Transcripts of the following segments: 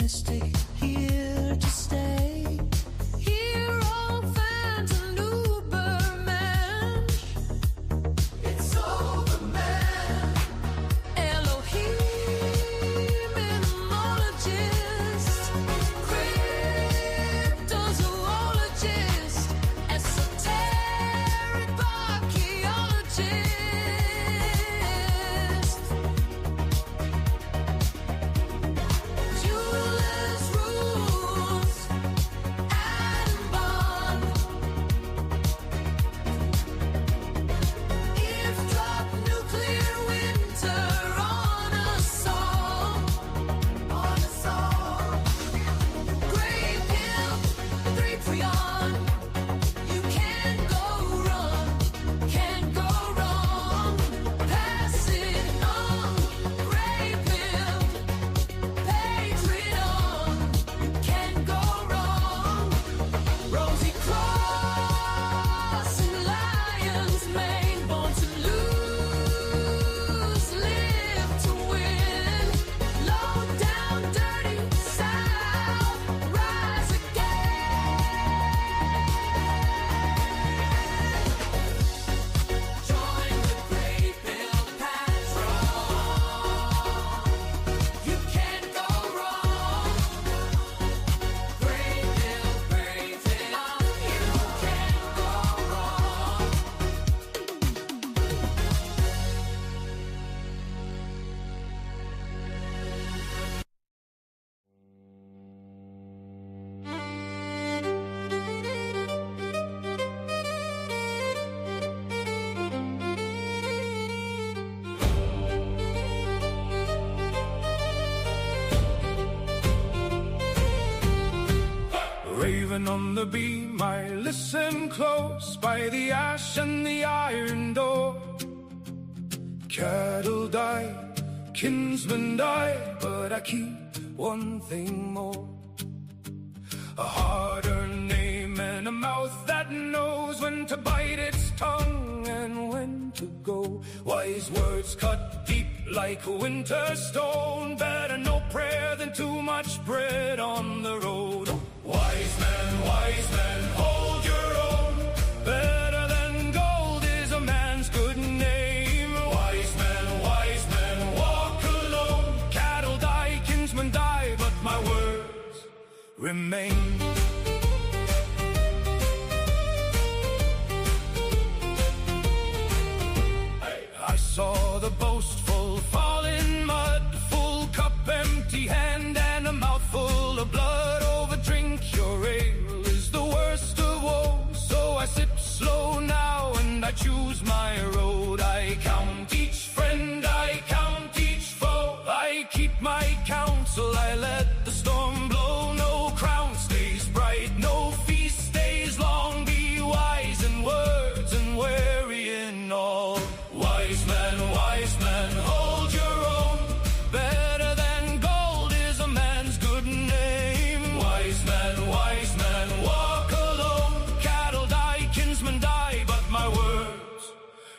mistake, here to stay. Hero, phantom, Uberman. It's Overman. Elohim, entomologist. Cryptozoologist. Esoteric archaeologist. Jewelers rules, atom bomb. Eavesdrop, nuclear winter on us all. On us all. Grey pill, 3 prion. You can't go wrong. Can't go wrong. Pass it on. Grey pill, Patreon. You can't go wrong. Rosy Cross and Lion's Mane. Born to lose, live to win. Low down, dirty South, rise again. Join the Grey Pill Patron. You can't go wrong. Grey Pill, Patreon. You can't go wrong. Raven on the beam, I listen close by the ash and the iron door. Cattle die, kinsmen die, but I keep one thing more. A hard-earned name and a mouth that knows when to bite its tongue and when to go. Wise words cut deep like a winter stone. Better no prayer than too much bread on the road. Wise man, hold your own. Better than gold is a man's good name. Wise man, walk alone. Cattle die, kinsmen die, but my words remain. I saw the boastful fall in mud, full cup, empty hand, and a mouthful of blood. Over drink your ale is the worst of woes. So I sip slow now and I choose my road. I count each friend, I count each foe. I keep my counsel, I let the storm blow. No crown stays bright, no feast stays long. Be wise in words and wary in all. Wise man, hold your own. Better than gold is a man's good name. Wise man, walk alone. Cattle die, kinsmen die, but my words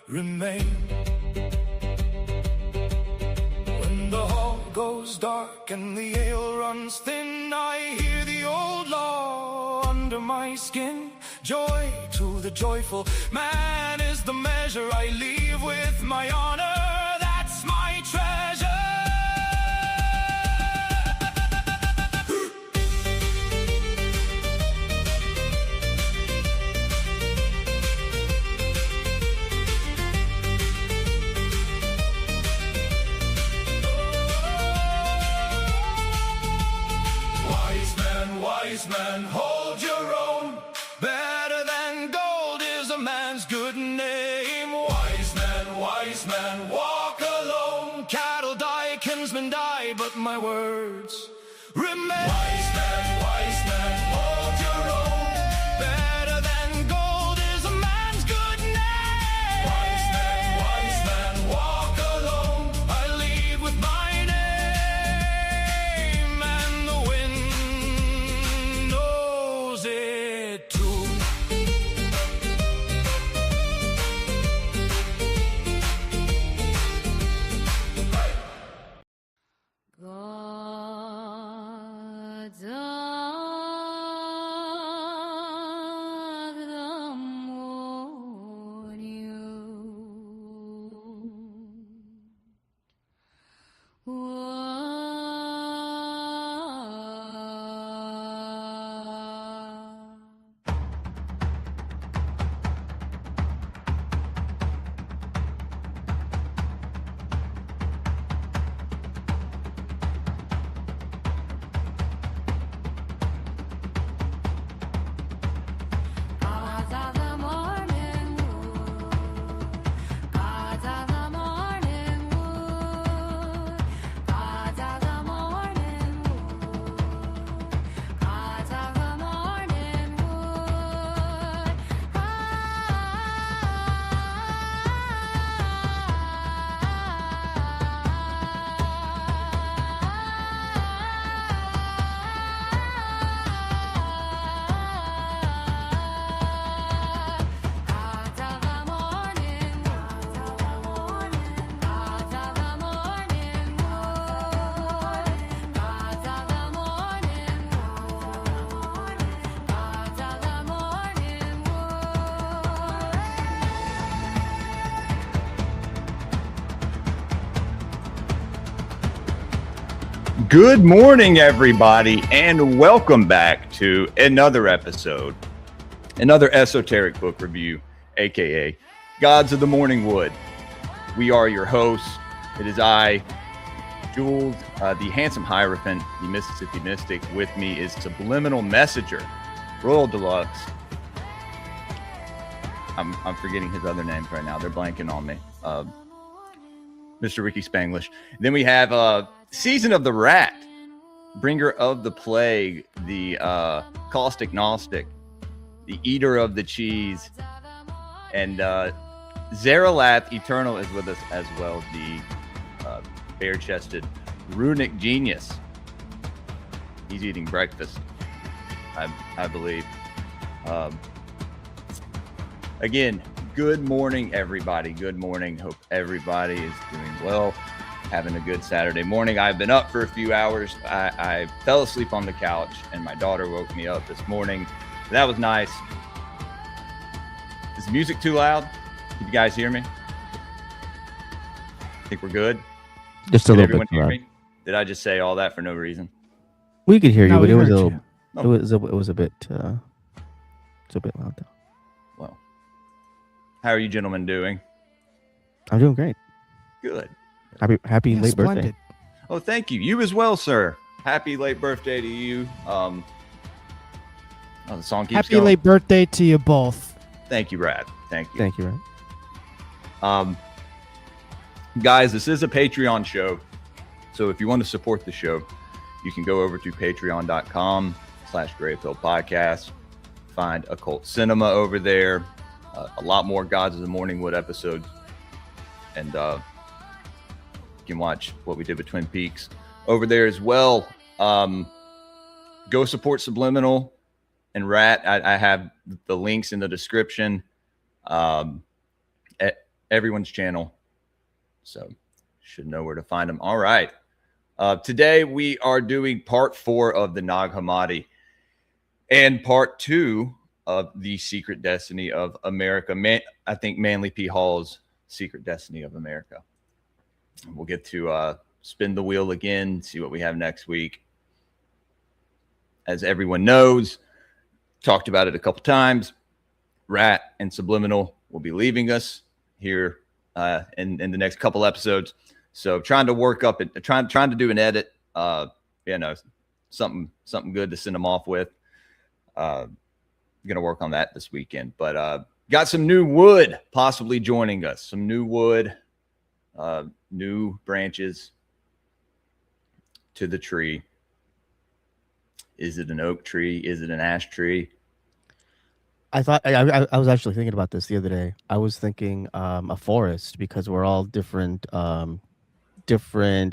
remain. When the hall goes dark and the ale runs thin, I hear the old law under my skin. Joy to the joyful man is the measure I leave with my honor. That's my treasure. Wise man, hold your own. Better than gold is a man's good name. Wise man, walk alone. Cattle die, kinsmen die, but my words remain. Wise man, hold your own. Better than gold is a man's good name. Wise man, walk alone. I lead with my name, and the wind knows it too. God. Good morning, everybody, and welcome back to another episode, another esoteric book review, aka Gods of the Morning Wood. We are your hosts. It is I, Jules, the handsome Hierophant, the Mississippi Mystic. With me is Subliminal Messenger, Royal Deluxe. I'm forgetting his other names right now. They're blanking on me. Mr. Ricky Spanglish. Then we have Season of the Rat, Bringer of the Plague, the Caustic Gnostic, the Eater of the Cheese, and Zaralath Eternal is with us as well, the bare-chested runic genius. He's eating breakfast, I believe. Again, good morning, everybody. Good morning. Hope everybody is doing well, having a good Saturday morning. I've been up for a few hours. I fell asleep on the couch, and my daughter woke me up this morning. That was nice. Is the music too loud? Can you guys hear me? Think we're good? Just a Did little everyone bit. hear me? Did I just say all that for no reason? We could hear you, No, but we it was heard a you. little, it was a bit it's a bit loud though. Well, how are you gentlemen doing? I'm doing great. Good. Happy Yeah, late splendid. birthday. Oh, thank you. You as well, sir. Happy late birthday to you. The song keeps Happy going. late birthday to you both. Thank you, Brad. Thank you. Thank you, Ryan. Guys, this is a Patreon show. So if you want to support the show, you can go over to patreon.com/greypilledpodcast. Find Occult Cinema over there. A lot more Gods of the Morning Wood episodes. And you can watch what we did with Twin Peaks over there as well. Go support Subliminal and Rat. I have the links in the description. At everyone's channel. So should know where to find them. All right. Today we are doing part 4 of the Nag Hammadi and part 2 of the Secret Destiny of America. I think Manly P. Hall's Secret Destiny of America. We'll get to spin the wheel again, see what we have next week. As everyone knows, talked about it a couple times, Rat and Subliminal will be leaving us here in the next couple episodes. So trying to work up it, trying to do an edit, something good to send them off with. Gonna work on that this weekend, but got some new wood possibly joining us. Some new wood, new branches to the tree. Is it an oak tree? Is it an ash tree? I thought I was actually thinking about this the other day. I was thinking a forest, because we're all different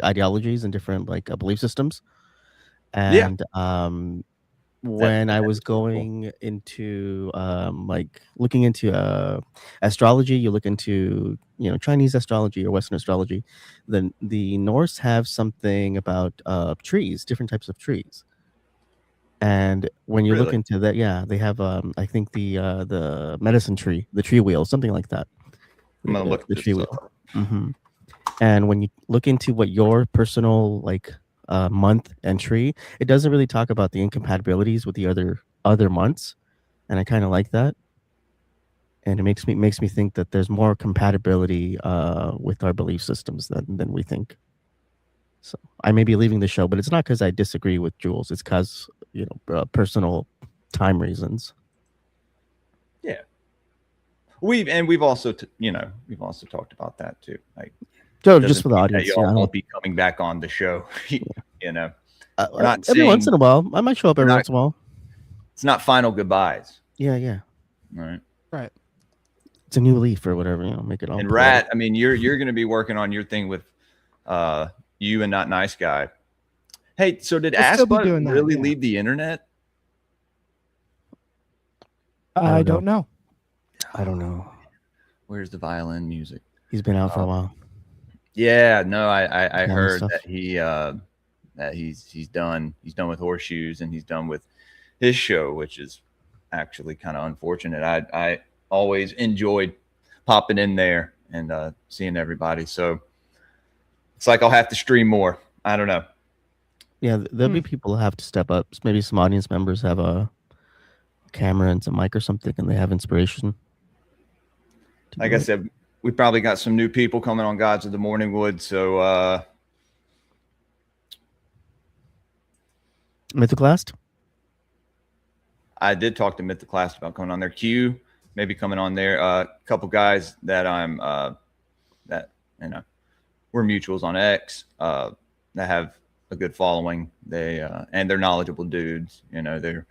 ideologies and different belief systems. And when I was going into looking into astrology, you look into Chinese astrology or Western astrology, then the Norse have something about trees, different types of trees. And when you look Really? into that, they have I think the medicine tree, the tree wheel, something like that. I'm gonna look the this tree up. wheel. Hmm. And when you look into what your personal month and tree, it doesn't really talk about the incompatibilities with the other months, and I kind of like that. And it makes me think that there's more compatibility with our belief systems than we think. So I may be leaving the show, but it's not because I disagree with Jules. It's because personal time reasons. Yeah. We've also talked about that too. So Doesn't just for the mean audience, that y'all won't be coming back on the show. Not every once saying- in a while, I might show up every not- once in a while. It's not final goodbyes. Yeah. All right. Right. It's a new leaf or whatever. Make it all. And poetic. Rat, I mean, you're going to be working on your thing with you and Not Nice Guy. Hey, so did We'll still be Asput doing that, really yeah. leave the internet? I don't know. I don't know. Where's the violin music? He's been out for a while. Yeah, no, I and heard stuff. that he's done with Horseshoes, and he's done with his show, which is actually kind of unfortunate. I always enjoyed popping in there and seeing everybody. So it's like I'll have to stream more. I don't know. Yeah, there'll be people who have to step up. Maybe some audience members have a camera and some mic or something, and they have inspiration. Like I said, we probably got some new people coming on Gods of the Morning Wood. So Mythoclast? I did talk to Mythoclast about coming on there. Q maybe coming on there. A couple guys that I'm that we're mutuals on X that have a good following. They and they're knowledgeable dudes. They're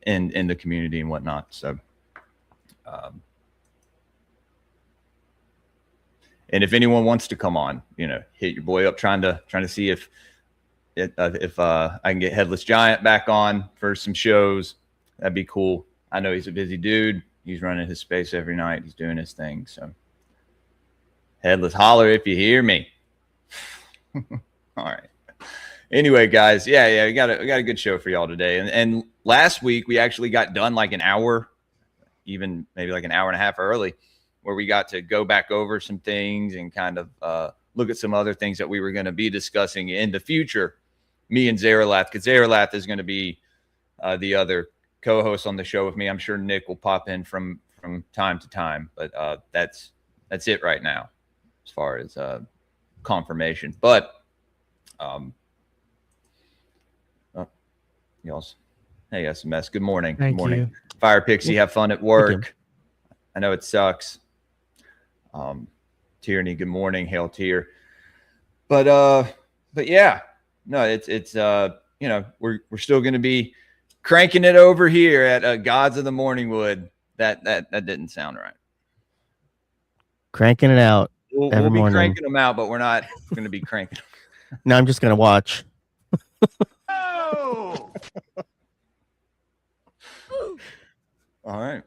in the community and whatnot. So and if anyone wants to come on, hit your boy up, trying to see if I can get Headless Giant back on for some shows. That'd be cool. I know he's a busy dude. He's running his space every night. He's doing his thing. So Headless, holler if you hear me. All right. Anyway, guys, yeah, we got a good show for y'all today. And last week we actually got done like an hour, even maybe like an hour and a half early, where we got to go back over some things and kind of look at some other things that we were going to be discussing in the future. Me and Zaralath, because Zaralath is going to be the other co-host on the show with me. I'm sure Nick will pop in from time to time, but that's it right now as far as confirmation. But y'all's, hey SMS, good morning. Thank Good morning. you. Fire Pixie, have fun at work. I know it sucks. Tyranny, good morning. Hail Tier. But yeah, no, it's we're still going to be cranking it over here at Gods of the Morningwood. That didn't sound right. Cranking it out. We'll be morning. cranking them out, but we're not going to be cranking them. No, I'm just gonna watch. Oh! All right.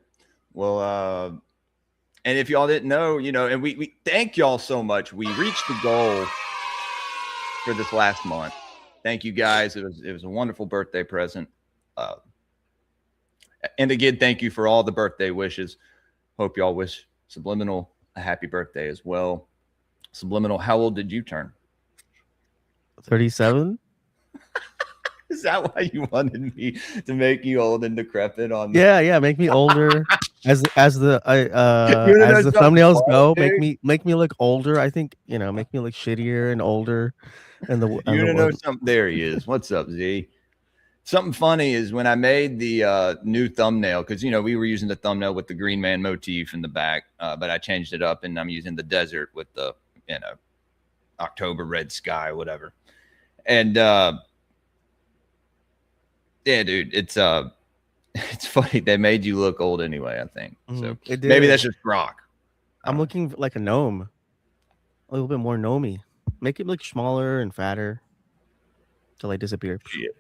Well, and if y'all didn't know, and we thank y'all so much. We reached the goal for this last month. Thank you guys. It was a wonderful birthday present. And again, thank you for all the birthday wishes. Hope y'all wish Subliminal a happy birthday as well. Subliminal, how old did you turn? 37. Is that why you wanted me to make you old and decrepit on? Yeah, make me older. as the You wanna know as the something thumbnails fun, go, dude? make me look older. I think make me look shittier and older. And You want to know something? There he is. What's up, Z? Something funny is when I made the new thumbnail, because we were using the thumbnail with the Green Man motif in the back, but I changed it up and I'm using the desert with the October red sky, whatever. And yeah, dude, it's funny. They made you look old anyway, I think. So It did. maybe that's just Brock. I'm looking like a gnome, a little bit more gnomey. Make it look smaller and fatter till I disappear. Shit.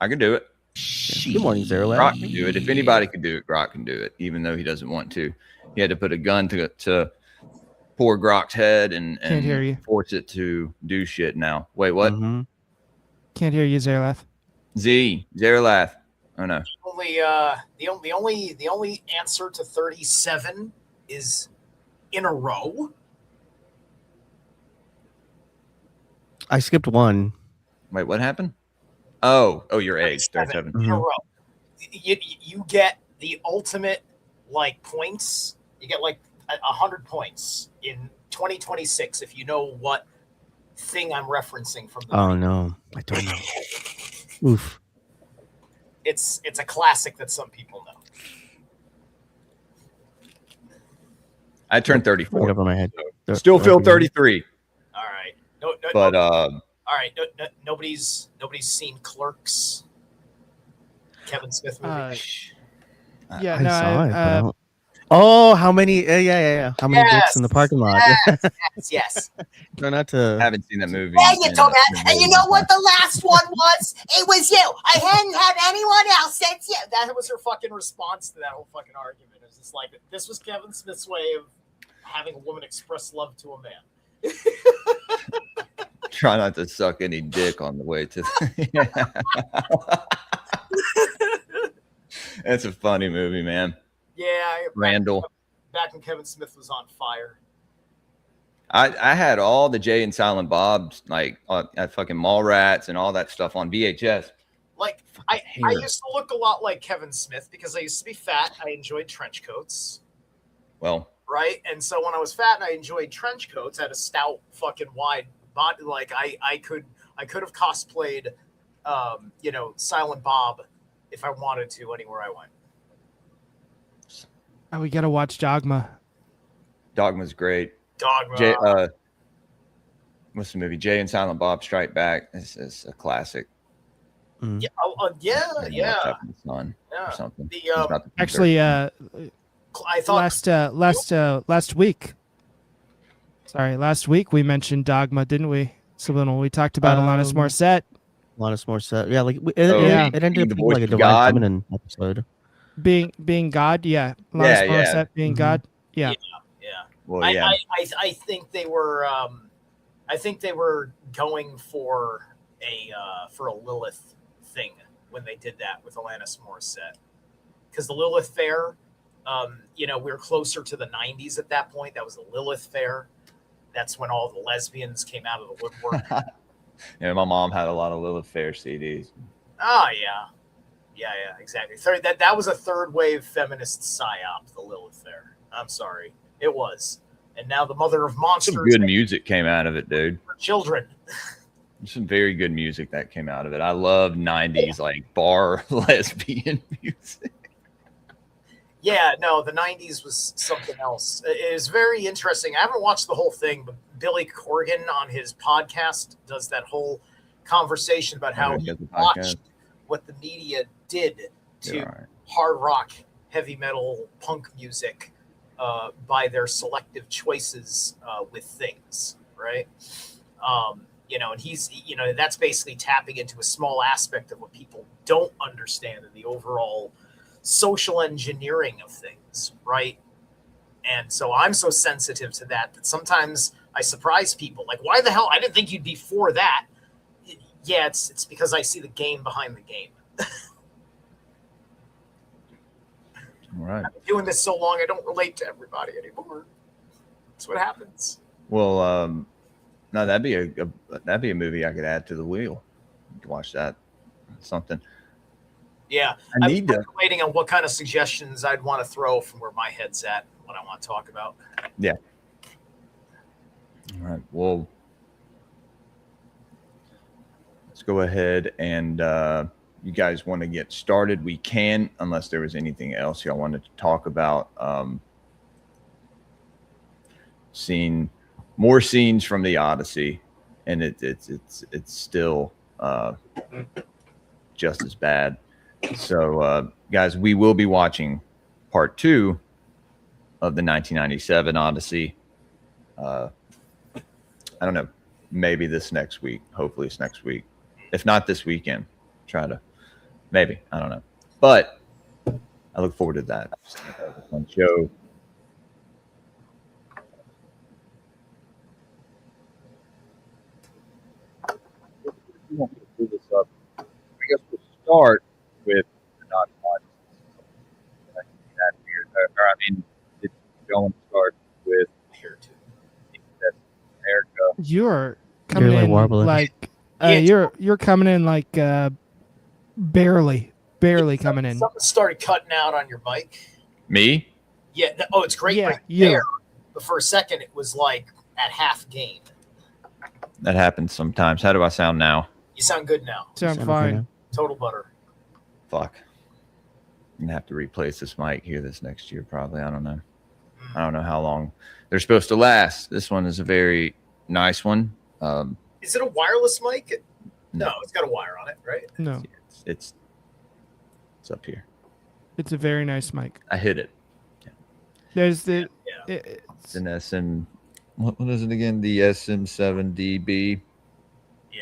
I can do it. Good morning, Zero. Brock can do it. If anybody could do it, Brock can do it, even though he doesn't want to. He had to put a gun to poor Grock's head and Can't hear you. force it to do shit now. Wait, what? Can't hear you, Zaralath. Zaralath. Oh no. The only answer to 37 is in a row. I skipped one. Wait, what happened? Oh, your age. 37 37. in a row. You get the ultimate points. You get 100 points in 2026 if you know what thing I'm referencing from the Oh no, I don't know. Oof. It's a classic that some people know. I turned Right 34. over my head. Still feel 33. All right. No, But all right. Nobody's seen Clerks. Kevin Smith movie. Yeah, I no, saw it. But I don't... Oh, how many? Yeah. How many dicks in the parking lot? Yes. Try not I to. haven't seen that movie. Yeah, you in told a- that. in a And you really know long what time. the last one was? It was you. I hadn't had anyone else since you. That was her fucking response to that whole fucking argument. It was just this was Kevin Smith's way of having a woman express love to a man. Try not to suck any dick on the way to That's a funny movie, man. Yeah. Randall. Back when Kevin Smith was on fire. I had all the Jay and Silent Bob's, like fucking Mallrats and all that stuff on VHS. Like I used to look a lot like Kevin Smith because I used to be fat. I enjoyed trench coats, Well, right? And so when I was fat and I enjoyed trench coats, I had a stout, fucking wide body. Like I could have cosplayed, Silent Bob if I wanted to anywhere I went. Oh, we gotta watch Dogma. Dogma's great. Dogma. Jay, what's the movie? Jay and Silent Bob Strike Back. This is a classic. Yeah, Or yeah. something. The, He's about to be Actually, 13. I thought last week. Sorry, last week we mentioned Dogma, didn't we? Subliminal. We talked about Alanis Morissette Alanis Morissette. Yeah, like yeah. it ended The up being voice like a of Divine God. Feminine episode. being God. Yeah, Alanis Yeah. Morissette being Mhm. God. Yeah. yeah. Well, yeah. I think they were going for a Lilith thing when they did that with Alanis Morissette, because the Lilith Fair, we were closer to the 90s at that point. That was the Lilith Fair. That's when all the lesbians came out of the woodwork. Yeah, my mom had a lot of Lilith Fair CDs. Oh yeah, exactly. That was a third wave feminist psyop, the Lilith Fair. I'm sorry, it was. And now the mother of monsters. Some good music came out of it, dude. For children. Some very good music that came out of it. I love 90s like bar lesbian music. Yeah, no, the 90s was something else. It is very interesting. I haven't watched the whole thing, but Billy Corgan on his podcast does that whole conversation about how he watched what the media did to hard rock, heavy metal, punk music by their selective choices with things, right? And he's, that's basically tapping into a small aspect of what people don't understand in the overall social engineering of things, right? And so I'm so sensitive to that sometimes I surprise people. Like, why the hell? I didn't think you'd be for that. Yeah, it's because I see the game behind the game. All right. I've been doing this so long, I don't relate to everybody anymore. That's what happens. Well, no, that'd be a movie I could add to the wheel. You could watch that. Something. Yeah, I need to. waiting on what kind of suggestions I'd want to throw from where my head's at, what I want to talk about. Yeah. All right. Well, let's go ahead and you guys want to get started. We can, unless there was anything else y'all wanted to talk about. Seeing more scenes from the Odyssey, and it's still just as bad. So, guys, we will be watching part 2 of the 1997 Odyssey. I don't know, maybe this next week. Hopefully it's next week. If not this weekend, try to, maybe, I don't know. But I look forward to that. Fun show. We won't do this up. I guess we'll start with the not that here. It's going to start with Here too. America. You're coming like in warbling. like Yeah, you're coming in like barely coming in. Something started cutting out on your mic. Me? Yeah. It's great. Yeah, right you. there. But for a second, it was like at half gain. That happens sometimes. How do I sound now? You sound good now. Sound Sound fine. okay. Total butter. Fuck. I'm gonna have to replace this mic here this next year, probably. I don't know. I don't know how long they're supposed to last. This one is a very nice one. Is it a wireless mic? No. No, it's got a wire on it, right? No, It's up here. it's a very nice mic. I hit it. There's the Yeah. It's an SM. What is it again? The SM7DB. Yeah.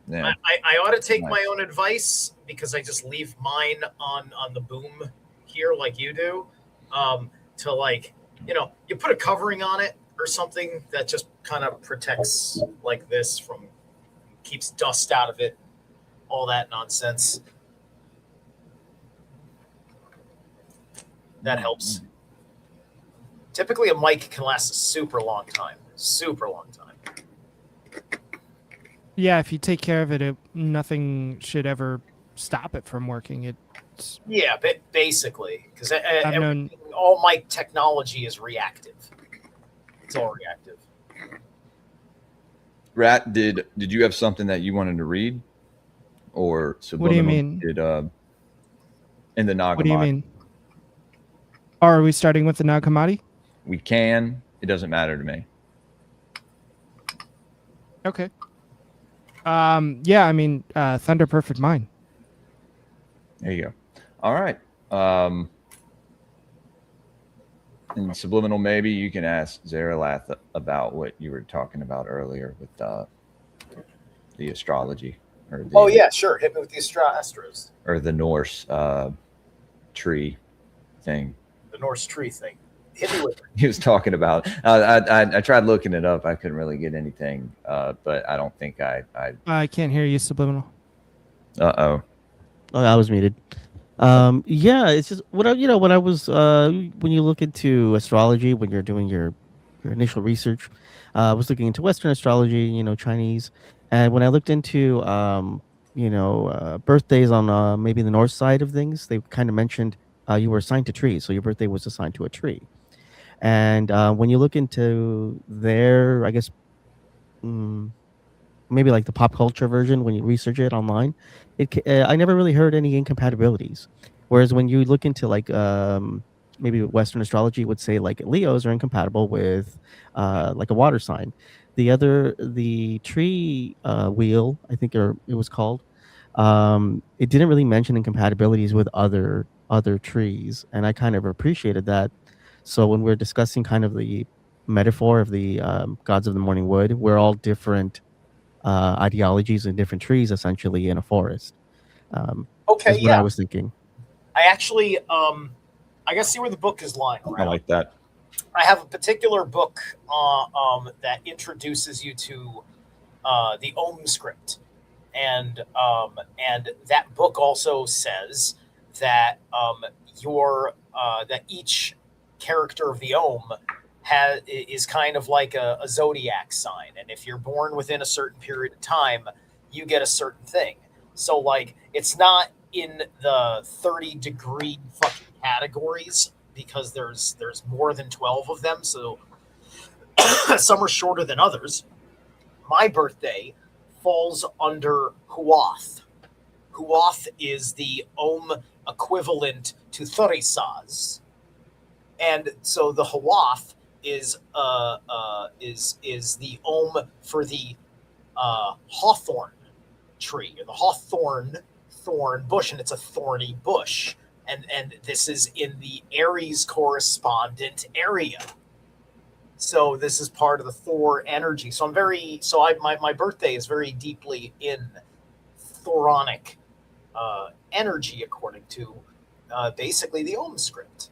Yeah. I ought to take Nice. my own advice because I just leave mine on the boom here like you do. To like, you put a covering on it or something that just kind of protects like this from, keeps dust out of it, all that nonsense. That helps. Typically a mic can last a super long time. Super long time. Yeah, if you take care of it, nothing should ever stop it from working. It's Yeah, but basically, because I've known. all my technology is reactive. It's all reactive. Rat, did you have something that you wanted to read, or What do you Subliminal mean? did in the Nagamati? What do you mean? Are we starting with the Nag Hammadi? We can. It doesn't matter to me. Okay. Yeah, I mean, Thunder Perfect Mind. There you go. All right. And Subliminal, maybe you can ask Zaralath about what you were talking about earlier with the astrology. Or the, Oh yeah, sure. Hit me with the Astros. Or the Norse tree thing. The Norse tree thing. Hit me with it. He was talking about. I tried looking it up. I couldn't really get anything, but I don't think I can't hear you, Subliminal. Oh, I was muted. Yeah, it's just when I was when you look into astrology when you're doing your initial research, I was looking into Western astrology, Chinese, and when I looked into birthdays on maybe the north side of things, they kind of mentioned you were assigned to trees, so your birthday was assigned to a tree, and when you look into their, I guess. Maybe like the pop culture version when you research it online, I never really heard any incompatibilities. Whereas when you look into like maybe Western astrology would say like Leos are incompatible with like a water sign. The tree wheel, I think it was called, it didn't really mention incompatibilities with other trees, and I kind of appreciated that. So when we're discussing kind of the metaphor of the gods of the morning wood, we're all different ideologies and different trees essentially in a forest. Okay, is what I was thinking. I actually, I guess see where the book is lying. Right? I like that. I have a particular book that introduces you to the Om script, and that book also says that that each character of the Om is kind of like a zodiac sign, and if you're born within a certain period of time, you get a certain thing. So like, it's not in the 30-degree fucking categories because there's more than 12 of them. So some are shorter than others. My birthday falls under Huath. Huath is the Om equivalent to Thurisaz, and so the Huath is the Om for the hawthorn tree, or the hawthorn thorn bush, and it's a thorny bush, and this is in the Aries correspondent area. So this is part of the Thor energy. So my birthday is very deeply in Thoronic energy, according to basically the Om script.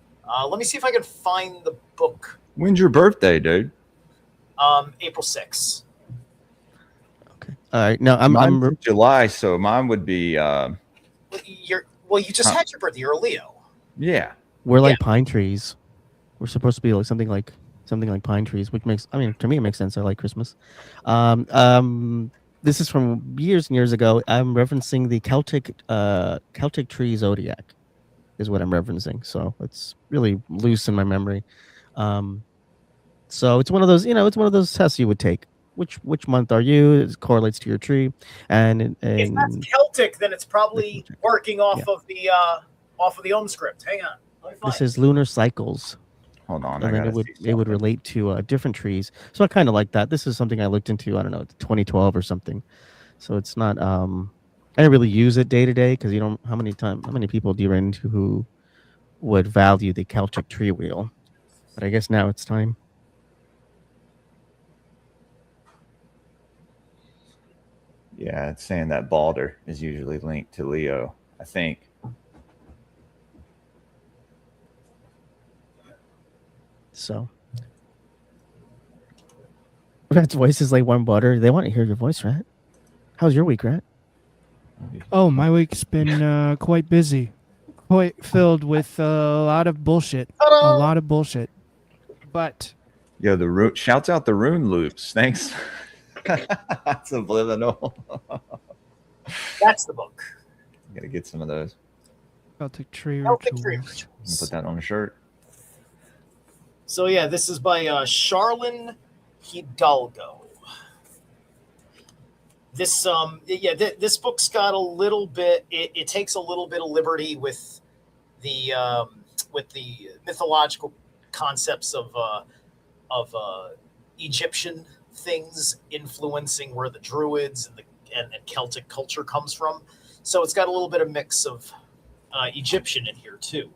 Let me see if I can find the book. When's your birthday, dude? April 6th. Okay. All right. No, Mine's in July, so mine would be. You just had your birthday. You're a Leo. Yeah. We're like pine trees. We're supposed to be like something like pine trees, which makes, I mean, to me it makes sense. I like Christmas. This is from years and years ago. I'm referencing the Celtic tree zodiac, is what I'm referencing. So it's really loose in my memory. So it's one of those, it's one of those tests you would take. Which month are you? It correlates to your tree, and If that's Celtic, then it's probably working off of the Om script. Hang on, let me find this is lunar cycles. Hold on. And then it would relate to different trees. So I kind of like that. This is something I looked into, I don't know, 2012 or something. So it's not I don't really use it day to day because how many people do you run into who would value the Celtic tree wheel? But I guess now it's time. Yeah, it's saying that Balder is usually linked to Leo, I think. So Rat's voice is like warm butter. They want to hear your voice, Rat. How's your week, Rat? Oh, my week's been quite busy, quite filled with a lot of bullshit. Ta-da! A lot of bullshit. But Yo, shouts out the rune loops. Thanks. That's subliminal. That's the book. Gotta get some of those. Celtic Tree Celtic Tree Rituals. I'll put that on a shirt. So yeah, this is by Charlene Hidalgo. This this book's got a little bit. It takes a little bit of liberty with the mythological concepts of Egyptian things influencing where the Druids and Celtic culture comes from. So it's got a little bit of mix of Egyptian in here too.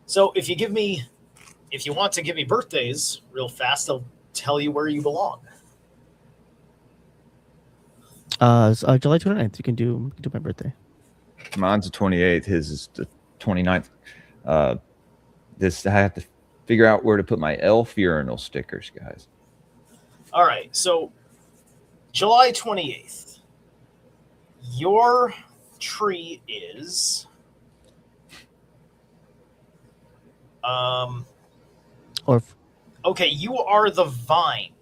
So if you want to give me birthdays real fast, I'll tell you where you belong. July 29th. You can do my birthday. Mine's the 28th. His is the 29th. I have to figure out where to put my elf urinal stickers, guys. All right, so July 28th. Your tree is okay, you are the vine.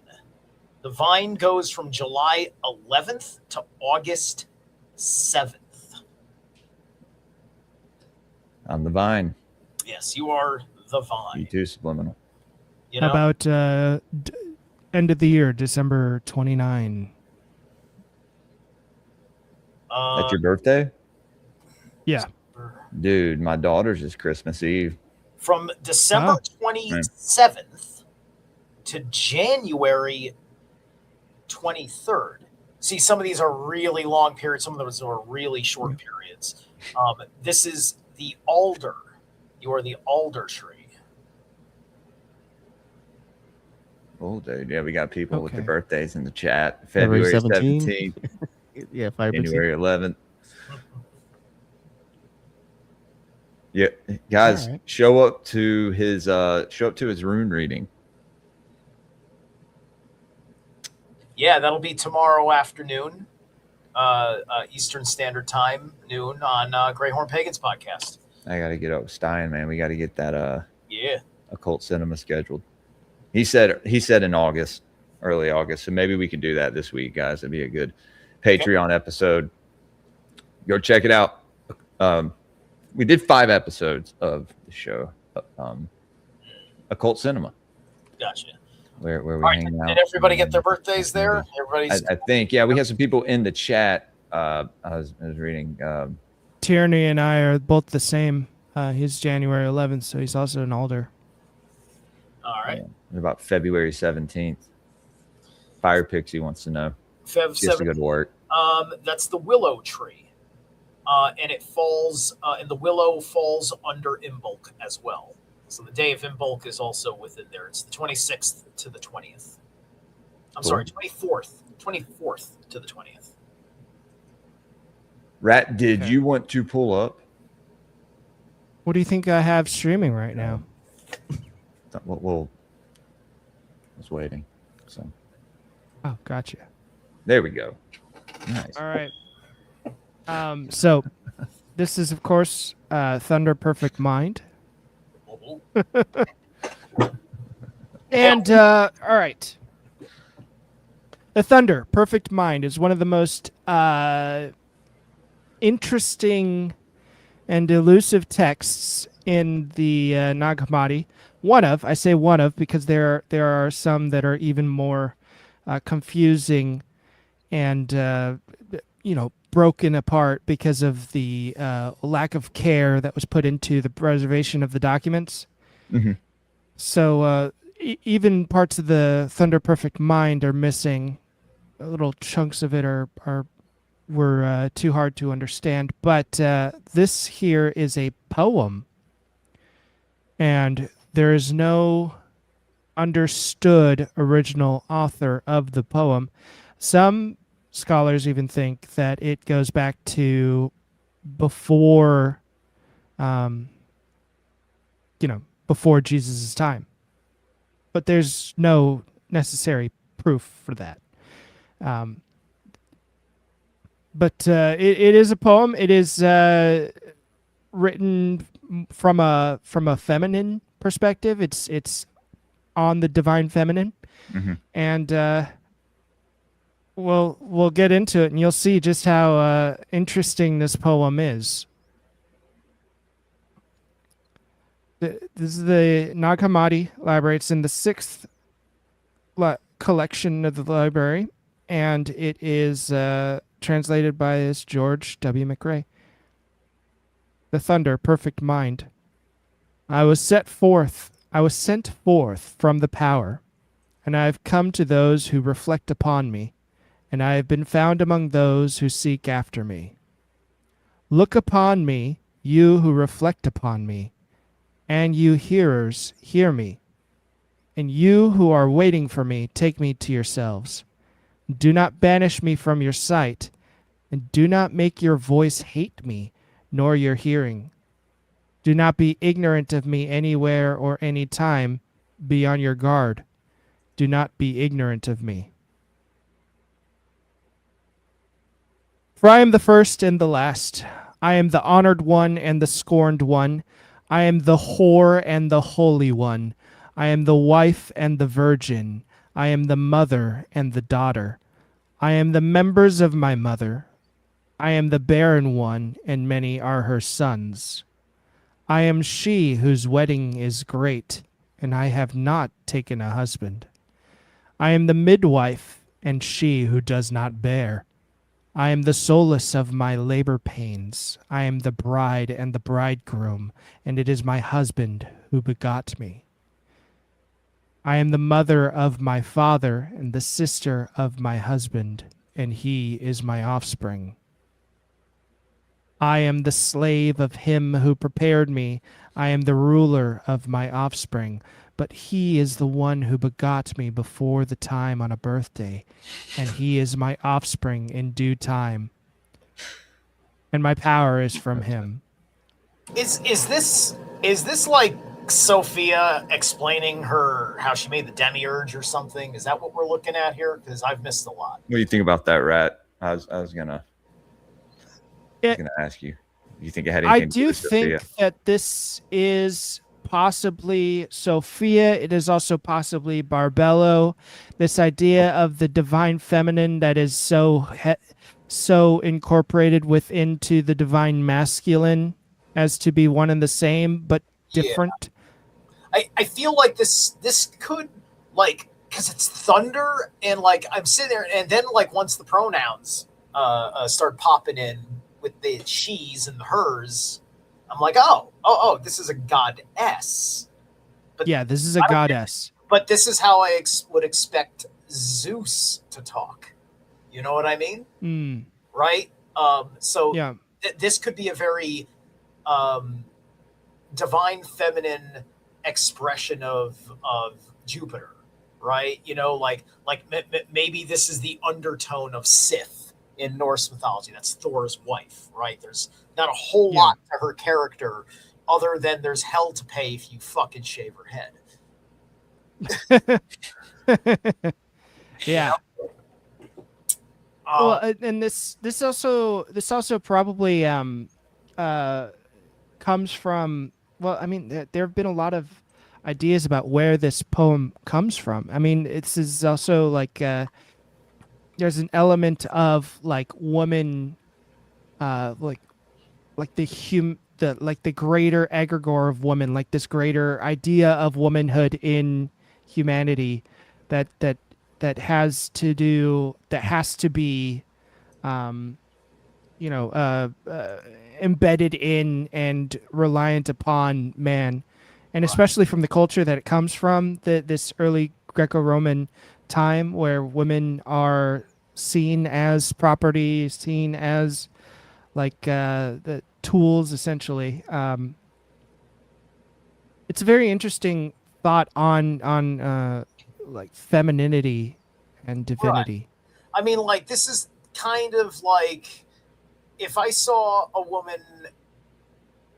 The vine goes from July 11th to August 7th. I'm the vine. Yes, you are the vine. You too, subliminal. You know? How about end of the year, December 29? That's your birthday? Yeah. Dude, my daughter's is Christmas Eve. From December 27th to January 23rd. See, some of these are really long periods. Some of those are really short periods. This is the alder. You are the alder tree. Oh, dude. Yeah, we got people with their Okay. birthdays in the chat. February February 17th. 17th, Yeah, 5%. January 11th. Yeah, guys, All right. show up to his rune reading. Yeah, that'll be tomorrow afternoon, Eastern Standard Time, noon on Greyhorn Pagans podcast. I got to get up with Stein, man. We got to get that Yeah. occult cinema scheduled. He said in August, early August. So maybe we can do that this week, guys. It'd be a good Patreon episode. Go check it out. We did 5 episodes of the show, Occult Cinema, Gotcha. where we All right, hang out. did everybody get their birthdays there? Everybody's I think, yeah, we have some people in the chat. I was reading. Tierney and I are both the same. He's January 11th, so he's also an alder. all right. About February 17th. Fire Pixie wants to know. Feb She has to 7th. go to work. That's the willow tree. And it falls, and the willow falls under Imbolc as well. So the day of Imbolc is also within there. It's the 26th to the 20th. I'm sorry, 24th to the 20th. Rat, did Okay. you want to pull up? What do you think I have streaming right now? Well, I was waiting. So Oh, gotcha. there we go. Nice. All right. So this is, of course, Thunder Perfect Mind. And, all right. The Thunder Perfect Mind is one of the most interesting and elusive texts in the Nag Hammadi. I say one of, because there are some that are even more confusing and, broken apart because of the lack of care that was put into the preservation of the documents. Mhm. So even parts of the Thunder Perfect Mind are missing. Little chunks of it were too hard to understand. But this here is a poem, and there is no understood original author of the poem. Some scholars even think that it goes back to before, before Jesus' time. But there's no necessary proof for that. But it is a poem. It is written from a feminine perspective. It's on the divine feminine, Mhm. and we'll get into it, and you'll see just how interesting this poem is. This is the Nag Hammadi library. It's in the 6th collection of the library, and it is translated by this George W. McRae. The Thunder, Perfect Mind. I was sent forth from the power, and I have come to those who reflect upon me, and I have been found among those who seek after me. Look upon me, you who reflect upon me, and you hearers, hear me. And you who are waiting for me, take me to yourselves. Do not banish me from your sight, and do not make your voice hate me, nor your hearing. Do not be ignorant of me anywhere or any time. Be on your guard. Do not be ignorant of me. For I am the first and the last. I am the honored one and the scorned one. I am the whore and the holy one. I am the wife and the virgin. I am the mother and the daughter. I am the members of my mother. I am the barren one, and many are her sons. I am she whose wedding is great, and I have not taken a husband. I am the midwife, and she who does not bear. I am the solace of my labor pains. I am the bride and the bridegroom, and it is my husband who begot me. I am the mother of my father and the sister of my husband, and he is my offspring. I am the slave of him who prepared me. I am the ruler of my offspring, but he is the one who begot me before the time on a birthday, and he is my offspring in due time. And my power is from him. Is this like Sophia explaining how she made the demiurge or something? Is that what we're looking at here? Because I've missed a lot. What do you think about that, Rat? I was gonna ask you. Do you think it had anything I to do do with think Sophia? that this is possibly Sophia. It is also possibly Barbello. This idea of the divine feminine that is so incorporated into the divine masculine as to be one and the same, but different. I feel like this could, like, because it's thunder, and like I'm sitting there, and then like once the pronouns start popping in with the she's and the hers, I'm like, oh, this is a goddess. But Yeah, this is a I don't goddess. But this is how I would expect Zeus to talk. You know what I mean? Mm, Right? So yeah. This could be a very divine feminine expression of Jupiter, right? You know, like maybe this is the undertone of Sith in Norse mythology. That's Thor's wife, right? There's not a whole Yeah. lot to her character other than there's hell to pay if you fucking shave her head. Yeah. Um, Well, and this also probably comes from, well, I mean, there have been a lot of ideas about where this poem comes from. I mean, it's is also like there's an element of like woman, like the greater egregore of woman, like this greater idea of womanhood in humanity that has to be embedded in and reliant upon man, and especially from the culture that it comes from, this early Greco-Roman time where women are seen as property, seen as like the tools essentially. It's a very interesting thought on like femininity and divinity. I mean, like, this is kind of like if I saw a woman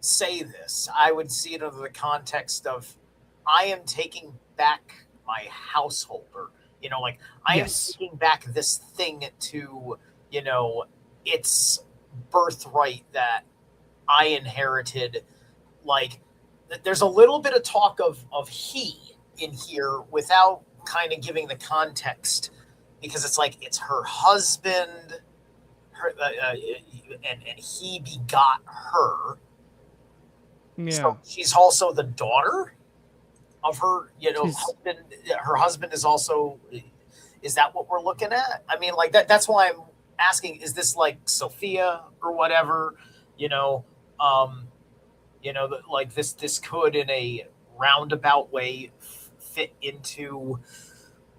say this, I would see it under the context of I am taking back my household, or like I Yes. am taking back this thing to its birthright that I inherited. Like, there's a little bit of talk of he in here without kind of giving the context, because it's like it's her husband, and he begot her. Yeah. So she's also the daughter of her, She's- husband. Her husband is also. Is that what we're looking at? I mean, like that's why I'm asking: is this like Sophia or whatever? Like this could, in a roundabout way, fit into.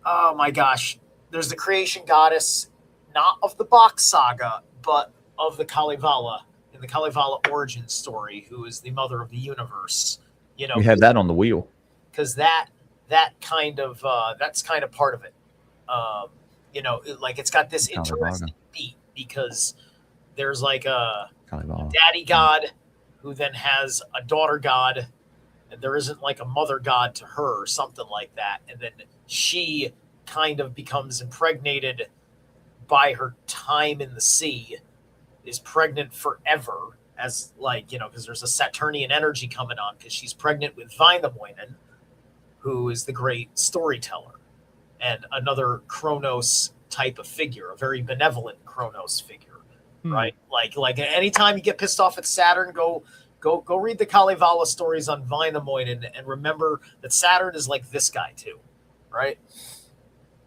Oh my gosh! There's the creation goddess, not of the Bach saga, but of the Kalevala in the Kalevala origin story, who is the mother of the universe. We have that on the wheel. Because that's kind of part of it. Like it's got this interesting beat, because there's like a daddy god who then has a daughter god, and there isn't like a mother god to her or something like that, and then she kind of becomes impregnated by her time in the sea, is pregnant forever, as because there's a Saturnian energy coming on, because she's pregnant with Wainamoinen, who is the great storyteller and another Kronos type of figure, a very benevolent Kronos figure, right? Like anytime you get pissed off at Saturn, go read the Kalevala stories on Wainamoinen and remember that Saturn is like this guy too, right?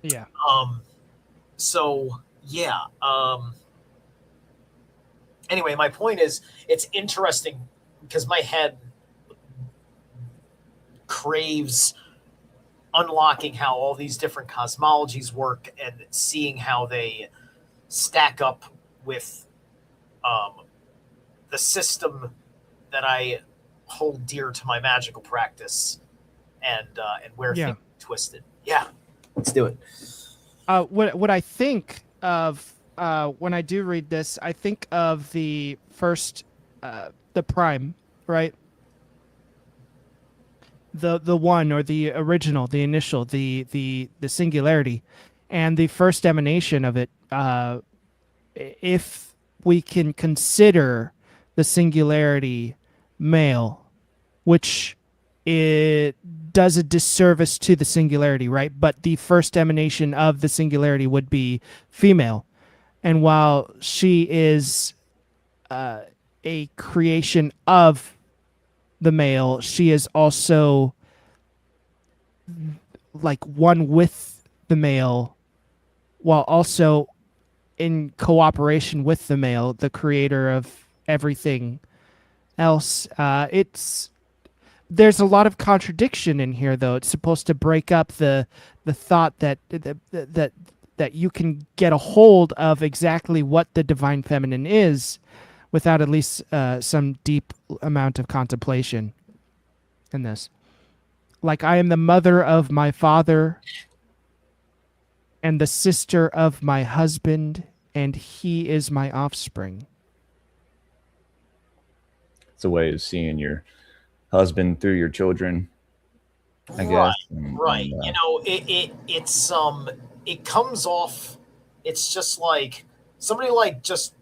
Yeah. So yeah. Anyway, my point is, it's interesting because my head craves unlocking how all these different cosmologies work and seeing how they stack up with the system that I hold dear to my magical practice, and where things are twisted. Yeah, let's do it. What I think of when I do read this, I think of the first, the prime, right? The one, or the original, the initial, the singularity, and the first emanation of it. If we can consider the singularity male, which it does a disservice to the singularity, right? But the first emanation of the singularity would be female. And while she is a creation of the male, she is also like one with the male, while also in cooperation with the male, the creator of everything else. There's a lot of contradiction in here, though. It's supposed to break up the thought that you can get a hold of exactly what the divine feminine is without at least some deep amount of contemplation in this. Like, I am the mother of my father and the sister of my husband, and he is my offspring. It's a way of seeing your husband through your children, I Right, guess. right. It comes off. It's just like somebody just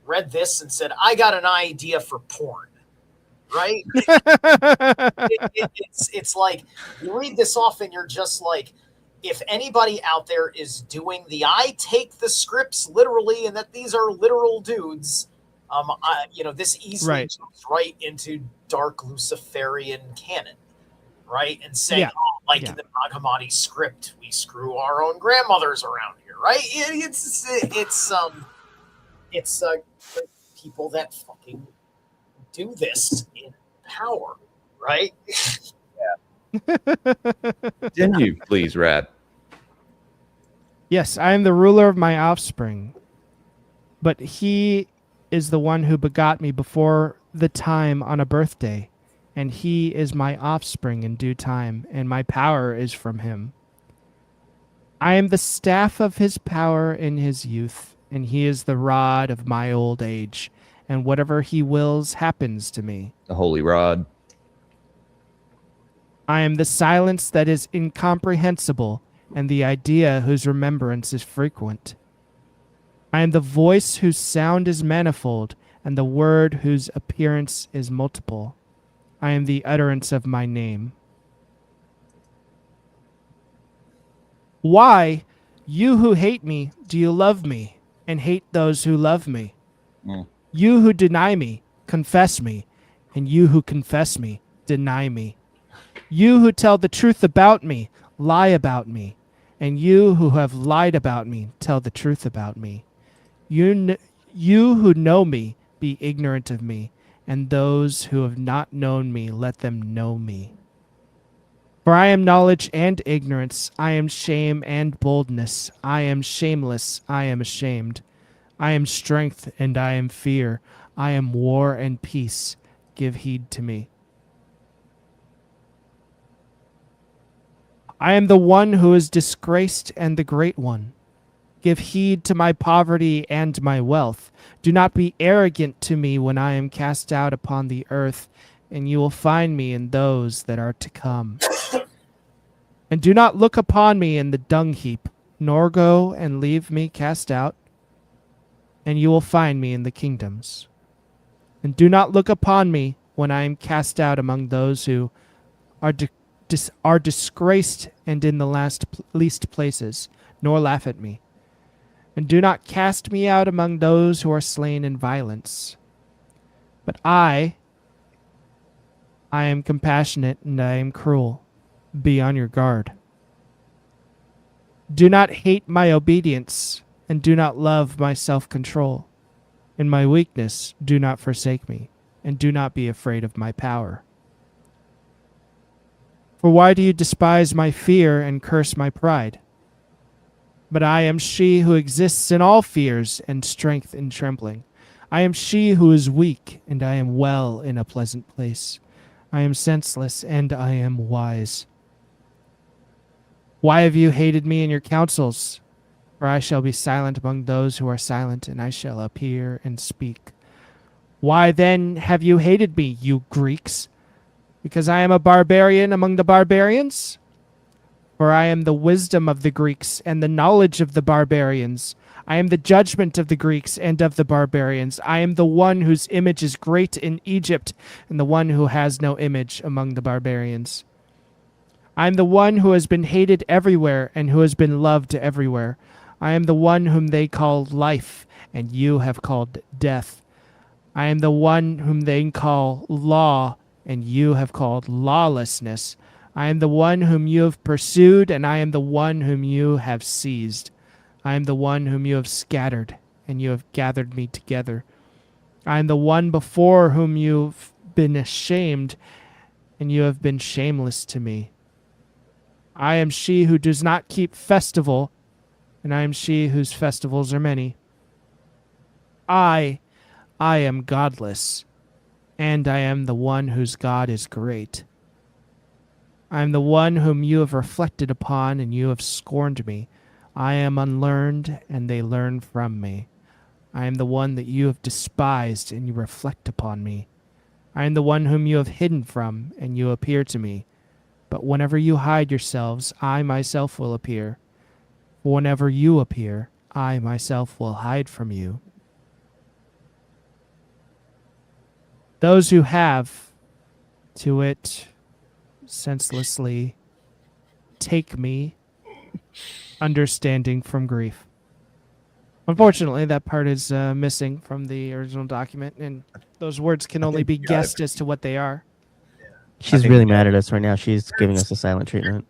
read this and said, "I got an idea for porn." Right? It's like you read this off and you're just like, if anybody out there is doing I take the scripts literally and that these are literal dudes, this easily jumps right into dark Luciferian canon, right? And saying, in the Nag Hammadi script, we screw our own grandmothers around here, right? It's people that fucking do this in power, right? Continue, please, Rad. Yes, I am the ruler of my offspring, but he is the one who begot me before the time on a birthday, and he is my offspring in due time, and my power is from him. I am the staff of his power in his youth, and he is the rod of my old age, and whatever he wills happens to me. The holy rod. I am the silence that is incomprehensible, and the idea whose remembrance is frequent. I am the voice whose sound is manifold, and the word whose appearance is multiple. I am the utterance of my name. Why, you who hate me, do you love me and hate those who love me? Mm. You who deny me, confess me, and you who confess me, deny me. You who tell the truth about me, lie about me, and you who have lied about me, tell the truth about me. You who know me, be ignorant of me, and those who have not known me, let them know me. For I am knowledge and ignorance, I am shame and boldness, I am shameless, I am ashamed. I am strength and I am fear, I am war and peace. Give heed to me. I am the one who is disgraced and the great one. Give heed to my poverty and my wealth. Do not be arrogant to me when I am cast out upon the earth, and you will find me in those that are to come. And do not look upon me in the dung heap, nor go and leave me cast out, and you will find me in the kingdoms. And do not look upon me when I am cast out among those who are disgraced and in the least places, nor laugh at me. And do not cast me out among those who are slain in violence. But I am compassionate and I am cruel. Be on your guard. Do not hate my obedience, and do not love my self-control. In my weakness, do not forsake me, and do not be afraid of my power. For why do you despise my fear and curse my pride? But I am she who exists in all fears and strength in trembling. I am she who is weak, and I am well in a pleasant place. I am senseless, and I am wise. Why have you hated me in your counsels? For I shall be silent among those who are silent, and I shall appear and speak. Why then have you hated me, you Greeks? Because I am a barbarian among the barbarians? For I am the wisdom of the Greeks and the knowledge of the barbarians. I am the judgment of the Greeks and of the barbarians. I am the one whose image is great in Egypt and the one who has no image among the barbarians. I am the one who has been hated everywhere and who has been loved everywhere. I am the one whom they call life and you have called death. I am the one whom they call law and you have called lawlessness. I am the one whom you have pursued, and I am the one whom you have seized. I am the one whom you have scattered, and you have gathered me together. I am the one before whom you've been ashamed, and you have been shameless to me. I am she who does not keep festival, and I am she whose festivals are many. I am godless, and I am the one whose God is great. I am the one whom you have reflected upon, and you have scorned me. I am unlearned, and they learn from me. I am the one that you have despised, and you reflect upon me. I am the one whom you have hidden from, and you appear to me. But whenever you hide yourselves, I myself will appear. For whenever you appear, I myself will hide from you. Those who have, to it, senselessly take me, understanding from grief. Unfortunately, that part is missing from the original document, and those words can only be guessed as to what they are. She's think really we mad at us right now. She's giving us a silent treatment.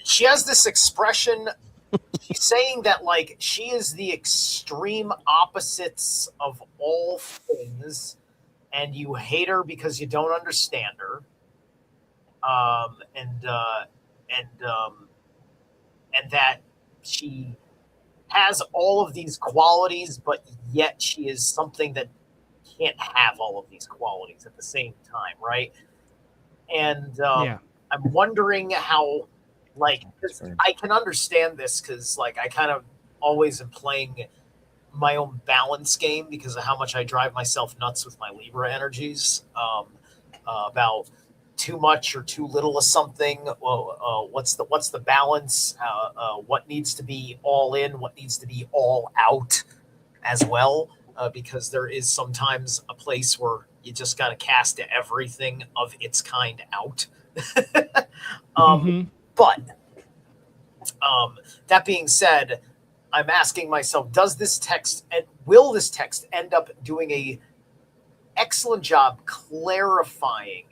She has this expression. She's saying that like she is the extreme opposites of all things, and you hate her because you don't understand her. And that she has all of these qualities, but yet she is something that can't have all of these qualities at the same time, right? And Yeah. I'm wondering how, like, 'cause I can understand this because, like, I kind of always am playing my own balance game because of how much I drive myself nuts with my Libra energies. About too much or too little of something. Well, what's the balance? What needs to be all in? What needs to be all out as well? Because there is sometimes a place where you just got to cast everything of its kind out. Mhm. But That being said, I'm asking myself, does this text and will this text end up doing a excellent job clarifying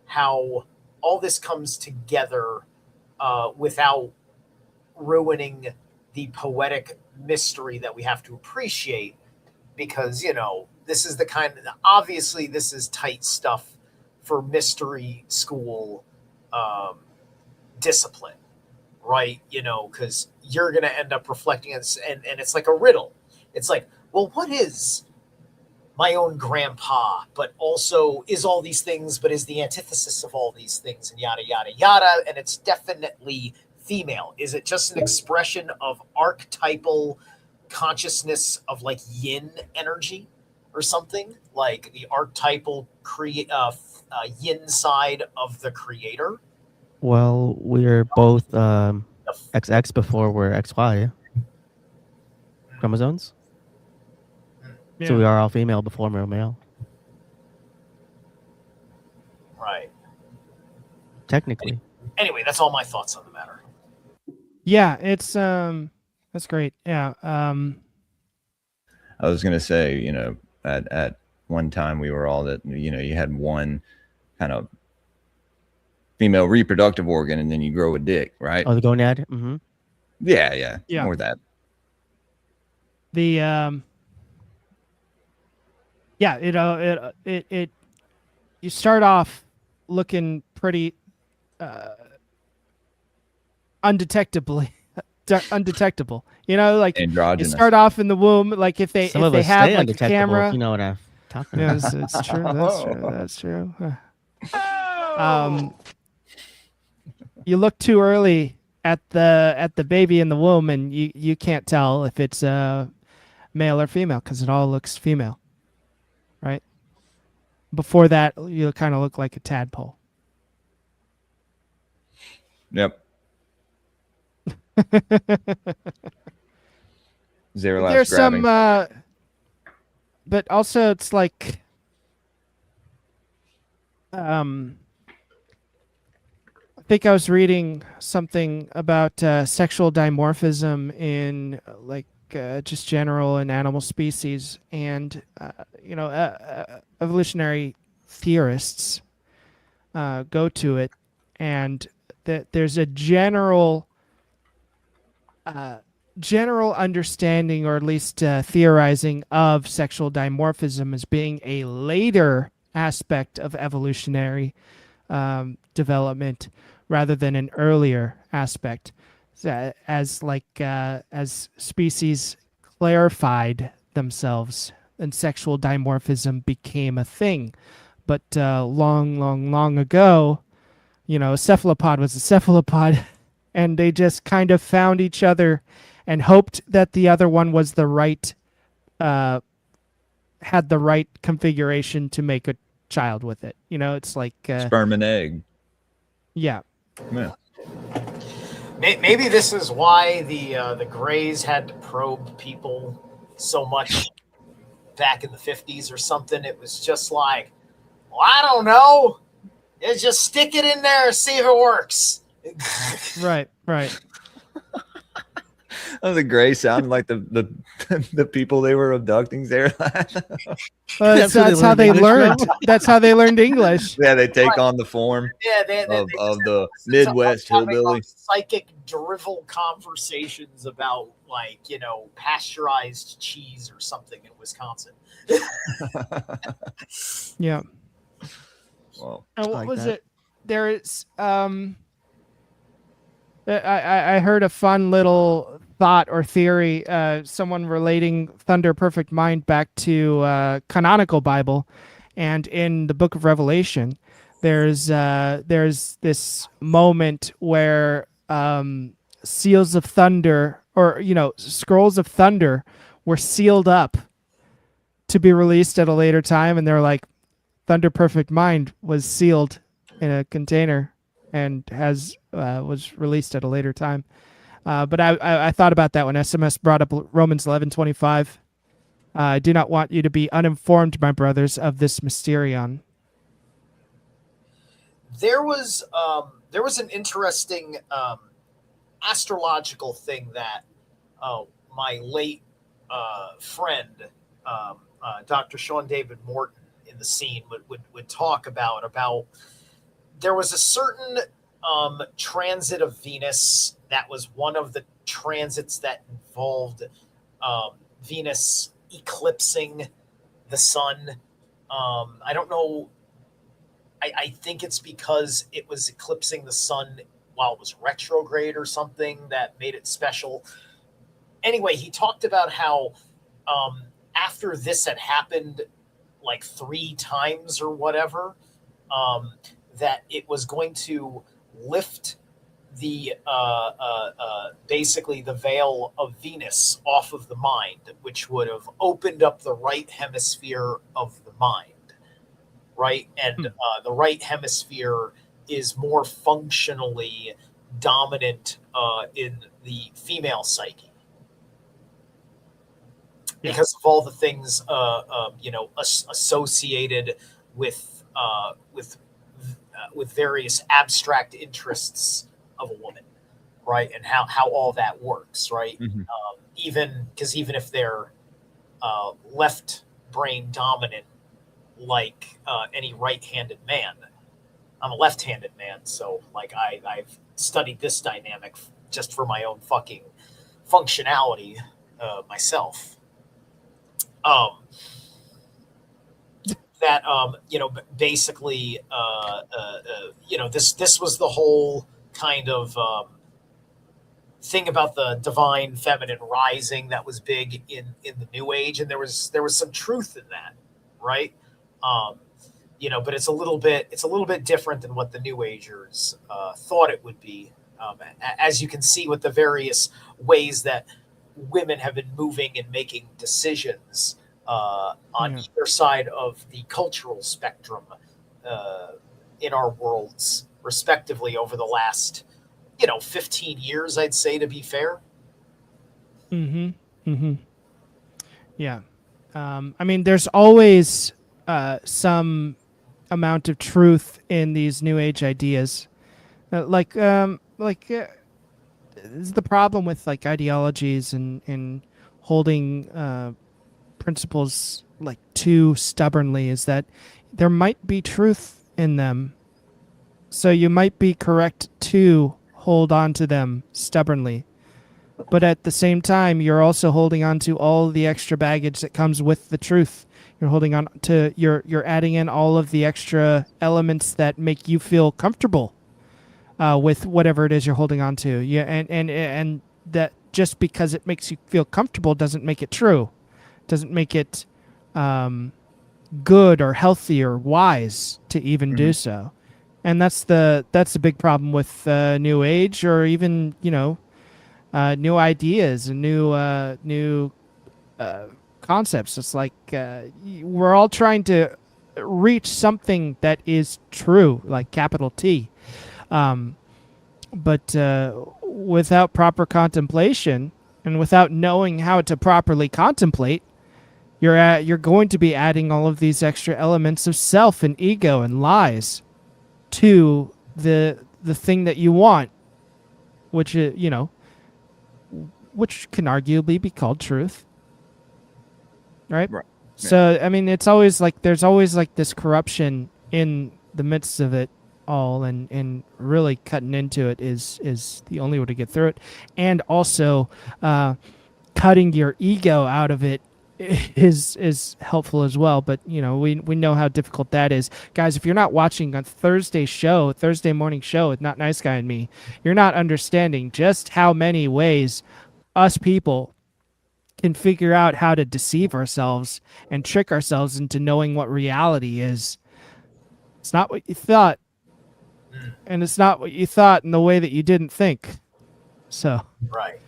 how all this comes together without ruining the poetic mystery that we have to appreciate? Because, you know, this is the kind of, obviously this is tight stuff for mystery school discipline, right? You know, because you're going to end up reflecting on this, and it's like a riddle. It's like, well, what is my own grandpa, but also is all these things, but is the antithesis of all these things, and yada, yada, yada. And it's definitely female. Is it just an expression of archetypal consciousness of like yin energy or something? Like the archetypal yin side of the creator? Well, we're both XX before we're XY chromosomes. Yeah. So we are all female before we're male. Right. Technically. Anyway, that's all my thoughts on the matter. Yeah, it's that's great. Yeah. I was gonna say, you know, at one time we were all that, you know, you had one kind of female reproductive organ, and then you grow a dick, right? Oh, the gonad. Mm-hmm. Yeah, Yeah. more that. The yeah, you know, it you start off looking pretty undetectable. You know, like you Androgynous. start off in the womb, like if they Some of have us stay like a undetectable, camera. if you know what I'm talking Yeah, about. it's true. That's true. You look too early at the baby in the womb, and you can't tell if it's male or female because it all looks female, right? Before that, you kind of look like a tadpole. Yep. Zero last There's grabbing. some, but also it's like, I think I was reading something about sexual dimorphism in like just general and animal species, and you know, evolutionary theorists go to it, and that there's a general understanding, or at least theorizing, of sexual dimorphism as being a later aspect of evolutionary development rather than an earlier aspect, as species clarified themselves and sexual dimorphism became a thing. But long ago, you know, a cephalopod was a cephalopod, and they just kind of found each other and hoped that the other one was the right, had the right configuration to make a child with it. You know, it's like, Sperm and egg. yeah. Yeah. Maybe this is why the Greys had to probe people so much back in the 50s or something. It was just like, well, I don't know. Just stick it in there and see if it works. Right. Oh, the gray sounded like the the people they were abducting there. Well, that's how they learned. That's how they learned English. Yeah, they take on the form Yeah, of the listen to Midwest upcoming, hillbilly. psychic drivel conversations about, like, you know, pasteurized cheese or something in Wisconsin. Yeah. Well, What like was that. it? There is I heard a fun little thought or theory, someone relating Thunder Perfect Mind back to canonical Bible, and in the book of Revelation there's this moment where seals of thunder, or you know, scrolls of thunder were sealed up to be released at a later time, and they're like, Thunder Perfect Mind was sealed in a container and was released at a later time. But I thought about that when SMS brought up Romans 11:25. I do not want you to be uninformed, my brothers, of this mysterion. There was an interesting astrological thing that my late friend, Dr. Sean David Morton in the scene would talk about there was a certain transit of Venus that was one of the transits that involved Venus eclipsing the sun. I don't know. I think it's because it was eclipsing the sun while it was retrograde or something that made it special. Anyway, he talked about how after this had happened like 3 times or whatever, that it was going to lift the basically the veil of Venus off of the mind, which would have opened up the right hemisphere of the mind, right? And the right hemisphere is more functionally dominant in the female psyche because of all the things associated with various abstract interests of a woman, right? And how all that works, right? Even if they're left brain dominant, like any right-handed man. I'm a left-handed man, so like I've studied this dynamic just for my own fucking functionality myself. That basically this was the whole kind of thing about the divine feminine rising that was big in the New Age, and there was some truth in that, right? But it's a little bit different than what the New Agers thought it would be, as you can see with the various ways that women have been moving and making decisions on either side of the cultural spectrum in our worlds, respectively, over the last 15 years, I'd say, to be fair. Yeah. I mean, there's always some amount of truth in these New Age ideas. This is the problem with like ideologies and holding principles like too stubbornly, is that there might be truth in them. So you might be correct to hold on to them stubbornly. But at the same time, you're also holding on to all the extra baggage that comes with the truth. You're holding on to, you're adding in all of the extra elements that make you feel comfortable with whatever it is you're holding on to. Yeah, and that just because it makes you feel comfortable doesn't make it true. Doesn't make it good or healthy or wise to even do so. And that's the big problem with New Age, or even new ideas and new concepts. It's like we're all trying to reach something that is true, like capital T, but without proper contemplation and without knowing how to properly contemplate, you're going to be adding all of these extra elements of self and ego and lies to the thing that you want, which which can arguably be called truth, right? Right. So I mean, it's always like there's always like this corruption in the midst of it all, and really cutting into it is the only way to get through it. And also cutting your ego out of it is helpful as well. But we know how difficult that is, guys. If you're not watching a Thursday morning show with Not Nice Guy and me, you're not understanding just how many ways us people can figure out how to deceive ourselves and trick ourselves into knowing what reality is. It's not what you thought, and it's not what you thought in the way that you didn't think. So Right.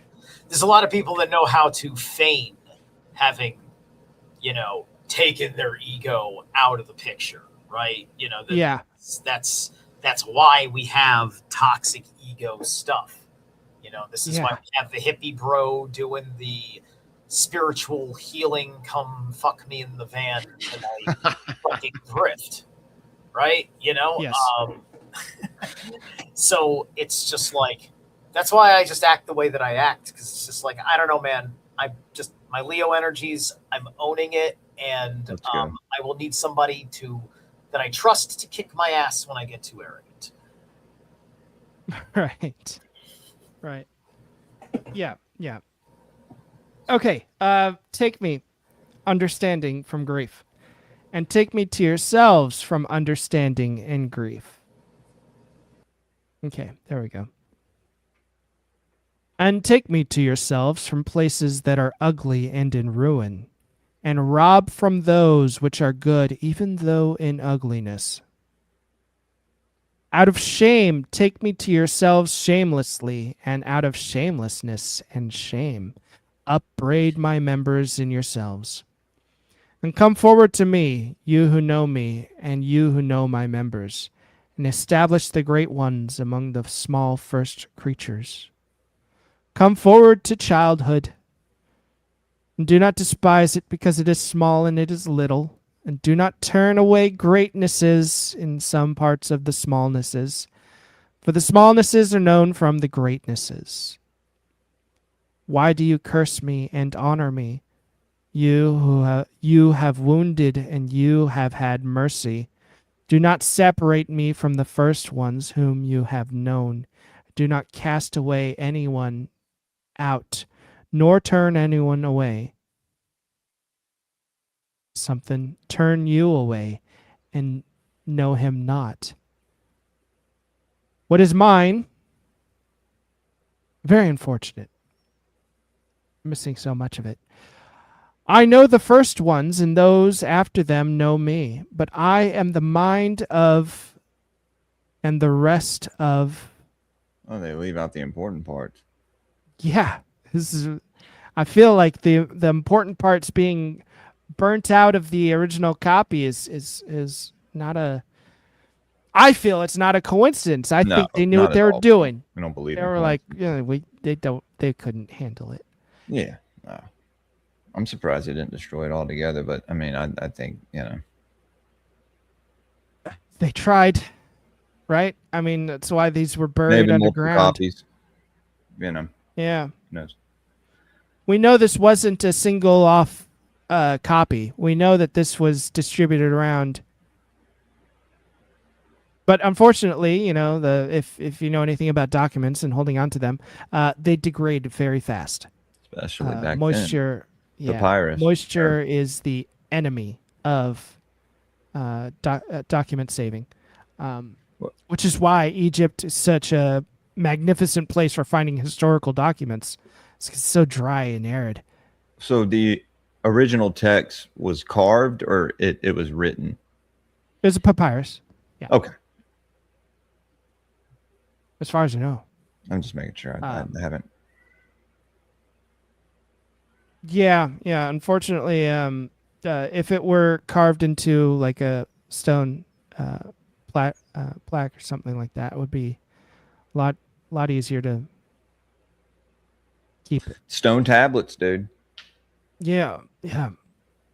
There's a lot of people that know how to feign having, taken their ego out of the picture, right? That's why we have toxic ego stuff. This is why we have the hippie bro doing the spiritual healing, come fuck me in the van and I fucking drift, right? Yes. So it's just like That's why I just act the way that I act, because it's just like, I don't know, man. I'm just, my Leo energies, I'm owning it, and Let's go. I will need somebody that I trust to kick my ass when I get too arrogant. Right. Right. Yeah. Yeah. Okay. Take me, understanding from grief, and take me to yourselves from understanding and grief. Okay. There we go. And take me to yourselves from places that are ugly and in ruin, and rob from those which are good, even though in ugliness. Out of shame, take me to yourselves shamelessly, and out of shamelessness and shame, upbraid my members in yourselves. And come forward to me, you who know me, and you who know my members, and establish the great ones among the small first creatures. Come forward to childhood, and do not despise it because it is small and it is little, and do not turn away greatnesses in some parts of the smallnesses, for the smallnesses are known from the greatnesses. Why do you curse me and honor me, you have wounded and you have had mercy? Do not separate me from the first ones whom you have known. Do not cast away anyone out, nor turn anyone away. Something turn you away and know him not. What is mine? Very unfortunate. Missing so much of it. I know the first ones, and those after them know me, but I am the mind of, and the rest of. Oh, they leave out the important part. Yeah, this is. I feel like the important parts being burnt out of the original copy is not a. I feel it's not a coincidence. I No, think they knew not what they at were all. doing. We don't believe They in were like, coincidence. yeah, they couldn't handle it. Yeah. No. I'm surprised they didn't destroy it altogether, but I mean, I think, They tried, right? I mean, that's why these were buried maybe multiple underground. copies. Yeah. Who knows? We know this wasn't a single off copy. We know that this was distributed around. But unfortunately, if you know anything about documents and holding on to them, they degrade very fast. Especially back then. Moisture, Papyrus. moisture is the enemy of document saving, which is why Egypt is such a magnificent place for finding historical documents. It's so dry and arid. So the original text was carved or it was written? It was a papyrus, Okay. as far as I know. I'm just making sure I haven't. Yeah. Unfortunately, if it were carved into like a stone plaque or something like that, it would be a lot easier to keep it. Stone tablets, dude. Yeah.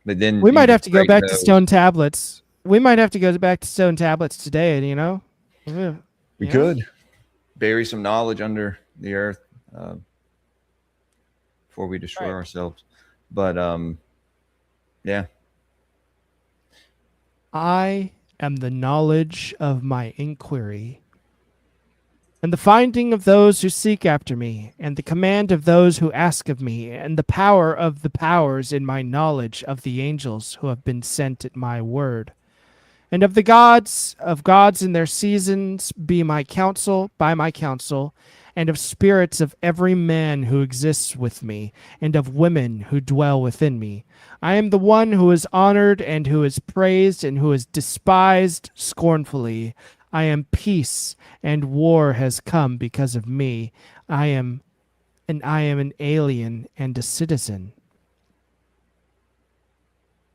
But then We might have to go break back to those. stone tablets. We might have to go back to stone tablets today, Yeah. We Yeah. could bury some knowledge under the earth before we destroy Right. ourselves. But yeah. I am the knowledge of my inquiry, and the finding of those who seek after me, and the command of those who ask of me, and the power of the powers in my knowledge of the angels who have been sent at my word, and of the gods in their seasons by my counsel, and of spirits of every man who exists with me, and of women who dwell within me. I am the one who is honored and who is praised and who is despised scornfully. I am peace, and war has come because of me. I am an alien and a citizen.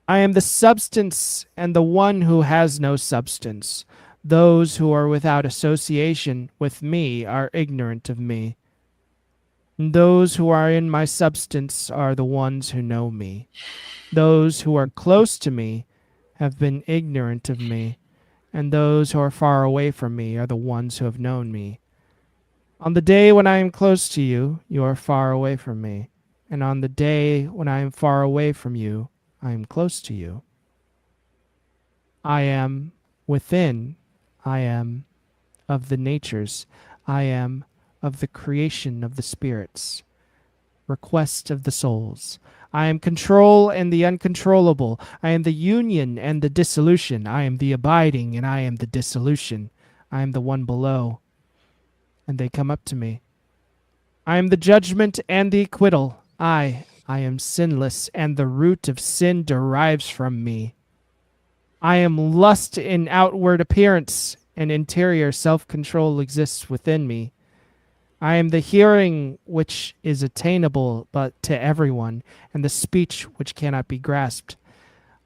I am the substance and the one who has no substance. Those who are without association with me are ignorant of me. And those who are in my substance are the ones who know me. Those who are close to me have been ignorant of me, and those who are far away from me are the ones who have known me. On the day when I am close to you, you are far away from me. And on the day when I am far away from you, I am close to you. I am within. I am of the natures. I am of the creation of the spirits. Request of the souls. I am control and the uncontrollable. I am the union and the dissolution. I am the abiding and I am the dissolution. I am the one below. And they come up to me. I am the judgment and the acquittal. I am sinless, and the root of sin derives from me. I am lust in outward appearance, and interior self-control exists within me. I am the hearing which is attainable but to everyone, and the speech which cannot be grasped.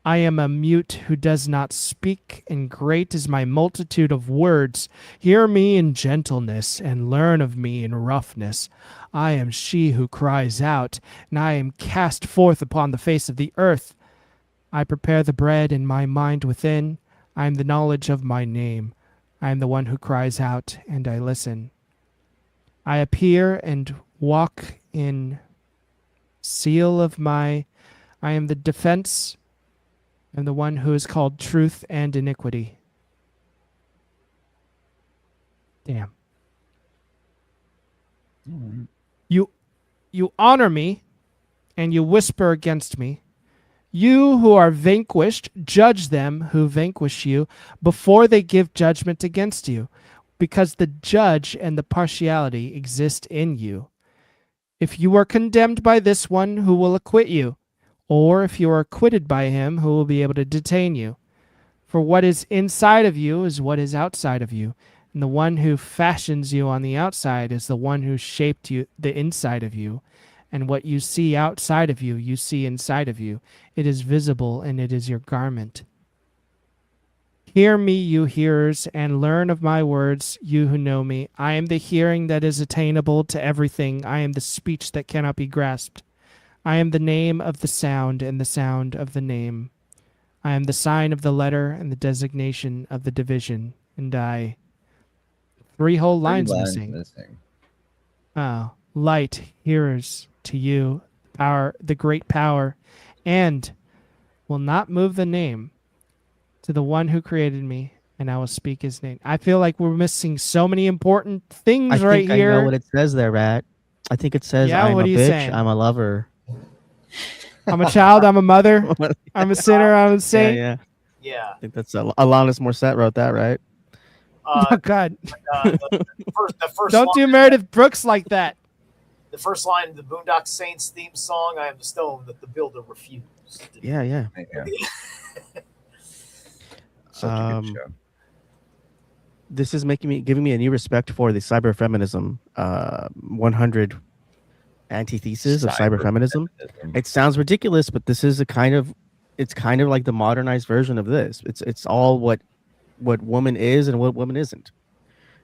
I am a mute who does not speak, and great is my multitude of words. Hear me in gentleness, and learn of me in roughness. I am she who cries out, and I am cast forth upon the face of the earth. I prepare the bread in my mind within. I am the knowledge of my name. I am the one who cries out, and I listen. I appear and walk in seal of my... I am the defense and the one who is called truth and iniquity. Damn. You honor me, and you whisper against me. You who are vanquished, judge them who vanquish you before they give judgment against you, because the judge and the partiality exist in you. If you are condemned by this one, who will acquit you? Or if you are acquitted by him, who will be able to detain you? For what is inside of you is what is outside of you, and the one who fashions you on the outside is the one who shaped you, the inside of you. And what you see outside of you, you see inside of you. It is visible, and it is your garment. Hear me, you hearers, and learn of my words, you who know me. I am the hearing that is attainable to everything. I am the speech that cannot be grasped. I am the name of the sound, and the sound of the name. I am the sign of the letter, and the designation of the division. And I... 3 whole lines missing. Oh, light, hearers, to you, power, the great power, and will not move the name to the one who created me, and I will speak his name. I feel like we're missing so many important things I right think here. I know what it says there, Rat. I think it says, Yeah, I'm what a are you bitch, saying? I'm a lover. I'm a child, I'm a mother, I'm a sinner, I'm a Yeah, saint. yeah. Yeah. I think that's Alanis Morissette wrote that, right? Oh, God. The first Don't line, do Meredith Brooks like that. the first line of the Boondock Saints theme song, I am the stone that the builder refused. Yeah, yeah. Yeah. Such a good show. This is giving me a new respect for the cyberfeminism 100 antithesis of cyberfeminism. It sounds ridiculous, but this is it's kind of like the modernized version of this. It's all what woman is and what woman isn't.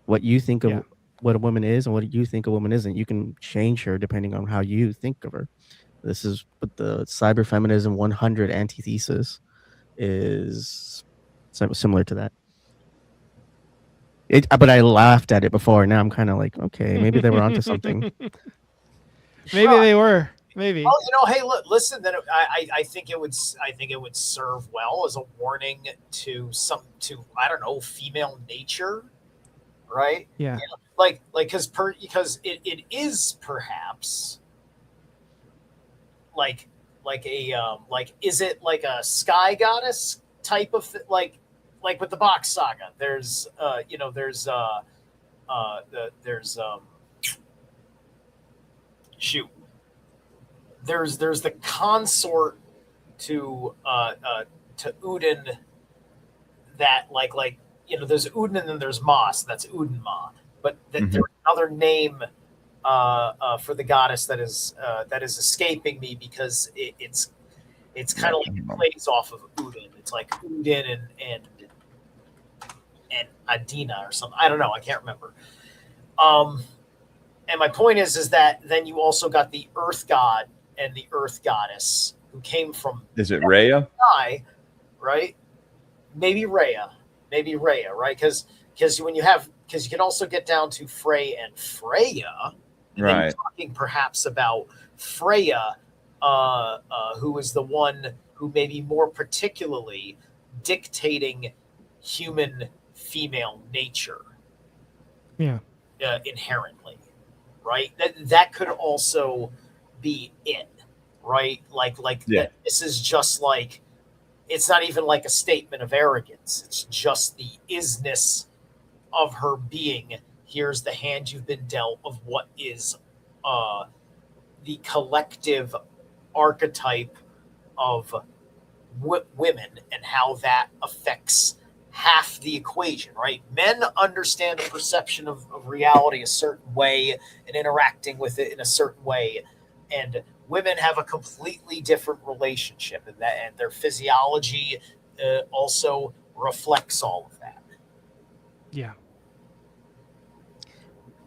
What you think of what a woman is and what you think a woman isn't. You can change her depending on how you think of her. This is what the cyberfeminism 100 antithesis is similar to that. But I laughed at it before. Now I'm kind of like, okay, maybe they were onto something. Maybe they were. Maybe. Oh, hey, listen. Then I think it would serve well as a warning to I don't know, female nature, right? Yeah. You know, because it is perhaps is it like a sky goddess type of like with the Box Saga? There's there's the consort to Udin that there's Udin and then there's Mas, that's Udinma, but there's another name for the goddess that is escaping me because it's kind of like it plays off of Udin. It's like Udin and Adina or something. I don't know. I can't remember. And my point is that then you also got the Earth God and the Earth Goddess who came from. Is it Rhea? Right? Maybe Rhea, right? Because because you can also get down to Frey and Freya, and then you're talking perhaps about Freya, who is the one who may be more particularly dictating human female nature. Yeah. Inherently, right? That could also be it, right? Like that, this is just like, it's not even like a statement of arrogance. It's just the isness of her being. Here's the hand you've been dealt of what is the collective archetype of women and how that affects half the equation, right? Men understand a perception of reality a certain way and interacting with it in a certain way, and women have a completely different relationship, and their physiology also reflects all of that. Yeah.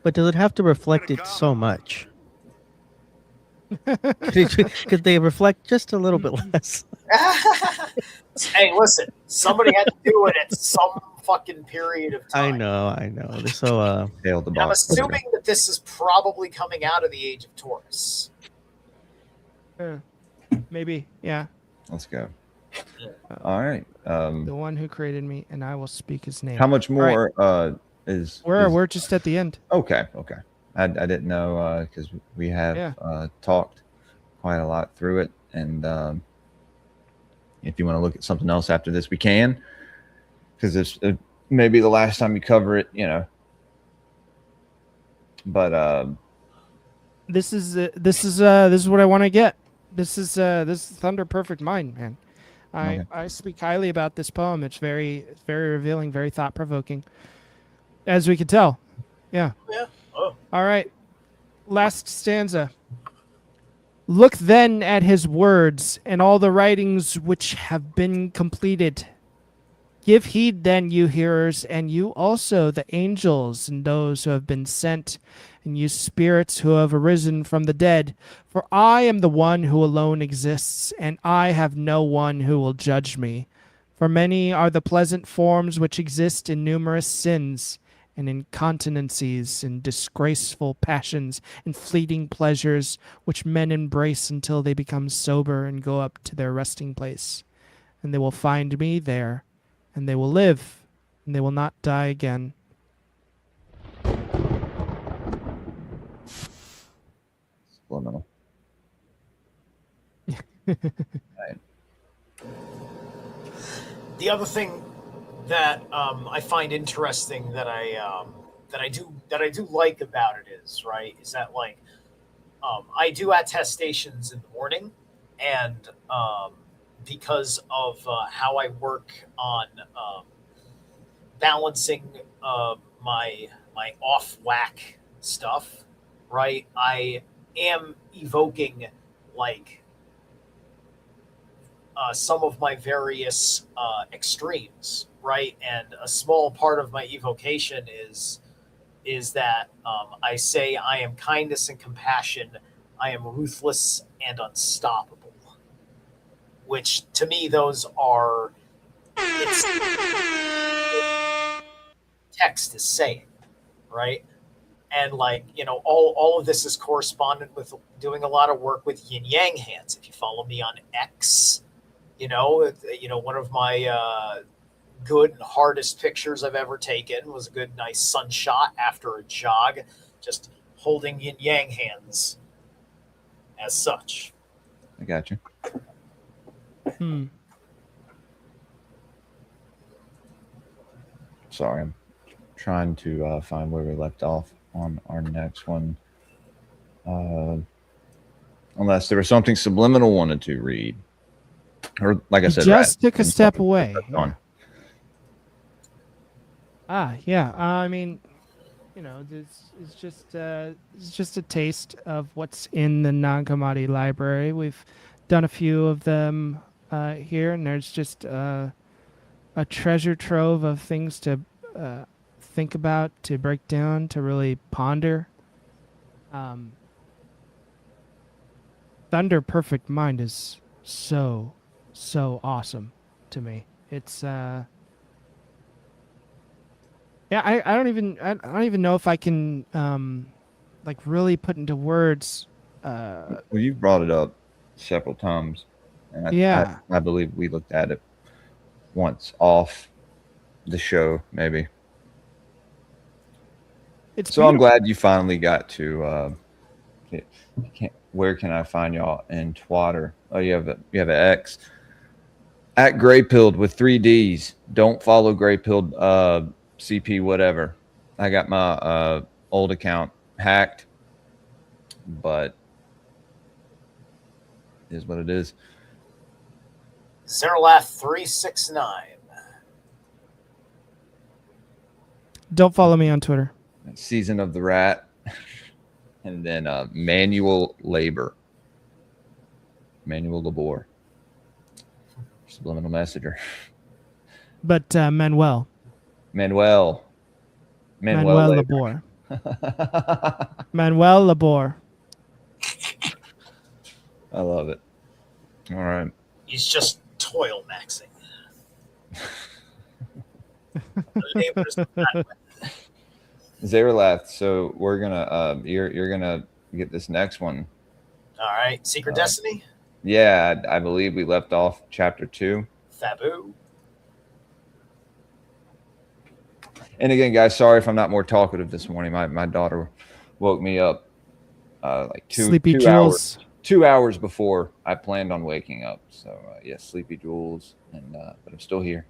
But does it have to reflect it so much? Could they reflect just a little bit less? Hey, listen, somebody had to do it at some fucking period of time. I know. They're so Tail the I'm box. assuming that this is probably coming out of the age of Taurus. Maybe, yeah. Let's go. All right. The one who created me, and I will speak his name. How much All right. more is We're just at the end. Okay. I didn't know because we have talked quite a lot through it, and if you want to look at something else after this, we can, because this may be the last time you cover it, you know. But This is what I want to get. This is Thunder Perfect Mind, man. I speak highly about this poem. It's very revealing, very thought provoking, as we can tell. Yeah. Yeah. Oh. All right. Last stanza. Look then at his words and all the writings which have been completed. Give heed then, you hearers, and you also, the angels and those who have been sent, and you spirits who have arisen from the dead. For I am the one who alone exists, and I have no one who will judge me. For many are the pleasant forms which exist in numerous sins, and incontinencies, and disgraceful passions, and fleeting pleasures, which men embrace until they become sober and go up to their resting place. And they will find me there, and they will live, and they will not die again. subliminal. Right. The other thing that I find interesting that I do like about it is that like I do attestations in the morning, and because of how I work on balancing my off whack stuff, right? I am evoking like some of my various extremes, right? And a small part of my evocation is that I say I am kindness and compassion, I am ruthless and unstoppable. Which to me, those are text is saying, right? And like, you know, all of this is correspondent with doing a lot of work with yin yang hands. If you follow me on X, you know, one of my good and hardest pictures I've ever taken was a good, nice sun shot after a jog, just holding yin yang hands as such. I got you. Sorry, I'm trying to find where we left off on our next one. Unless there was something subliminal wanted to read. Or like I said, just took a step away. On. Yeah. I mean, you know, this is just it's just a taste of what's in the Nag Hammadi library. We've done a few of them here, and there's just a treasure trove of things to think about, to break down, to really ponder. Thunder Perfect Mind is so awesome to me. It's Yeah, I don't even know if I can like really put into words. Well, you've brought it up several times, and Yeah. I believe we looked at it once off the show, maybe. It's So I'm beautiful. glad you finally got to. Where can I find y'all in Twitter? Oh, you have an X at greypilled with 3 Ds. Don't follow greypilled CP whatever. I got my old account hacked, but it is what it is. Zerlath369. Don't follow me on Twitter. Season of the Rat, and then manual labor. Manual labor. Subliminal messenger. But Manuel Manuel labor. Labor. Manuel Labor. I love it. All right. He's just toil maxing. Labor's not- Zeralath, so we're gonna you're gonna get this next one. All right. Secret Destiny. Yeah, I believe we left off chapter 2. Fabu. And again, guys, sorry if I'm not more talkative this morning. My daughter woke me up like Sleepy two hours. Jules. 2 hours before I planned on waking up. So yes, Sleepy Jules, and but I'm still here.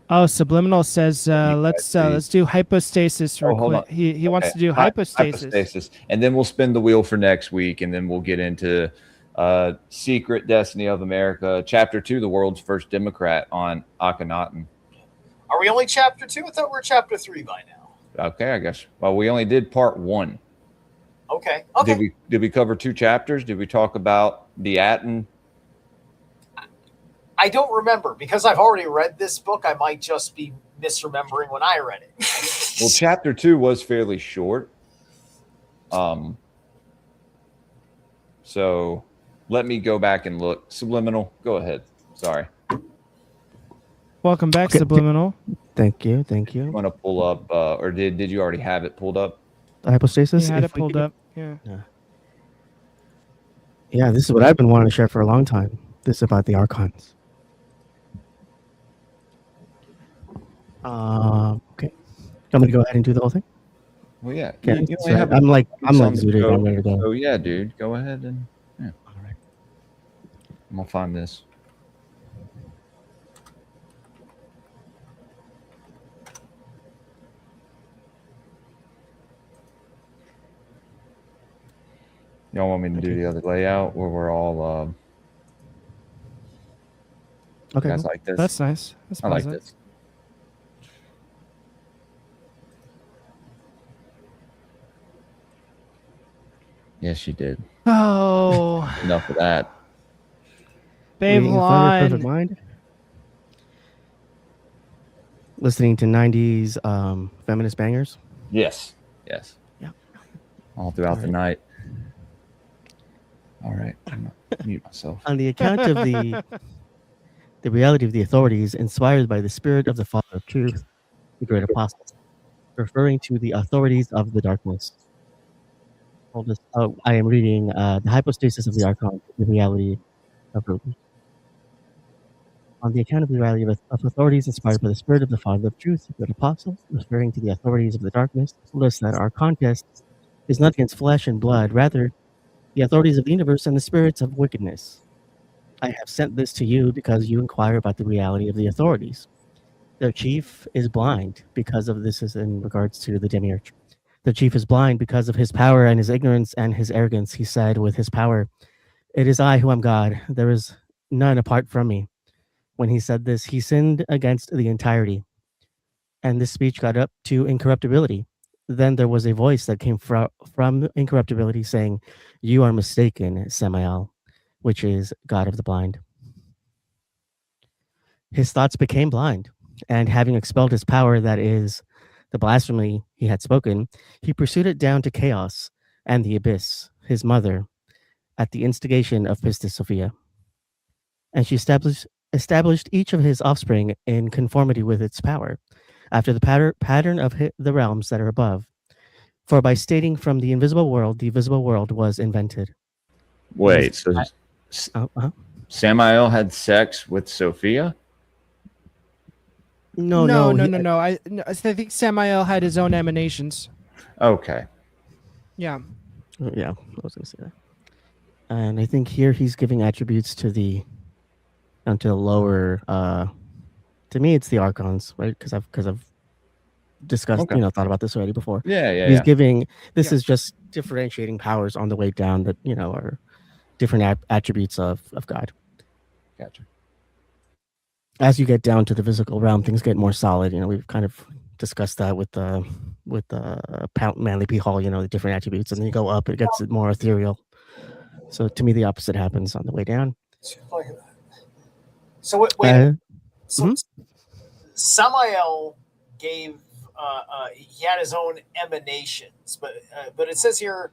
Oh, Subliminal says let's do hypostasis real hold quick. on. He wants Okay. to do hypostasis. Hypostasis, and then we'll spin the wheel for next week, and then we'll get into Secret Destiny of America, Chapter 2, the world's first Democrat on Akhenaten. Are we only chapter 2? I thought we were chapter 3 by now. Okay, I guess. Well, we only did part 1. Okay. Okay. Did we cover 2 chapters? Did we talk about the Aten? I don't remember because I've already read this book. I might just be misremembering when I read it. Well, chapter 2 was fairly short. So let me go back and look. Subliminal, go ahead. Sorry. Welcome back, Okay. Subliminal. Thank you. You want to pull up, or did you already have it pulled up? The hypostasis. He had if it we pulled could- up. Yeah. Yeah, this is what I've been wanting to share for a long time. This is about the archons. Okay. I'm gonna go ahead and do the whole thing. Well, yeah. Okay. You So only have I'm like on the zooted. show, I'm ready to go. So yeah, dude, go ahead and yeah. All right. I'm gonna find this. Y'all want me to do the other layout where we're all Okay. you guys cool. like this? That's nice. That's I like pleasant. this. Yes, you did. Oh, Enough of that. Babe Reading Thunder, Perfect Juan. Mind. Listening to 90s feminist bangers. Yes. Yes. Yeah. All throughout the All night. All right. I'm gonna mute myself. On the account of the reality of the authorities inspired by the spirit of the Father of Truth, the great apostles, referring to the authorities of the darkness. I am reading the hypostasis of the archon, the reality of rulers. On the account of the reality of authorities inspired by the spirit of the Father of Truth, the great apostles, referring to the authorities of the darkness, told us that our contest is not against flesh and blood, rather the authorities of the universe and the spirits of wickedness. I have sent this to you because you inquire about the reality of the authorities. Their chief is blind because of this is in regards to the demiurge. The chief is blind because of his power and his ignorance and his arrogance. He said with his power, "It is I who am God. There is none apart from me." When he said this, he sinned against the entirety. And this speech got up to incorruptibility. Then there was a voice that came from incorruptibility saying, "You are mistaken, Samael," which is God of the blind. His thoughts became blind, and having expelled his power, that is, the blasphemy he had spoken, he pursued it down to chaos and the abyss, his mother, at the instigation of Pistis Sophia. And she established each of his offspring in conformity with its power, after the pattern of the realms that are above. For by stating from the invisible world, the visible world was invented. Wait, so Uh-huh. Samael had sex with Sophia? No. he- I think Samael had his own emanations. Okay. Yeah. Yeah, I was going to say that. And I think here he's giving attributes to the lower. To me, it's the archons, right? Because I've discussed, Okay. thought about this already before. Yeah. He's giving. This Yeah. is just differentiating powers on the way down that are different attributes of God. Gotcha. As you get down to the physical realm, things get more solid. We've kind of discussed that with the Manly P Hall. The different attributes, and then you go up, it gets more ethereal. So to me, the opposite happens on the way down. So wait. So Mhm. Samael gave he had his own emanations, but it says here,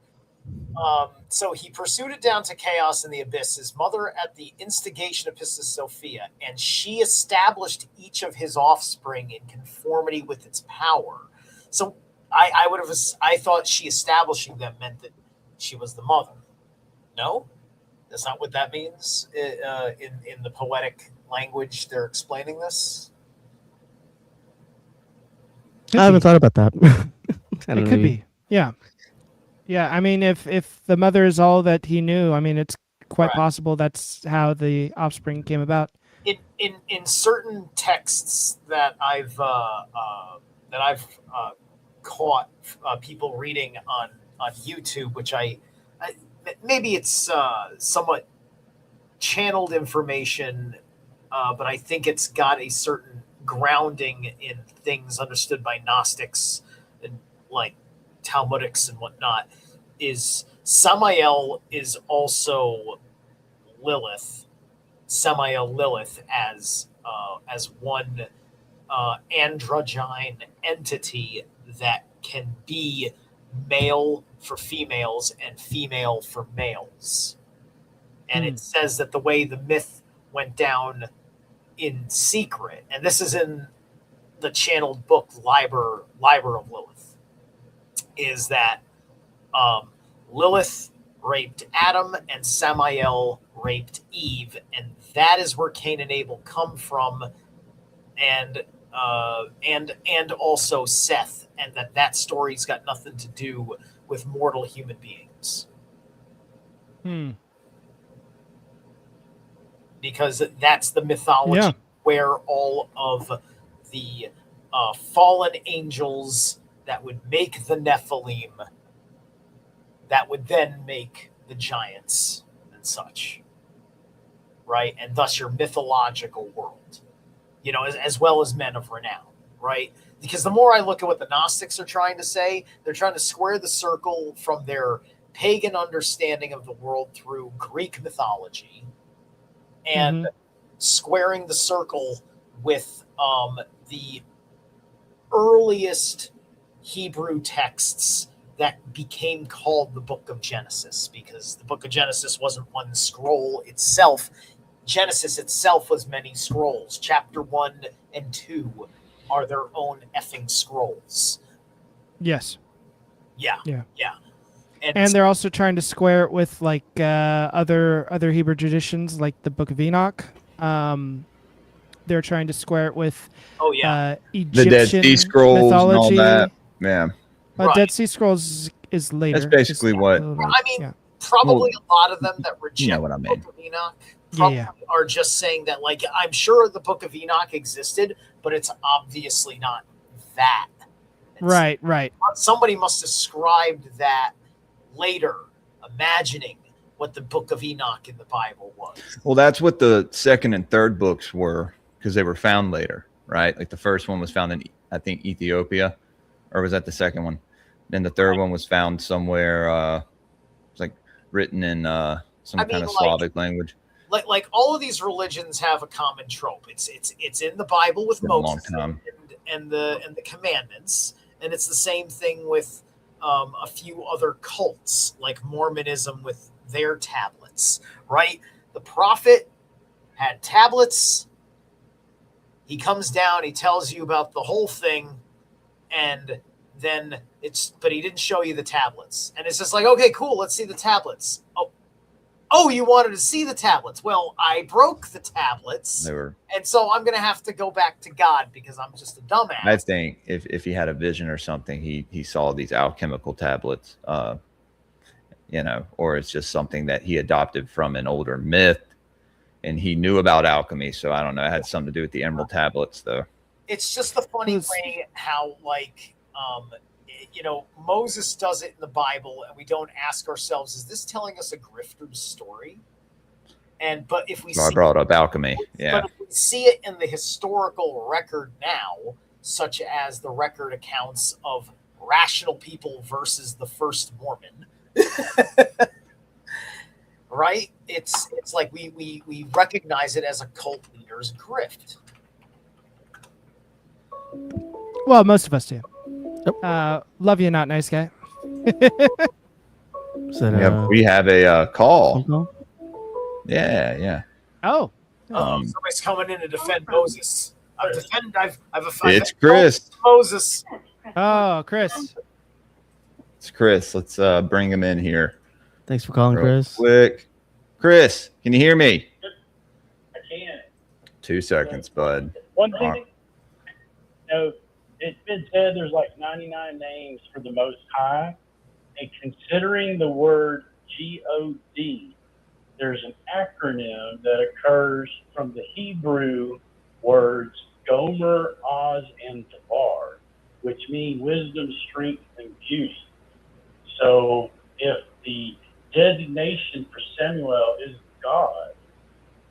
so he pursued it down to chaos in the abyss, his mother at the instigation of Pistis Sophia, and she established each of his offspring in conformity with its power. So I thought she establishing them meant that she was the mother. No, that's not what that means. In the poetic language, they're explaining this. I haven't thought about that. I don't It know, could maybe- be. Yeah. Yeah. I mean, if the mother is all that he knew, I mean, it's quite Right. possible that's how the offspring came about. In certain texts that I've caught people reading on YouTube, which I maybe it's somewhat channeled information, but I think it's got a certain grounding in things understood by Gnostics and like Talmudics and whatnot. Is Samael is also Lilith. Samael Lilith as one androgyne entity that can be male for females and female for males. And it says that the way the myth went down in secret, and this is in the channeled book Liber of Lilith, is that Lilith raped Adam and Samael raped Eve, and that is where Cain and Abel come from, and also Seth, and that story's got nothing to do with mortal human beings, because that's the mythology Yeah. where all of the fallen angels that would make the Nephilim, that would then make the giants and such, right? And thus your mythological world, as well as men of renown, right? Because the more I look at what the Gnostics are trying to say, they're trying to square the circle from their pagan understanding of the world through Greek mythology, and squaring the circle with the earliest Hebrew texts that became called the Book of Genesis, because the Book of Genesis wasn't one scroll itself. Genesis itself was many scrolls. Chapter 1 and 2 are their own effing scrolls. Yes. Yeah. And they're also trying to square it with like other Hebrew traditions, like the Book of Enoch. They're trying to square it with Egyptian The Dead Sea Scrolls mythology. and all that. Yeah. Right. Dead Sea Scrolls is later. That's basically It's what- a little bit- I mean, yeah. probably a lot of them that reject You know what I the mean. Book of Enoch Yeah. are just saying that, like, I'm sure the Book of Enoch existed, but it's obviously not that. It's- Right. Somebody must have scribed that later, imagining what the Book of Enoch in the Bible was. Well, that's what the second and third books were, because they were found later, right? Like the first one was found in, I think, Ethiopia, or was that the second one? Then the third one was found somewhere. It's like written in some I kind mean, of like- Slavic language. Like all of these religions have a common trope. It's in the Bible with Been a long Moses time. and the commandments, and it's the same thing with a few other cults like Mormonism with their tablets. Right, the prophet had tablets He comes down, he tells you about the whole thing, and then but he didn't show you the tablets. And it's just like, okay, cool, let's see the tablets. Oh, you wanted to see the tablets. Well, I broke the tablets. And so I'm going to have to go back to God because I'm just a dumbass. I think if he had a vision or something, he saw these alchemical tablets, or it's just something that he adopted from an older myth, and he knew about alchemy. So I don't know. It had something to do with the emerald tablets, though. It's just the funny way how, Moses does it in the Bible, and we don't ask ourselves, is this telling us a grifter's story? But if we I brought up alchemy, yeah. But if we see it in the historical record now, such as the record accounts of rational people versus the first Mormon, right? It's like we recognize it as a cult leader's grift. Well, most of us do. Love you, not nice guy. We have a call. Okay. Yeah. Oh. Somebody's coming in to defend Moses. It's Chris. Moses. Oh, Chris. It's Chris. Let's bring him in here. Thanks for calling, Real Chris. Quick. Chris, can you hear me? I can. 2 seconds, bud. One thing, it's been said there's like 99 names for the Most High, and considering the word G-O-D, there's an acronym that occurs from the Hebrew words Gomer, Oz, and Debar, which mean wisdom, strength, and beauty. So if the designation for Samuel is God,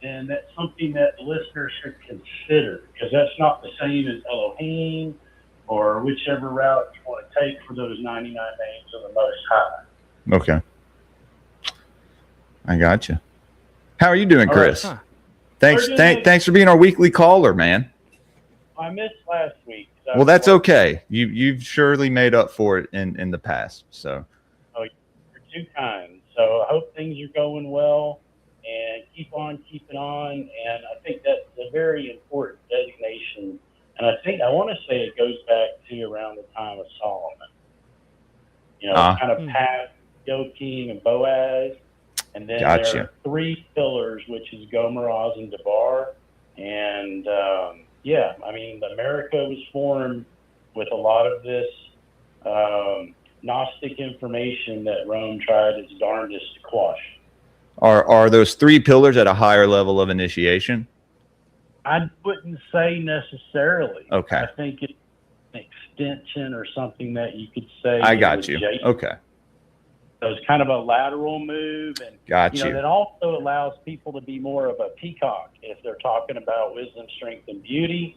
then that's something that the listener should consider, because that's not the same as Elohim or whichever route you want to take for those 99 names of the Most High. Okay. I got you. How are you doing, Chris? Huh. Thanks for being our weekly caller, man. I missed last week. Well, that's okay. You've surely made up for it in the past. So. Oh, you're too kind. So I hope things are going well, and keep on keeping on. And I think that's a very important designation. And I want to say it goes back to around the time of Solomon. Kind of past Joachim and Boaz. And then there are 3 pillars, which is Gomer, Oz, and Debar. And, America was formed with a lot of this Gnostic information that Rome tried its darndest to quash. Are those 3 pillars at a higher level of initiation? I wouldn't say necessarily. Okay. I think it's an extension or something that you could say. I got you. Adjacent. Okay. So it's kind of a lateral move, and that also allows people to be more of a peacock if they're talking about wisdom, strength, and beauty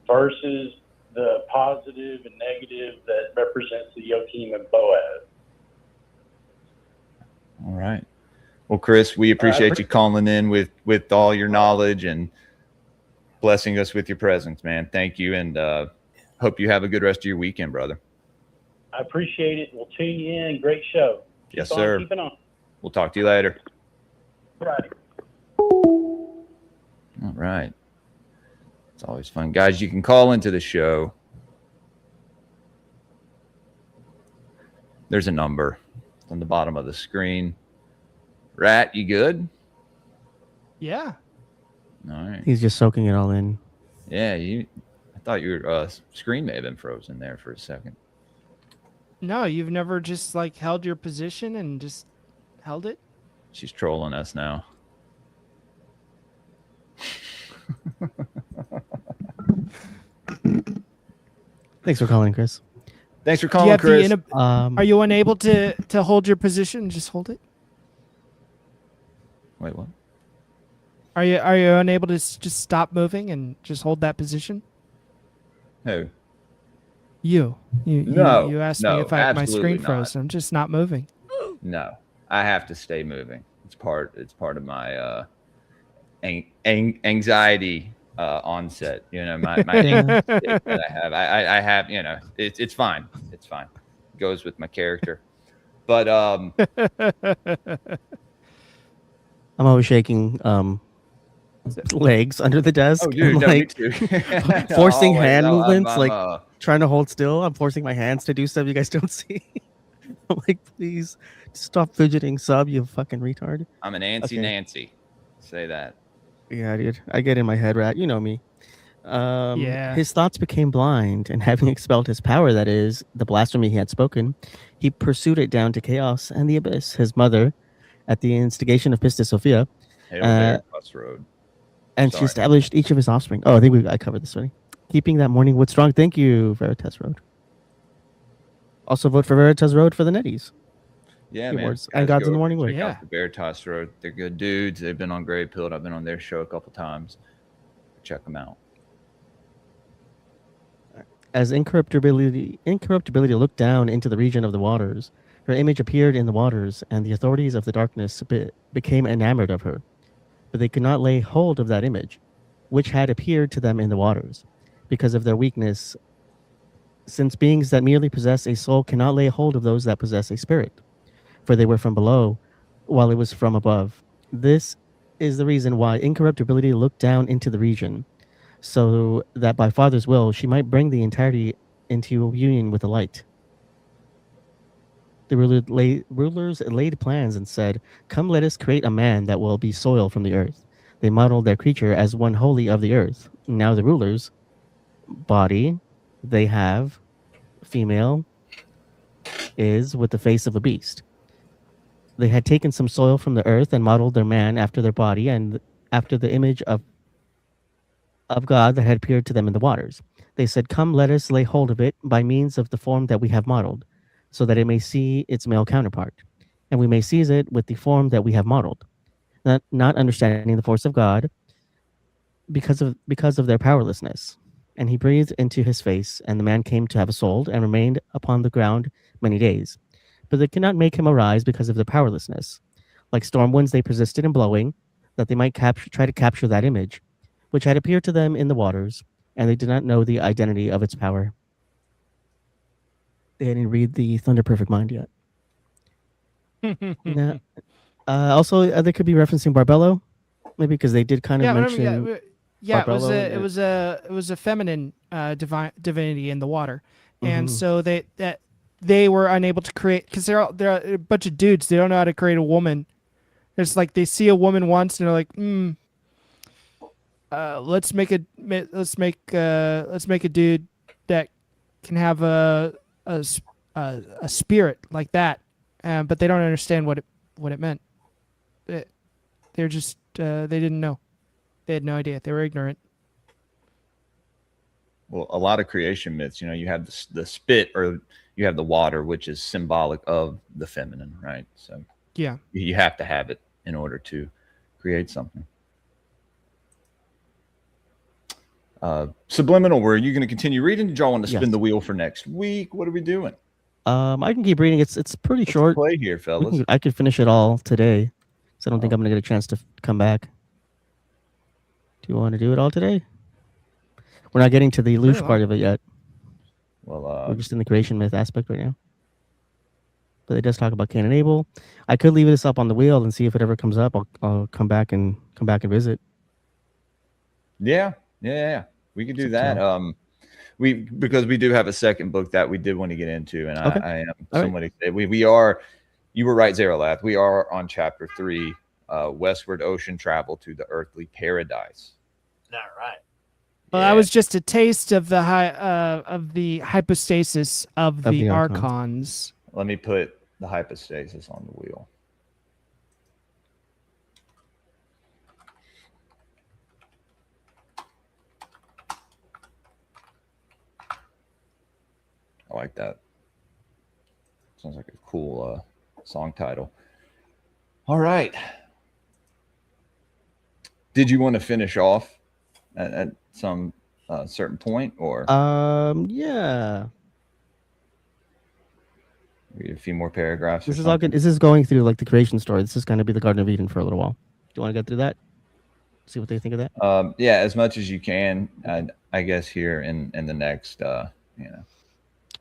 versus the positive and negative that represents the Joachim and Boaz. All right. Well, Chris, we appreciate you calling in with all your knowledge and blessing us with your presence, man. Thank you, and hope you have a good rest of your weekend, brother. I appreciate it. We'll tune you in. Great show. Yes, sir. Keep on. We'll talk to you later. Right. All right. It's always fun. Guys, you can call into the show. There's a number on the bottom of the screen. Rat, you good? Yeah. All right. He's just soaking it all in. Yeah, I thought your screen may have been frozen there for a second. No, you've never just held your position and just held it? She's trolling us now. Thanks for calling, Chris. Thanks for calling, Chris. Are you unable to hold your position? Just hold it. Wait, what? Are you unable to just stop moving and just hold that position? Who? You asked me if my screen not. froze. I'm just not moving. No, I have to stay moving. It's part of my anxiety onset. My that I have. I have. It's fine. It's fine. It goes with my character. But I'm always shaking legs under the desk. Oh, dude, and, no, me like, too. forcing Always. hand No, movements, I'm, like trying to hold still. I'm forcing my hands to do stuff you guys don't see. I'm like, please stop fidgeting, sub, you fucking retard. I'm an Nancy Okay. Nancy. Say that. Yeah, dude. I get in my head, rat. You know me. Yeah. His thoughts became blind, and having expelled his power, that is, the blasphemy he had spoken, he pursued it down to chaos and the abyss. His mother, at the instigation of Pistis Sophia, Hail Uh, Veritas Road. and she Sorry. established each of his offspring. Oh, I think I covered this already. Keeping that morning wood strong. Thank you, Veritas Road. Also vote for Veritas Road for the Netties. Yeah, man. Keyboards. Guys, And Gods go in the over Morning and Wood. check Yeah. out the Veritas Road. They're good dudes. They've been on Grey Pilled. I've been on their show a couple times. Check them out. As incorruptibility looked down into the region of the waters, her image appeared in the waters, and the authorities of the darkness became enamored of her. But they could not lay hold of that image, which had appeared to them in the waters, because of their weakness, since beings that merely possess a soul cannot lay hold of those that possess a spirit, for they were from below, while it was from above. This is the reason why incorruptibility looked down into the region, so that by Father's will she might bring the entirety into union with the light. The rulers laid plans and said, "Come, let us create a man that will be soil from the earth." They modeled their creature as one wholly of the earth. Now the rulers' body they have, female, is with the face of a beast. They had taken some soil from the earth and modeled their man after their body and after the image of God that had appeared to them in the waters. They said, "Come, let us lay hold of it by means of the form that we have modeled, so that it may see its male counterpart, and we may seize it with the form that we have modeled." Not understanding the force of God because of their powerlessness. And he breathed into his face, and the man came to have a soul and remained upon the ground many days. But they could not make him arise because of their powerlessness. Like storm winds, they persisted in blowing, that they might try to capture that image, which had appeared to them in the waters, and they did not know the identity of its power. They didn't read the Thunder Perfect Mind yet. Now, also, they could be referencing Barbello, maybe because they did kind of Yeah, mention. yeah, Barbello it was a feminine divinity in the water, and Mhm. so they were unable to create because they're a bunch of dudes. They don't know how to create a woman. It's like they see a woman once and they're like, let's make a dude that can have a spirit like that, but they don't understand what it meant. They're just they didn't know. They had no idea. They were ignorant. Well, a lot of creation myths, you have the spit, or you have the water, which is symbolic of the feminine, right? So Yeah. you have to have it in order to create something. Subliminal, were you going to continue reading? Did y'all want to spin Yes. the wheel for next week? What are we doing? I can keep reading. It's pretty Let's short. play here, fellas. I could finish it all today, so I don't think I'm gonna get a chance to come back. Do you want to do it all today? We're not getting to the Loosh Pretty part of it yet. Well, We're just in the creation myth aspect right now. But it does talk about Cain and Abel. I could leave this up on the wheel and see if it ever comes up. I'll come back and visit. yeah. We could do It's up to that. Because we do have a second book that we did want to get into, and Okay. I am All right. somewhat excited. We are. You were right, Zeralath. We are on chapter 3, Westward Ocean Travel to the Earthly Paradise. All right. Well, that was just a taste of the hypostasis of the the archons. archons. Let me put the hypostasis on the wheel. I like that. Sounds like a cool song title. All right. Did you want to finish off at some certain point, or Yeah. read a few more paragraphs? This or is all good. This is going through like the creation story. This is going to be the Garden of Eden for a little while. Do you want to get through that? See what they think of that. Yeah, as much as you can. I guess here in the next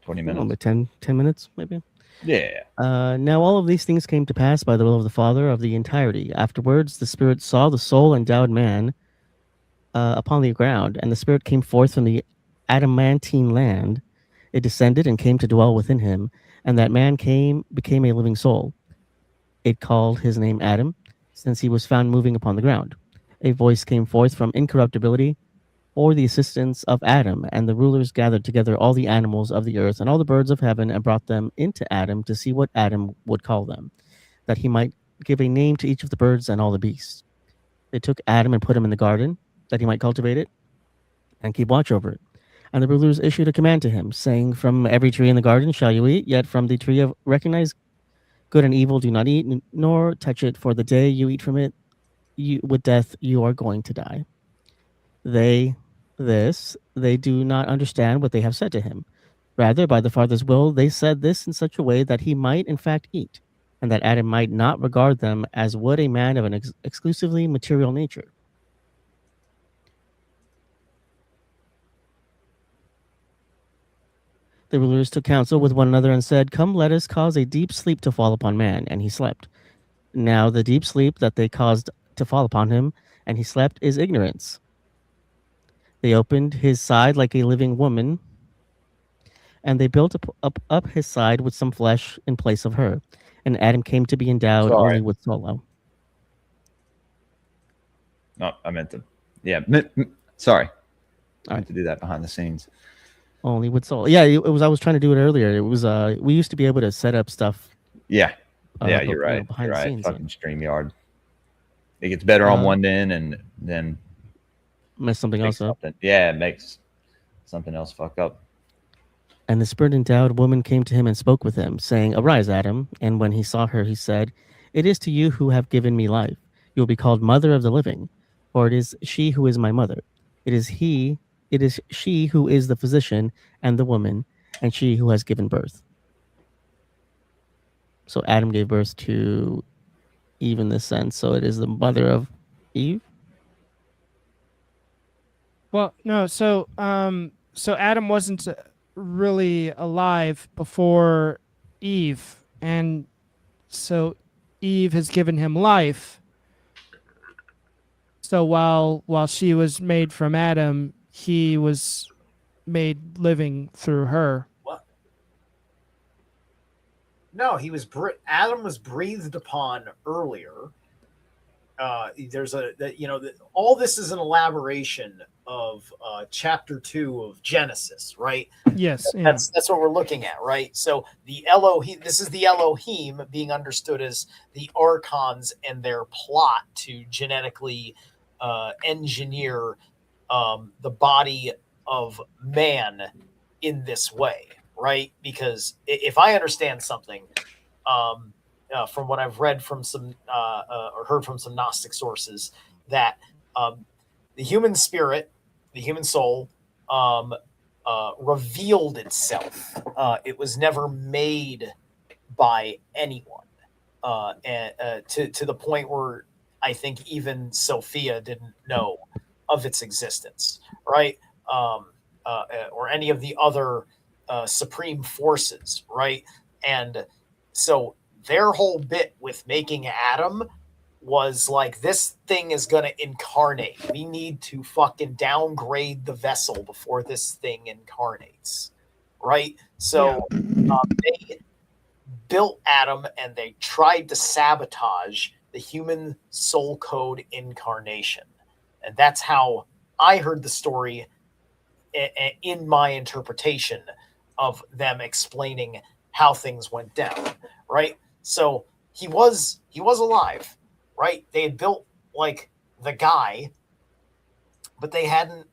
20 minutes. About 10 minutes, maybe. Yeah. Now all of these things came to pass by the will of the Father of the entirety. Afterwards, the Spirit saw the soul endowed man upon the ground, and the spirit came forth from the adamantine land. It descended and came to dwell within him, and that man became a living soul. It called his name Adam, since he was found moving upon the ground. A voice came forth from incorruptibility for the assistance of Adam, and the rulers gathered together all the animals of the earth and all the birds of heaven and brought them into Adam to see what Adam would call them, that he might give a name to each of the birds and all the beasts. They took Adam and put him in the garden, that he might cultivate it and keep watch over it. And the rulers issued a command to him, saying, "From every tree in the garden shall you eat, yet from the tree of recognize good and evil do not eat, nor touch it, for the day you eat from it, with death you are going to die." They do not understand what they have said to him. Rather, by the Father's will, they said this in such a way that he might in fact eat, and that Adam might not regard them as would a man of an exclusively material nature. The rulers took counsel with one another and said, "Come, let us cause a deep sleep to fall upon man." And he slept. Now the deep sleep that they caused to fall upon him, and he slept, is ignorance. They opened his side like a living woman, and they built up his side with some flesh in place of her. And Adam came to be endowed Sorry. only with soul. No, I meant to. Yeah. Sorry. I All meant to do that behind the scenes. Only with soul. Yeah, it was. I was trying to do it earlier. It was. We used to be able to set up stuff. Yeah. Yeah, but, you're right. behind You're the right. scenes. Fucking StreamYard. It gets better on one end and then Mess something makes else up. something. Yeah, it makes something else fuck up. And the spirit endowed woman came to him and spoke with him, saying, "Arise, Adam." And when he saw her, he said, "It is to you who have given me life. You will be called mother of the living, for it is she who is my mother. It is she who is the physician and the woman, and she who has given birth." So Adam gave birth to Eve in this sense. So it is the mother of Eve. Well, no. So Adam wasn't really alive before Eve, and so Eve has given him life. So while she was made from Adam, he was made living through her. What? No, he was. Adam was breathed upon earlier. There's all this is an elaboration of chapter 2 of Genesis, right? Yes, yeah. That's what we're looking at, right? So the Elohim, this is the Elohim being understood as the archons and their plot to genetically engineer the body of man in this way, right? Because if I understand something, from what I've read from some or heard from some Gnostic sources, that the human spirit, the human soul, revealed itself. It was never made by anyone, and to the point where I think even Sophia didn't know of its existence, right? Or any of the other supreme forces, right? And so their whole bit with making Adam was like, this thing is going to incarnate. We need to fucking downgrade the vessel before this thing incarnates, right? So they built Adam and they tried to sabotage the human soul code incarnation. And that's how I heard the story in my interpretation of them explaining how things went down, right? So he was alive, right? They had built like the guy, but they hadn't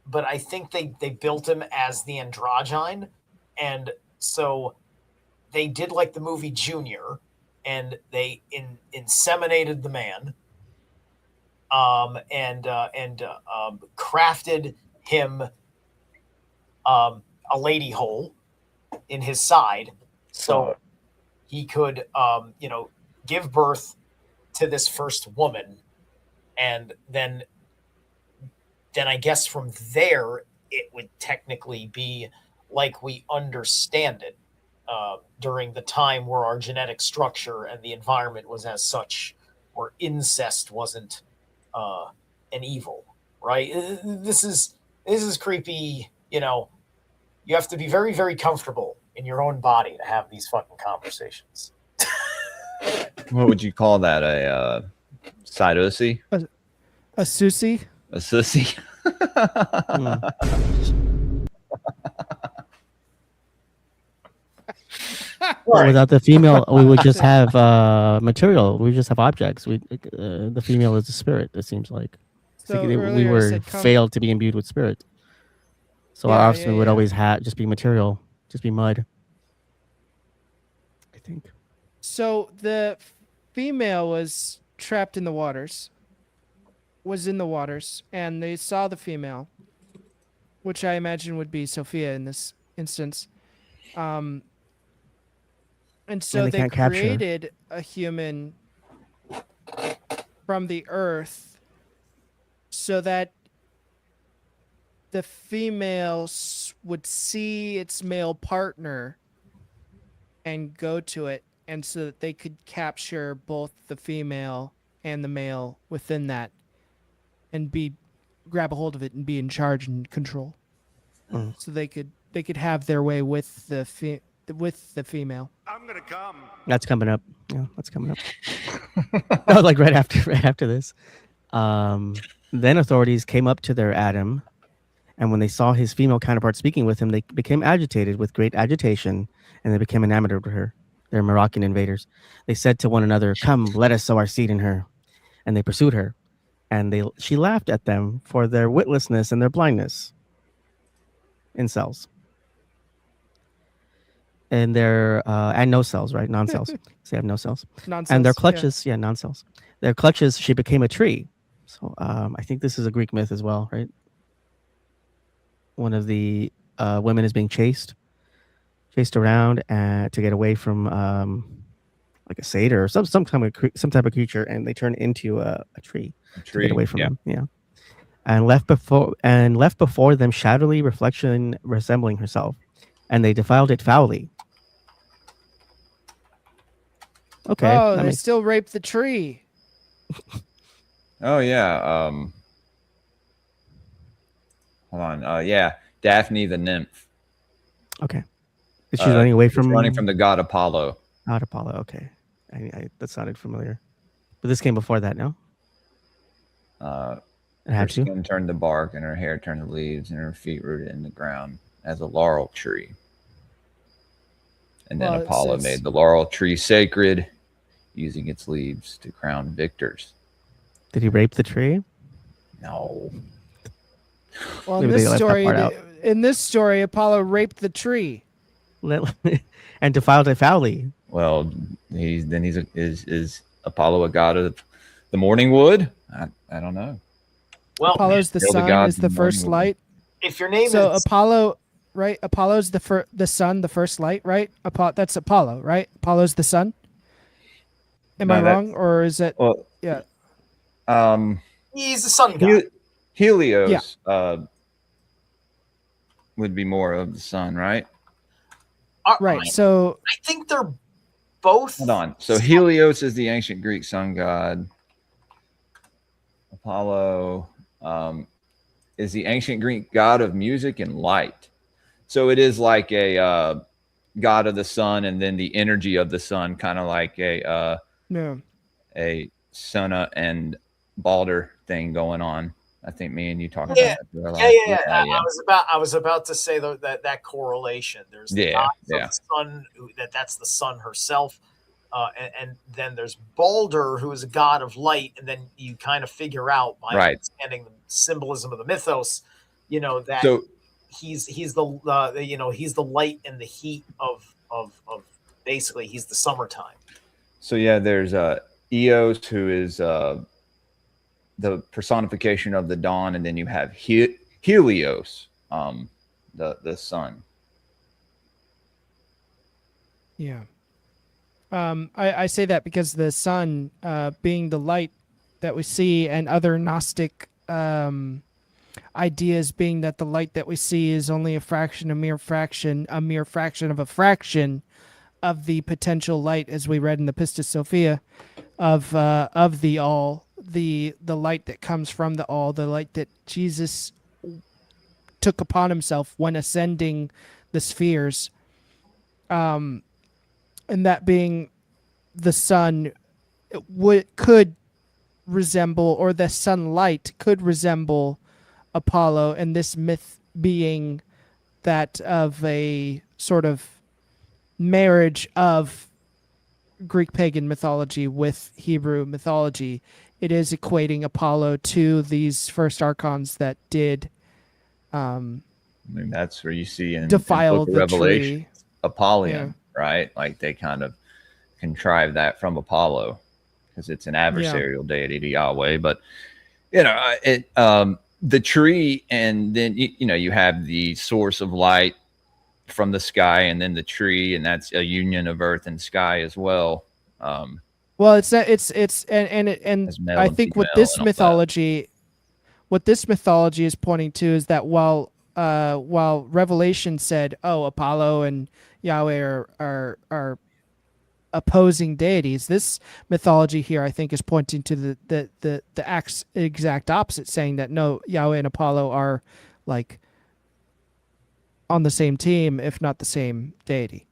but I think they built him as the androgyne, and so they did like the movie Junior, and they inseminated the man, and crafted him a lady hole in his side, so he could give birth to this first woman, and then I guess from there it would technically be like we understand it during the time where our genetic structure and the environment was as such, where incest wasn't an evil, right? This is creepy. You know, you have to be very, very comfortable in your own body to have these fucking conversations. What would you call that? A Sidosi? A Susie? A sissy? Well, without the female, we would just have material. We just have objects. The female is a spirit. It seems like So we earlier I were said failed to be imbued with spirit. So Yeah, our offspring yeah, would yeah. always just be material, just be mud. I think. So the female was trapped in the waters, and they saw the female, which I imagine would be Sophia in this instance. And so they they can't capture her. created a human from the earth so that the female would see its male partner and go to it, and so that they could capture both the female and the male within that and grab a hold of it and be in charge and control. Mm. So they could have their way with the female. That's coming up. Yeah, that's coming up. No, like right after this. Then authorities came up to their Adam, and when they saw his female counterpart speaking with him, they became agitated with great agitation, and they became enamored of her. They're Moroccan invaders. They said to one another, "Come, let us sow our seed in her." And they pursued her, and she laughed at them for their witlessness and their blindness. Incels. And their and no cells, right? Non-cells. So they have no cells. Nonsense. And their yeah. clutches, non-cells. Their clutches, she became a tree. So I think this is a Greek myth as well, right? One of the women is being chased around to get away from like a satyr or some type of creature, and they turn into a tree to get away from them. Yeah. And left before them shadowy reflection resembling herself, and they defiled it foully. Okay. Oh, that they makes- still raped the tree. Oh yeah. Hold on. Yeah, Daphne the nymph. okay. She's running away She's from running from the god Apollo. Not Apollo. Okay. That sounded familiar. But this came before that, no? It Her had to. skin turned to bark, and her hair turned to leaves, and her feet rooted in the ground as a laurel tree. And then Well, it Apollo says- made the laurel tree sacred, using its leaves to crown victors. Did he rape the tree? No. Well, in Maybe they this left that story, part out. Apollo raped the tree. And defiled it foully. Well, is Apollo a god of the morning wood? I don't know. Well, Apollo's the Hail the sun gods is the in the first morning. light. if your name So is Apollo, right? Apollo's the sun, the first light, right? That's Apollo, right? Apollo's the sun. Am No, I that's- wrong, or is it? Well, Yeah. he's the sun god. Helios would be more of the sun, right? Right. So I think they're both. Hold on. So Helios is the ancient Greek sun god. Apollo is the ancient Greek god of music and light. So it is like a god of the sun, and then the energy of the sun, kind of like a Sunna and Balder thing going on. I think me and you talked Yeah. about that. Yeah. I was about to say that correlation. There's the gods of the sun, that's the sun herself, and then there's Balder, who is a god of light, and then you kind of figure out by understanding the symbolism of the mythos, that he's the he's the light and the heat of basically he's the summertime. So yeah, there's Eos, who is the personification of the dawn, and then you have Helios, the sun. yeah. I say that because the sun, being the light that we see, and other Gnostic ideas being that the light that we see is only a mere fraction of a fraction of the potential light, as we read in the Pistis Sophia, of the all. the light that comes from the all, the light that Jesus took upon himself when ascending the spheres, and that being the sun could resemble, or the sunlight could resemble Apollo, and this myth being that of a sort of marriage of Greek pagan mythology with Hebrew mythology. It is equating Apollo to these first archons that did I mean, that's where you see in defile Book of the Revelation, tree. Apollyon, right? Like they kind of contrived that from Apollo because it's an adversarial deity to Yahweh. But the tree, and then you have the source of light from the sky, and then the tree, and that's a union of earth and sky as well. Well, it's and As male I and think what female this and all that. mythology is pointing to is that while Revelation said, "Oh, Apollo and Yahweh are opposing deities," this mythology here, I think, is pointing to the exact opposite, saying that no, Yahweh and Apollo are like on the same team, if not the same deity.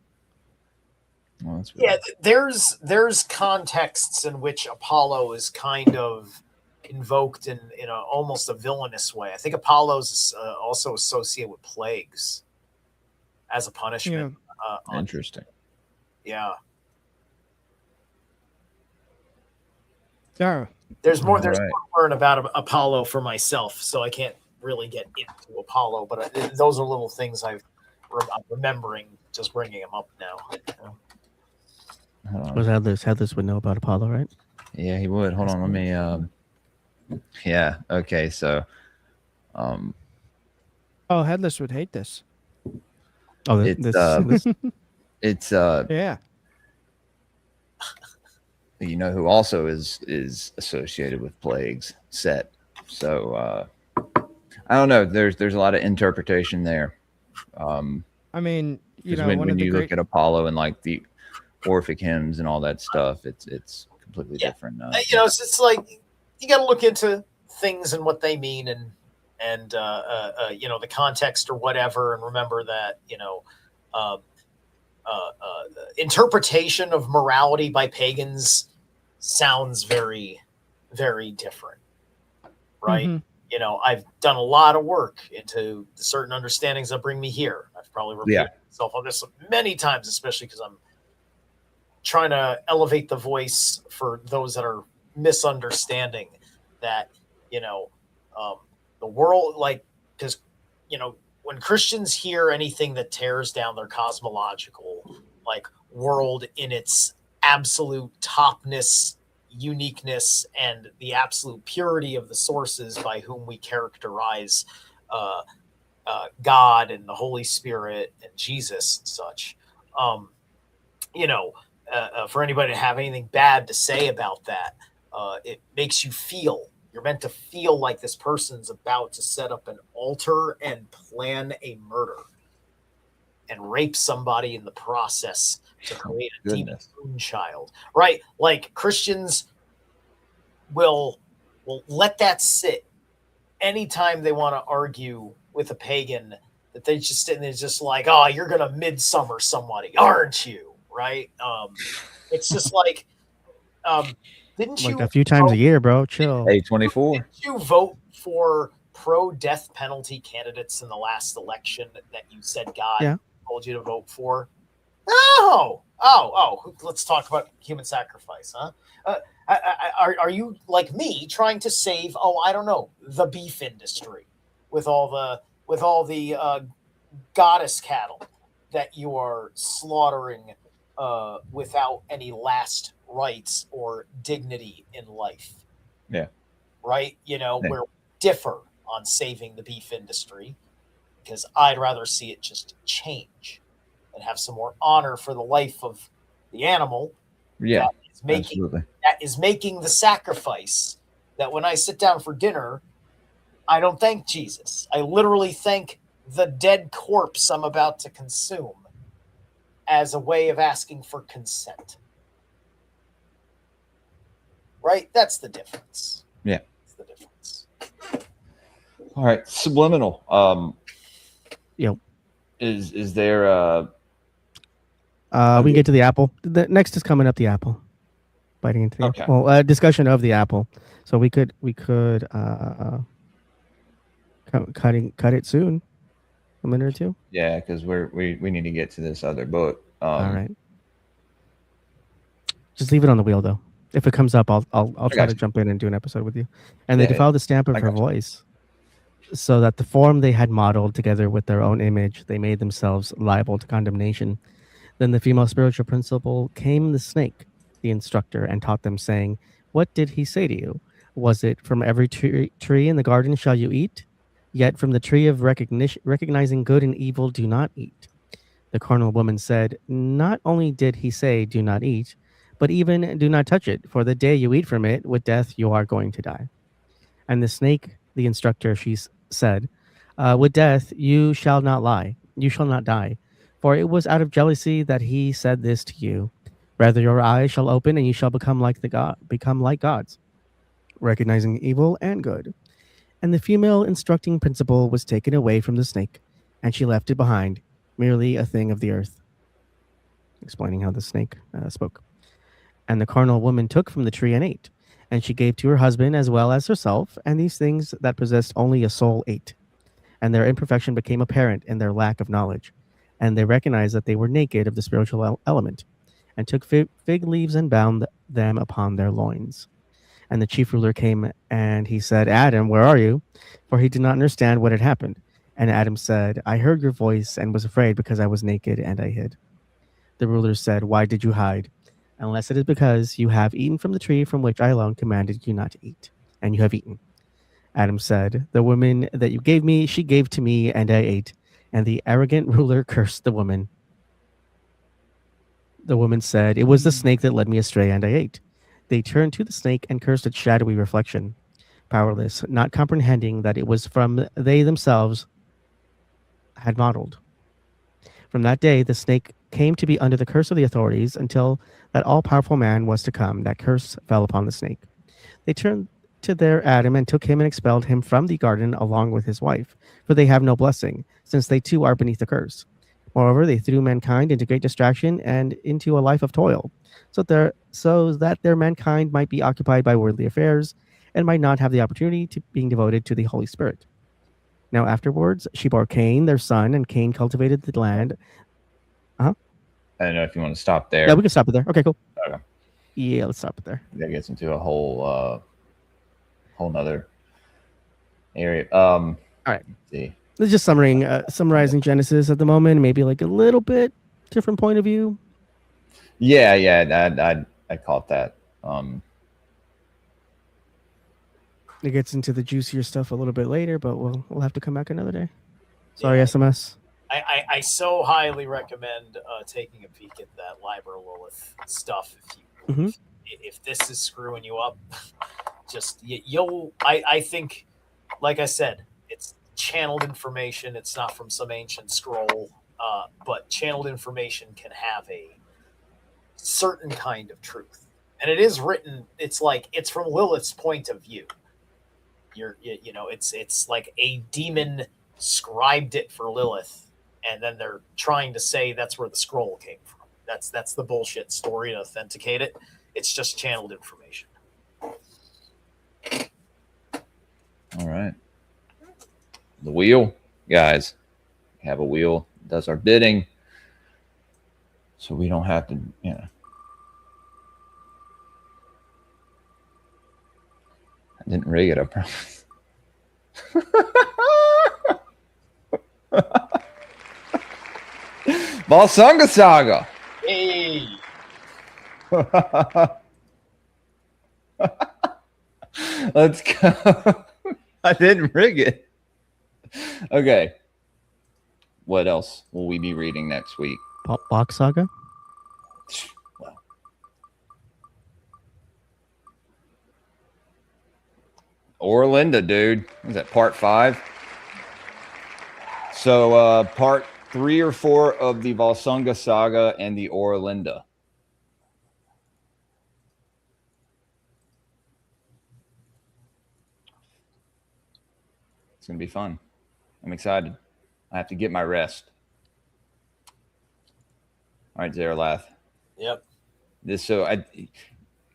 Well, that's Yeah, there's contexts in which Apollo is kind of invoked in almost a villainous way. I think Apollo's also associated with plagues as a punishment. interesting. Yeah. Yeah. There's more All to right. learn about Apollo for myself, so I can't really get into Apollo, but those are little things I'm remembering, just bringing them up now. Hold on. Was Headless would know about Apollo, right? Yeah, he would. Hold on, let me. Yeah. Okay. So, Oh, Headless would hate this. Oh, It's, this it's Yeah. you know who also is associated with plagues, Set. So I don't know. There's a lot of interpretation there. I mean, Because one when of the you great look at Apollo and like the Orphic hymns and all that stuff, it's completely different. It's like you got to look into things and what they mean, and the context or whatever, and remember that interpretation of morality by pagans sounds very, very different, right? Mhm. I've done a lot of work into certain understandings that bring me here. I've probably repeated myself on this many times, especially because I'm trying to elevate the voice for those that are misunderstanding that, the world, like, because, when Christians hear anything that tears down their cosmological, like, world in its absolute topness, uniqueness, and the absolute purity of the sources by whom we characterize God and the Holy Spirit and Jesus and such, for anybody to have anything bad to say about that, it makes you feel. You're meant to feel like this person's about to set up an altar and plan a murder and rape somebody in the process to create a demon child, right? Like Christians will let that sit anytime they want to argue with a pagan that they're just like, oh, you're gonna midsummer somebody, aren't you? Right? It's just like, didn't like you a few times a year, bro. Chill. A24. Did you vote for pro-death penalty candidates in the last election that you said God told you to vote for? Oh! Let's talk about human sacrifice, huh? Are you like me trying to save? Oh, I don't know, the beef industry with all the goddess cattle that you are slaughtering without any last rights or dignity in life. Yeah. Right? We're differ on saving the beef industry because I'd rather see it just change and have some more honor for the life of the animal. Yeah. That is making the sacrifice that when I sit down for dinner, I don't thank Jesus. I literally thank the dead corpse I'm about to consume as a way of asking for consent. right? That's the difference. Yeah. That's the difference. All right, subliminal. Yep. Is there We can get to the apple. The next is coming up. The apple. Biting into the Okay. apple. Well, discussion of the apple. So we could cut it soon. A minute or two. yeah, because we need to get to this other book. All right. Just leave it on the wheel though. If it comes up, I'll try got to you. jump in and do an episode with you. And Yeah, they defiled the stamp of I her got you. voice, so that the form they had modeled together with their own image, they made themselves liable to condemnation. Then the female spiritual principal came the snake, the instructor, and taught them, saying, "What did he say to you? Was it from every tree in the garden shall you eat? Yet from the tree of recognizing good and evil do not eat." The carnal woman said, "Not only did he say, 'Do not eat,' but even 'Do not touch it, for the day you eat from it, with death you are going to die.' And the snake, the instructor, said, 'With death you shall not lie, you shall not die, for it was out of jealousy that he said this to you. Rather your eyes shall open, and you shall become like gods, recognizing evil and good.' And the female instructing principle was taken away from the snake, and she left it behind, merely a thing of the earth." Explaining how the snake spoke. "And the carnal woman took from the tree and ate, and she gave to her husband as well as herself, and these things that possessed only a soul ate. And their imperfection became apparent in their lack of knowledge, and they recognized that they were naked of the spiritual element, and took fig leaves and bound them upon their loins. And the chief ruler came, and he said, 'Adam, where are you?' For he did not understand what had happened. And Adam said, 'I heard your voice and was afraid because I was naked and I hid.' The ruler said, 'Why did you hide? Unless it is because you have eaten from the tree from which I alone commanded you not to eat, and you have eaten.' Adam said, 'The woman that you gave me, she gave to me, and I ate.' And the arrogant ruler cursed the woman. The woman said, 'It was the snake that led me astray, and I ate.' They turned to the snake and cursed its shadowy reflection, powerless, not comprehending that it was from they themselves had modeled. From that day, the snake came to be under the curse of the authorities until that all-powerful man was to come. That curse fell upon the snake. They turned to their Adam and took him and expelled him from the garden along with his wife, for they have no blessing, since they too are beneath the curse. Moreover, they threw mankind into great distraction and into a life of toil, so that their mankind might be occupied by worldly affairs and might not have the opportunity to being devoted to the Holy Spirit. Now afterwards, she bore Cain, their son, and Cain cultivated the land." I don't know if you want to stop there. Yeah, we can stop it there. Okay, cool. Okay. Yeah, let's stop it there. That gets into a whole nother area. All right. See. It's just summarizing Genesis at the moment, maybe like a little bit different point of view. Yeah, I caught that. It gets into the juicier stuff a little bit later, but we'll have to come back another day. Sorry, SMS. I so highly recommend taking a peek at that Liber Lilith stuff if this is screwing you up. Just I think, like I said, it's channeled information. It's not from some ancient scroll, but channeled information can have a certain kind of truth, and it is written. It's like it's from Lilith's point of view. It's like a demon scribed it for Lilith. And then they're trying to say that's where the scroll came from. That's the bullshit story to authenticate it. It's just channeled information. All right. The wheel, guys. We have a wheel that does our bidding. So we don't have to, I didn't rig it, I promise. Valsunga Saga. Hey. Let's go. I didn't rig it. Okay. What else will we be reading next week? Bach Saga? Well, Orlinda, dude. Is that part 5? So part 3 or 4 of the Valsunga Saga and the Orlinda. going to be fun. I'm excited. I have to get my rest. All right, Zaralath. Yep.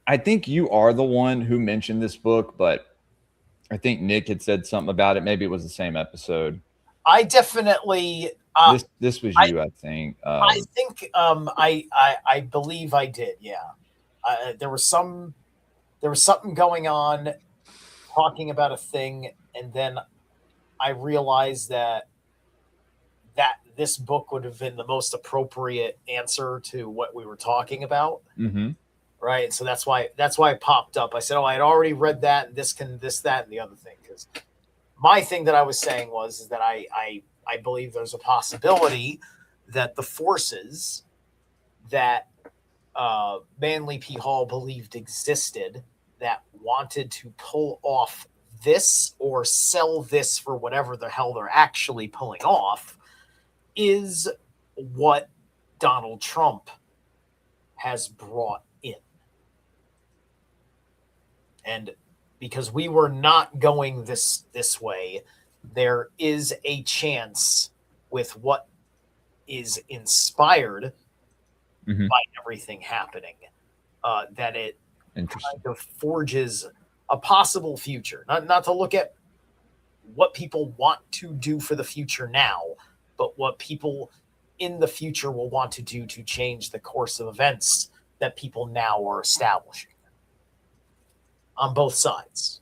I think you are the one who mentioned this book, but I think Nick had said something about it. Maybe it was the same episode. I definitely. This was you, I think. I think I believe I did. Yeah. There was something going on, talking about a thing, and then I realized that this book would have been the most appropriate answer to what we were talking about. Mm-hmm. Right. So that's why it popped up. I said, I had already read that, and this, that, and the other thing. Because my thing that I was saying is that I believe there's a possibility that the forces that Manly P. Hall believed existed that wanted to pull off this or sell this for whatever the hell they're actually pulling off is what Donald Trump has brought in. And because we were not going this way, there is a chance with what is inspired Mhm. by everything happening that it kind of forges a possible future. Not to look at what people want to do for the future now, but what people in the future will want to do to change the course of events that people now are establishing on both sides.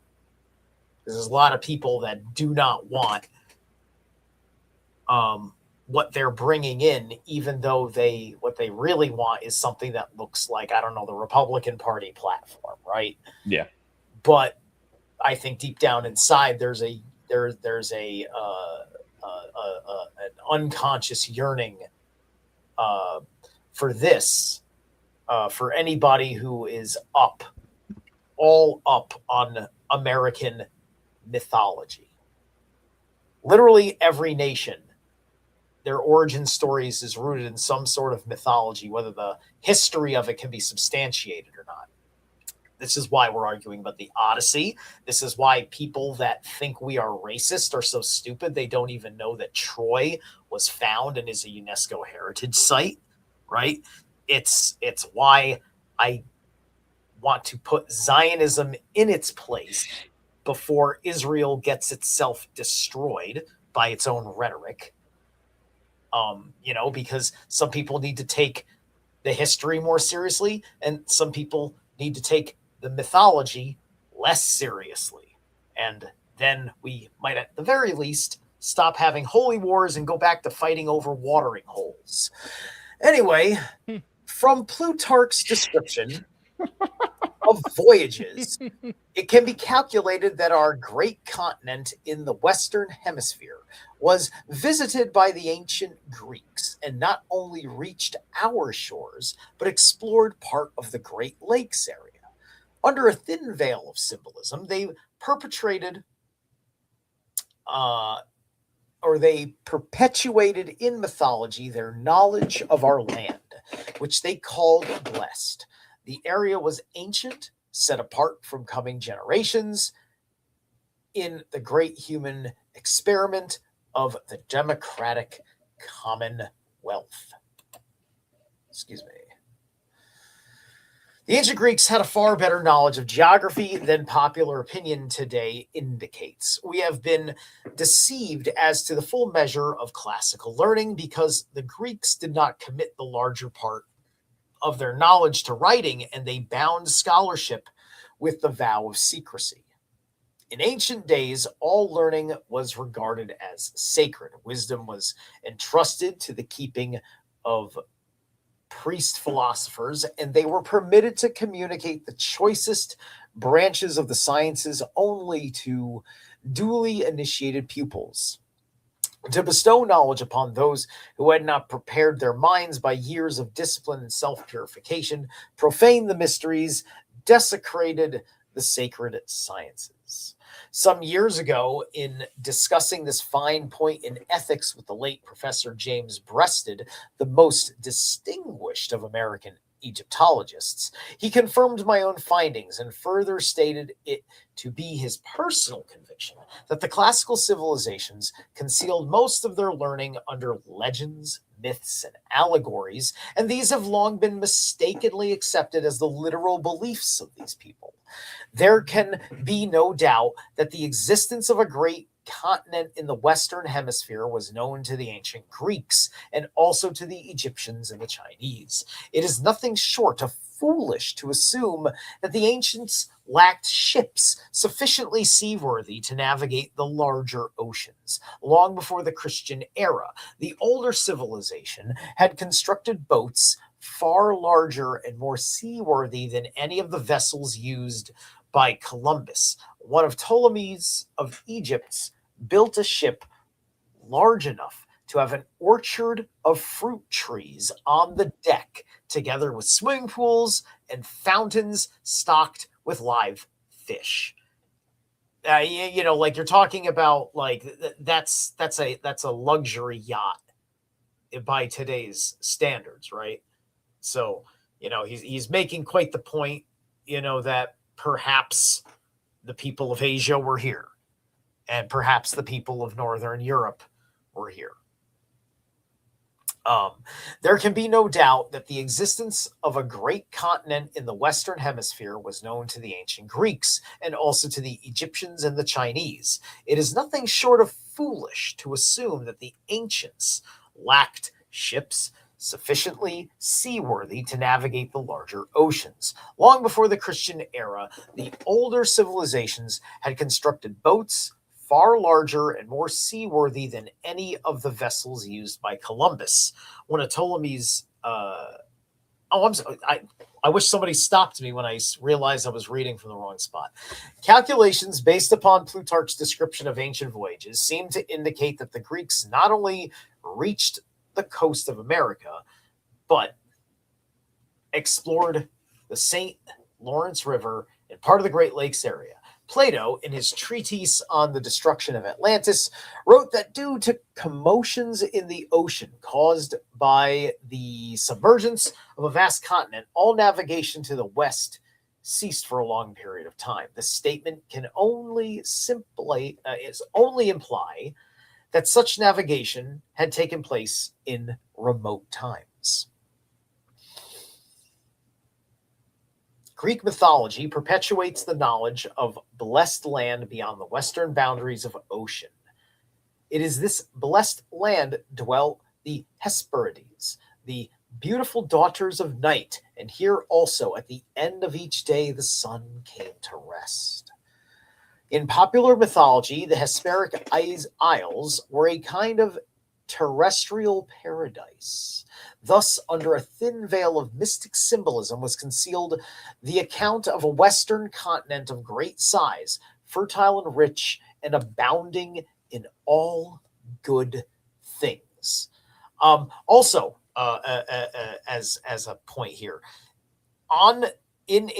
There's a lot of people that do not want what they're bringing in, even though what they really want is something that looks like, I don't know, the Republican Party platform, right? Yeah. But I think deep down inside, there's an unconscious yearning for this, for anybody who is all up on American mythology. Literally every nation, their origin stories is rooted in some sort of mythology, whether the history of it can be substantiated or not. This is why we're arguing about the Odyssey. This is why people that think we are racist are so stupid. They don't even know that Troy was found and is a UNESCO heritage site, right? It's why I want to put Zionism in its place before Israel gets itself destroyed by its own rhetoric. Because some people need to take the history more seriously, and some people need to take the mythology less seriously. And then we might, at the very least, stop having holy wars and go back to fighting over watering holes. Anyway, from Plutarch's description of voyages, it can be calculated that our great continent in the Western Hemisphere was visited by the ancient Greeks and not only reached our shores, but explored part of the Great Lakes area. Under a thin veil of symbolism, they perpetuated in mythology their knowledge of our land, which they called blessed. The area was ancient, set apart from coming generations in the great human experiment of the democratic commonwealth. Excuse me. The ancient Greeks had a far better knowledge of geography than popular opinion today indicates. We have been deceived as to the full measure of classical learning because the Greeks did not commit the larger part of their knowledge to writing, and they bound scholarship with the vow of secrecy. In ancient days, all learning was regarded as sacred. Wisdom was entrusted to the keeping of priest philosophers, and they were permitted to communicate the choicest branches of the sciences only to duly initiated pupils. To bestow knowledge upon those who had not prepared their minds by years of discipline and self-purification, profaned the mysteries, desecrated the sacred sciences. Some years ago, in discussing this fine point in ethics with the late Professor James Breasted, the most distinguished of American Egyptologists, he confirmed my own findings and further stated it to be his personal conviction conviction that the classical civilizations concealed most of their learning under legends, myths, and allegories, and these have long been mistakenly accepted as the literal beliefs of these people. There can be no doubt that the existence of a great continent in the Western Hemisphere was known to the ancient Greeks and also to the Egyptians and the Chinese. It is nothing short of foolish to assume that the ancients lacked ships sufficiently seaworthy to navigate the larger oceans. Long before the Christian era, the older civilization had constructed boats far larger and more seaworthy than any of the vessels used by Columbus. One of Ptolemy's of Egypt built a ship large enough to have an orchard of fruit trees on the deck, together with swimming pools and fountains stocked with live fish. Like you're talking about, like that's a luxury yacht by today's standards, right? So he's making quite the point, that perhaps the people of Asia were here, and perhaps the people of Northern Europe were here. There can be no doubt that the existence of a great continent in the Western Hemisphere was known to the ancient Greeks and also to the Egyptians and the Chinese. It is nothing short of foolish to assume that the ancients lacked ships sufficiently seaworthy to navigate the larger oceans. Long before the Christian era, the older civilizations had constructed boats far larger and more seaworthy than any of the vessels used by Columbus. One of Ptolemy's, I wish somebody stopped me when I realized I was reading from the wrong spot. Calculations based upon Plutarch's description of ancient voyages seem to indicate that the Greeks not only reached the coast of America, but explored the St. Lawrence River and part of the Great Lakes area. Plato, in his treatise on the destruction of Atlantis, wrote that due to commotions in the ocean caused by the submergence of a vast continent, all navigation to the west ceased for a long period of time. This statement can only imply that such navigation had taken place in remote times. Greek mythology perpetuates the knowledge of blessed land beyond the western boundaries of ocean. It is this blessed land dwelt the Hesperides, the beautiful daughters of night, and here also at the end of each day the sun came to rest. In popular mythology, the Hesperic Isles were a kind of terrestrial paradise. Thus, under a thin veil of mystic symbolism was concealed the account of a western continent of great size, fertile and rich, and abounding in all good things. Also, as a point here, in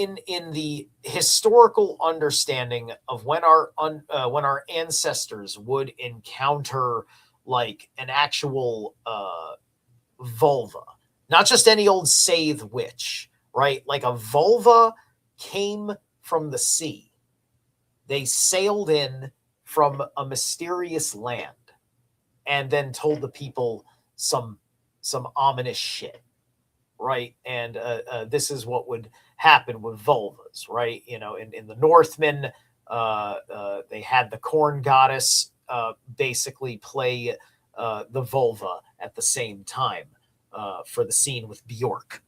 the historical understanding of when our ancestors would encounter like an actual vulva, not just any old Scythe witch, right? Like a vulva came from the sea. They sailed in from a mysterious land and then told the people some ominous shit, right? And this is what would happen with vulvas, right? In the Northmen, they had the corn goddess basically play the vulva at the same time for the scene with Bjork.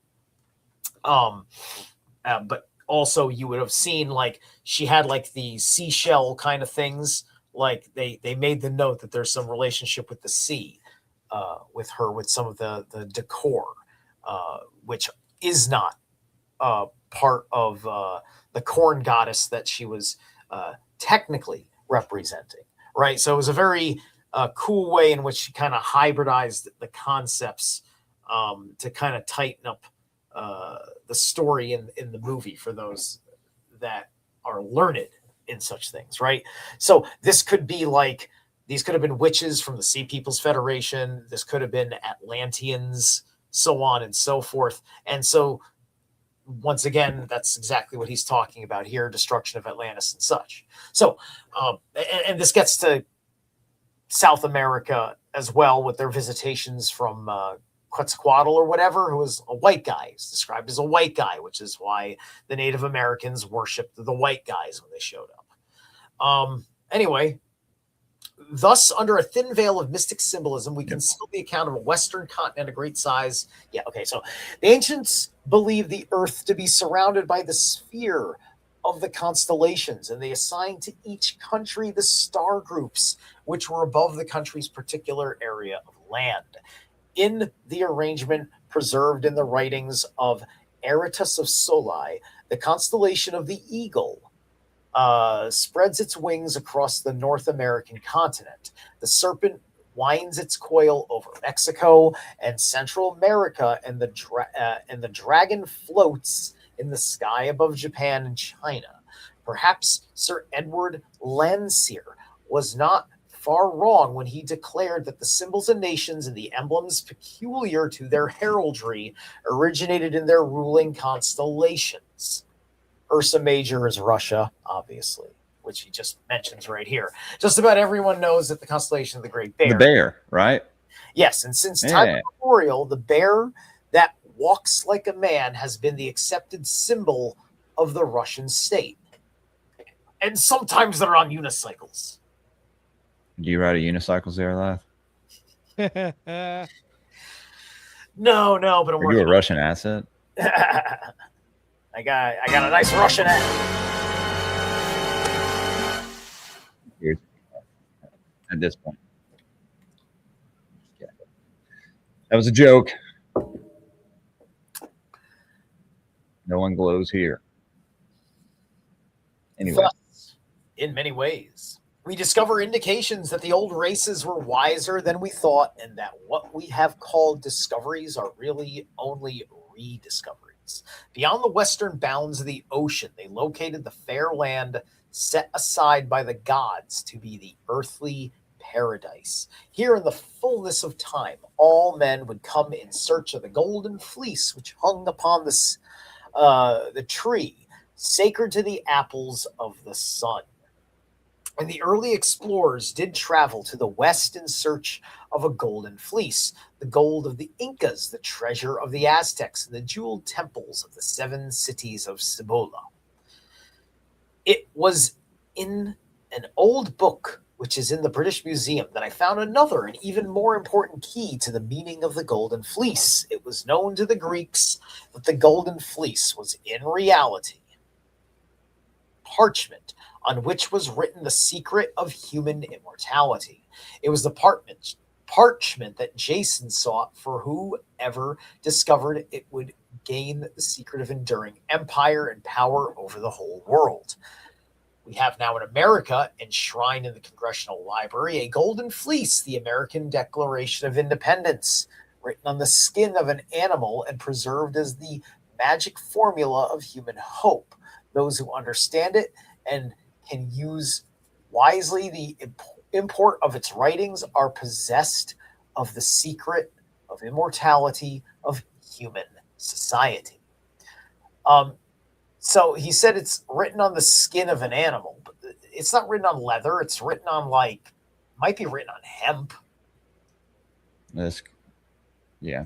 But also you would have seen like she had like the seashell kind of things. Like they made the note that there's some relationship with the sea with her, with some of the decor, which is not part of the corn goddess that she was technically representing. Right. So it was a very cool way in which she kind of hybridized the concepts to kind of tighten up the story in the movie for those that are learned in such things. Right. So this could be like, these could have been witches from the Sea People's Federation. This could have been Atlanteans, so on and so forth. And so once again, that's exactly what he's talking about here, destruction of Atlantis and such. So, and this gets to South America as well with their visitations from Quetzalcoatl or whatever, who was a white guy. He's described as a white guy, which is why the Native Americans worshipped the white guys when they showed up. Anyway, thus, under a thin veil of mystic symbolism, we can still the account of a Western continent of great size. Yeah, okay, so the ancients believed the Earth to be surrounded by the sphere of the constellations, and they assigned to each country the star groups which were above the country's particular area of land. In the arrangement preserved in the writings of Aratus of Soli, the constellation of the Eagle spreads its wings across the North American continent. The serpent winds its coil over Mexico and Central America, and the dragon floats in the sky above Japan and China. Perhaps Sir Edward Landseer was not far wrong when he declared that the symbols of nations and the emblems peculiar to their heraldry originated in their ruling constellations. Ursa Major is Russia, obviously, which he just mentions right here. Just about everyone knows that the constellation of the Great Bear. The bear, right? Yes, and since time Yeah. immemorial, the bear that walks like a man has been the accepted symbol of the Russian state. And sometimes they're on unicycles. Do you ride a unicycle, Zeralath? No, but I'm Are you working a Russian asset? I got a nice Russian ad. Here's- At this point. That was a joke. No one glows here. Anyway. Thus, in many ways, we discover indications that the old races were wiser than we thought, and that what we have called discoveries are really only rediscoveries. Beyond the western bounds of the ocean, they located the fair land set aside by the gods to be the earthly paradise. Here, in the fullness of time, all men would come in search of the golden fleece which hung upon the tree, sacred to the apples of the sun. And the early explorers did travel to the west in search of a golden fleece, the gold of the Incas, the treasure of the Aztecs, and the jeweled temples of the 7 cities of Cibola. It was in an old book, which is in the British Museum, that I found another and even more important key to the meaning of the golden fleece. It was known to the Greeks that the golden fleece was in reality parchment on which was written the secret of human immortality. It was the parchment that Jason sought, for whoever discovered it would gain the secret of enduring empire and power over the whole world. We have now in America, enshrined in the Congressional Library, a golden fleece, the American Declaration of Independence, written on the skin of an animal and preserved as the magic formula of human hope. Those who understand it and can use wisely the import of its writings are possessed of the secret of immortality of human society. So he said it's written on the skin of an animal, but it's not written on leather. It's written on might be written on hemp. Yeah.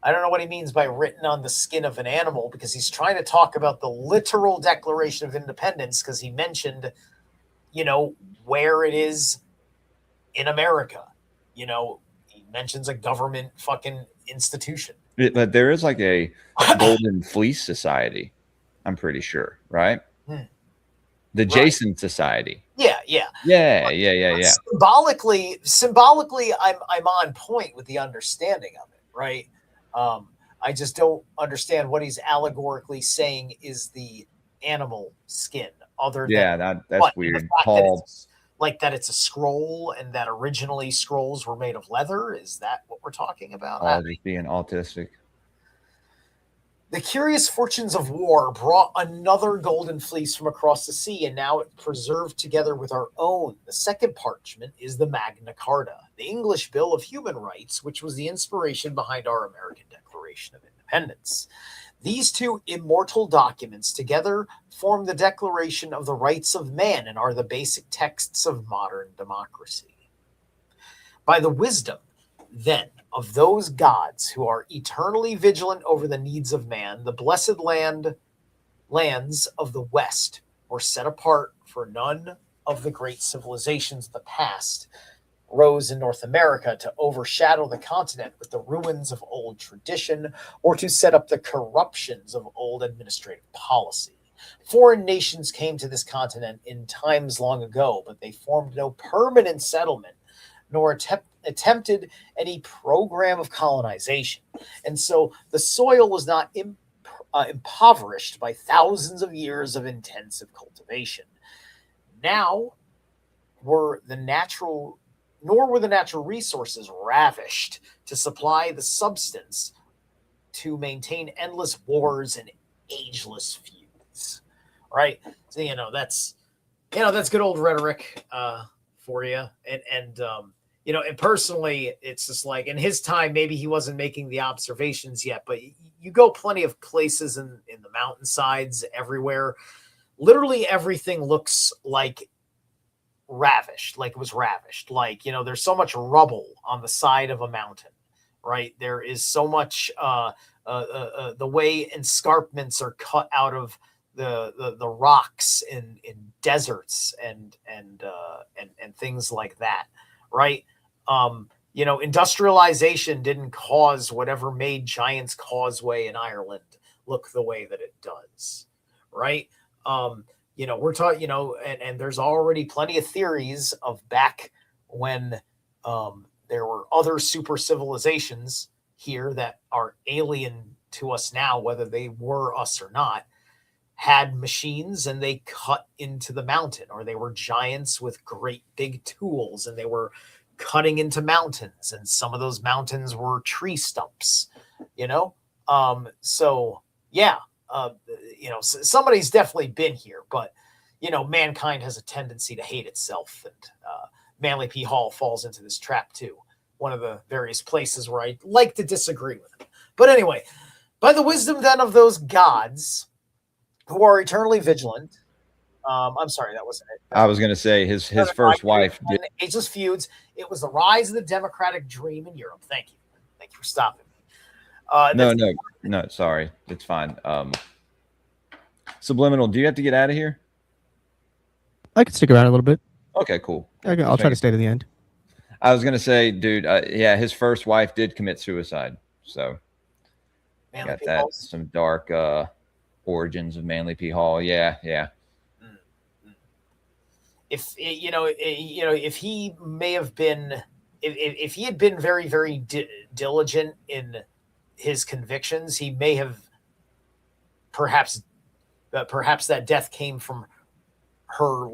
I don't know what he means by written on the skin of an animal, because he's trying to talk about the literal Declaration of Independence, because he mentioned, where it is in America. He mentions a government fucking institution. But there is like a Golden Fleece Society, I'm pretty sure, right? The Jason Society. Yeah. Yeah. Symbolically, I'm on point with the understanding of it, right? I just don't understand what he's allegorically saying is the animal skin, other than that's weird. That it's a scroll, and that originally scrolls were made of leather. Is that what we're talking about? Paul just being autistic. The curious fortunes of war brought another golden fleece from across the sea, and now it's preserved together with our own. The second parchment is the Magna Carta, the English Bill of Human Rights, which was the inspiration behind our American Declaration. Declaration of Independence. These two immortal documents together form the Declaration of the Rights of Man and are the basic texts of modern democracy. By the wisdom, then, of those gods who are eternally vigilant over the needs of man, the blessed lands of the West were set apart, for none of the great civilizations of the past rose in North America to overshadow the continent with the ruins of old tradition or to set up the corruptions of old administrative policy. Foreign nations came to this continent in times long ago, but they formed no permanent settlement nor attempted any program of colonization. And so the soil was not impoverished by thousands of years of intensive cultivation. Nor were the natural resources ravished to supply the substance to maintain endless wars and ageless feuds. Right? So, that's good old rhetoric for you. And personally, it's just like in his time, maybe he wasn't making the observations yet, but you go plenty of places in the mountainsides everywhere. Literally everything looks like ravished, like it was ravished. Like, there's so much rubble on the side of a mountain, right? There is so much, the way escarpments are cut out of the rocks in deserts and things like that, right? Industrialization didn't cause whatever made Giant's Causeway in Ireland look the way that it does, right? We're talking, and there's already plenty of theories of back when there were other super civilizations here that are alien to us now, whether they were us or not, had machines and they cut into the mountain, or they were giants with great big tools and they were cutting into mountains, and some of those mountains were tree stumps, somebody's definitely been here, but mankind has a tendency to hate itself, and Manly P. Hall falls into this trap too. One of the various places where I like to disagree with him. But anyway, by the wisdom then of those gods who are eternally vigilant. I'm sorry, that wasn't it. I was going to say his first wife did. Ageless feuds. It was the rise of the democratic dream in Europe. Thank you for stopping me. No, sorry, it's fine. Subliminal, do you have to get out of here? I could stick around a little bit. Okay, cool. I'll try to stay to the end. I was going to say, dude, his first wife did commit suicide. So got that. Some dark origins of Manly P. Hall. Yeah. If if he may have been, if he had been very, very diligent in his convictions, he may have perhaps that death came from her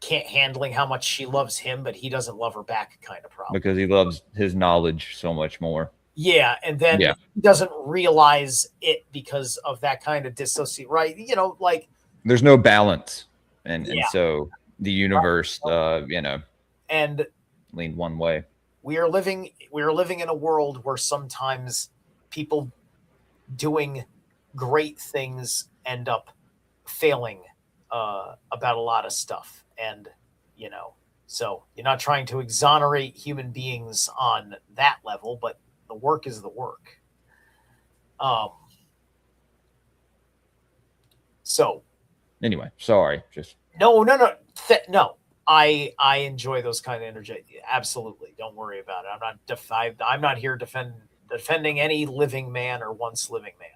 can't handling how much she loves him, but he doesn't love her back kind of problem. Because he loves his knowledge so much more. Yeah, and then he doesn't realize it because of that kind of dissociate, right? There's no balance, and so the universe, and leaned one way. We are living in a world where sometimes people doing great things end up failing about a lot of stuff, and so you're not trying to exonerate human beings on that level, but the work is the work. So anyway, sorry, just no. I enjoy those kind of energy. Absolutely, don't worry about it. I'm not here defending any living man or once living man.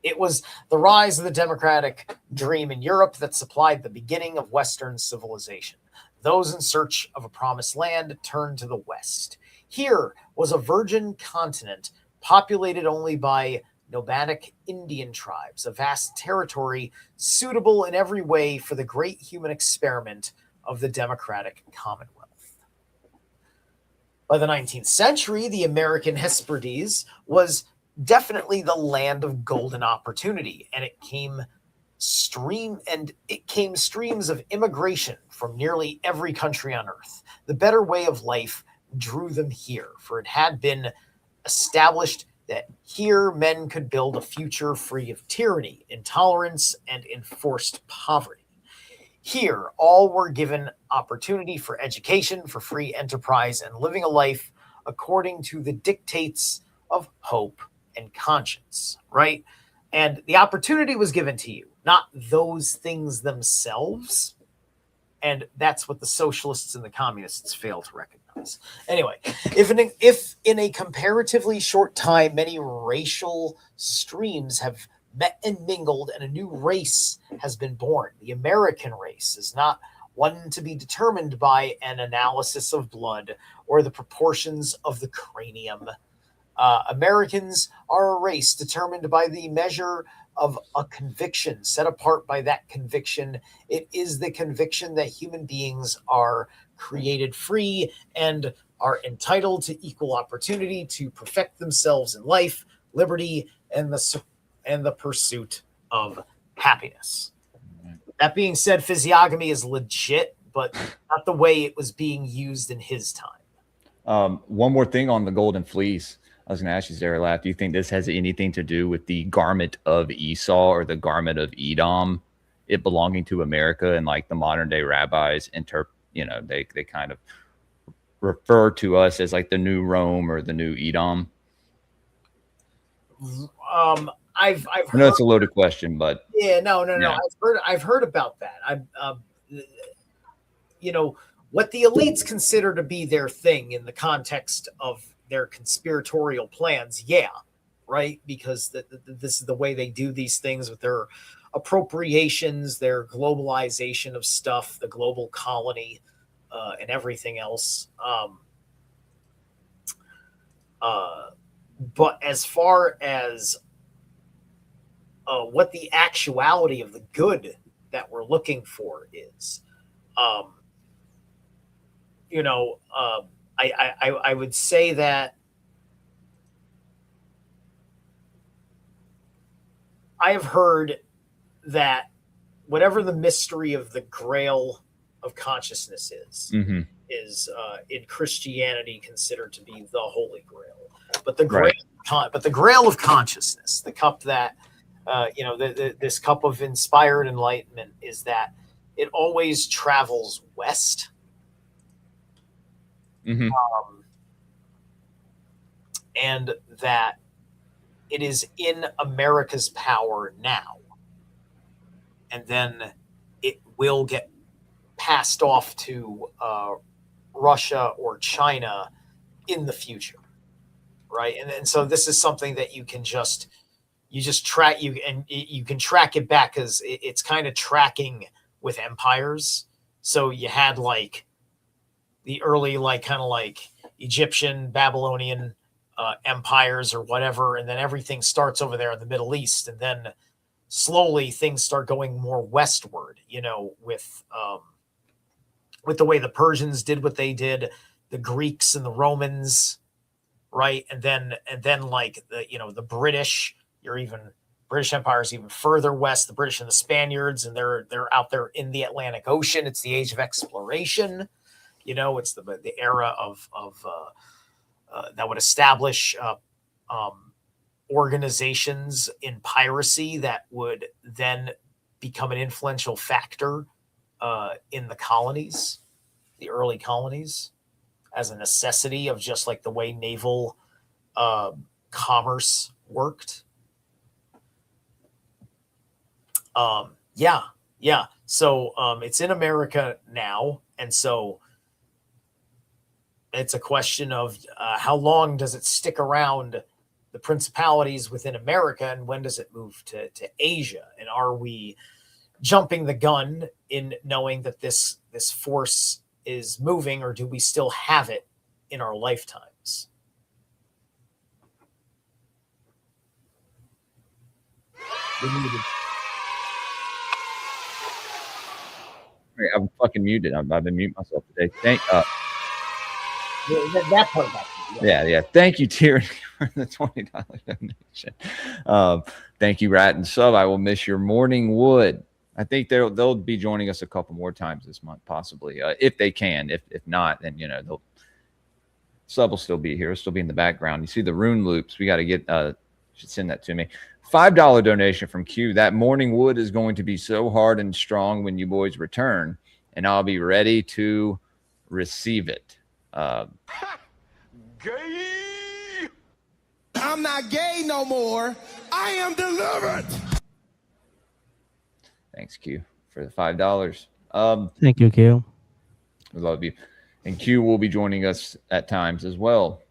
It was the rise of the democratic dream in Europe that supplied the beginning of Western civilization. Those in search of a promised land turned to the West. Here was a virgin continent populated only by nomadic Indian tribes, a vast territory suitable in every way for the great human experiment of the democratic commonwealth. By the 19th century, the American Hesperides was definitely the land of golden opportunity, and it came streams of immigration from nearly every country on earth. The better way of life drew them here, for it had been established that here men could build a future free of tyranny, intolerance, and enforced poverty. Here, all were given opportunity for education, for free enterprise, and living a life according to the dictates of hope and conscience, right? And the opportunity was given to you, not those things themselves. And that's what the socialists and the communists fail to recognize. Anyway, if in a comparatively short time, many racial streams have met and mingled and a new race has been born, the American race is not one to be determined by an analysis of blood or the proportions of the cranium. Americans are a race determined by the measure of a conviction, set apart by that conviction. It is the conviction that human beings are created free and are entitled to equal opportunity to perfect themselves in life, liberty, and the pursuit of happiness. That being said, physiognomy is legit, but not the way it was being used in his time. One more thing on the golden fleece. I was going to ask you, Sarah, do you think this has anything to do with the garment of Esau or the garment of Edom, it belonging to America, and like the modern day rabbis they kind of refer to us as like the new Rome or the new Edom? I've I know it's a loaded question, but yeah, no. Yeah. I've heard about that. What the elites consider to be their thing in the context of their conspiratorial plans, yeah, right? Because this is the way they do these things with their appropriations, their globalization of stuff, the global colony, and everything else. But as far as what the actuality of the good that we're looking for is, I would say that I have heard that whatever the mystery of the Grail of consciousness is, Mhm. is in Christianity considered to be the Holy Grail. But the Grail, but the Grail of consciousness, the cup that this cup of inspired enlightenment, is that it always travels west. Mhm. And that it is in America's power now. And then it will get passed off to Russia or China in the future. Right. And so this is something that you can just track, you can track it back, because it's kind of tracking with empires. So you had like the early, like kind of like Egyptian, Babylonian empires or whatever, and then everything starts over there in the Middle East, and then slowly things start going more westward, with the way the Persians did what they did, the Greeks and the Romans, right? And then like the British, British Empire is even further west, the British and the Spaniards, and they're out there in the Atlantic Ocean. It's the age of exploration. It's the era of that would establish organizations in piracy that would then become an influential factor in the colonies, the early colonies, as a necessity of just like the way naval commerce worked. Yeah. So it's in America now, and so it's a question of how long does it stick around the principalities within America, and when does it move to Asia? And are we jumping the gun in knowing that this force is moving, or do we still have it in our lifetimes? I'm fucking muted. I've been muting myself today. That part back. Yeah. Thank you, Tyranny, for the $20 donation. Thank you, Rat and Sub. I will miss your morning wood. I think they'll be joining us a couple more times this month, possibly, if they can. If not, then Sub will still be here. It'll still be in the background. You see the rune loops. We got to get, should send that to me. $5 donation from Q. That morning wood is going to be so hard and strong when you boys return, and I'll be ready to receive it. Gay! I'm not gay no more. I am delivered. Thanks, Q, for the $5. Thank you, Q. We love you. And Q will be joining us at times as well.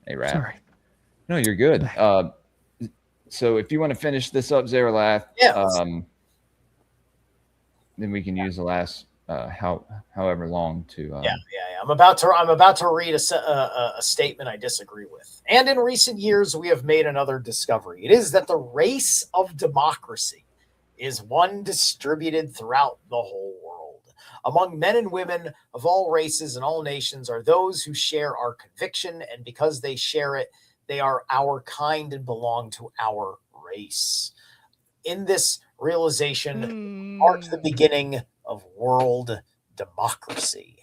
Hey, Rap. Sorry. No, you're good. So if you want to finish this up, Zaralath, then we can use the last however long to. Yeah. I'm about to read a statement I disagree with. And in recent years, we have made another discovery. It is that the race of democracy is one distributed throughout the whole world. Among men and women of all races and all nations are those who share our conviction, and because they share it, they are our kind and belong to our race. In this realization marks the beginning of world democracy.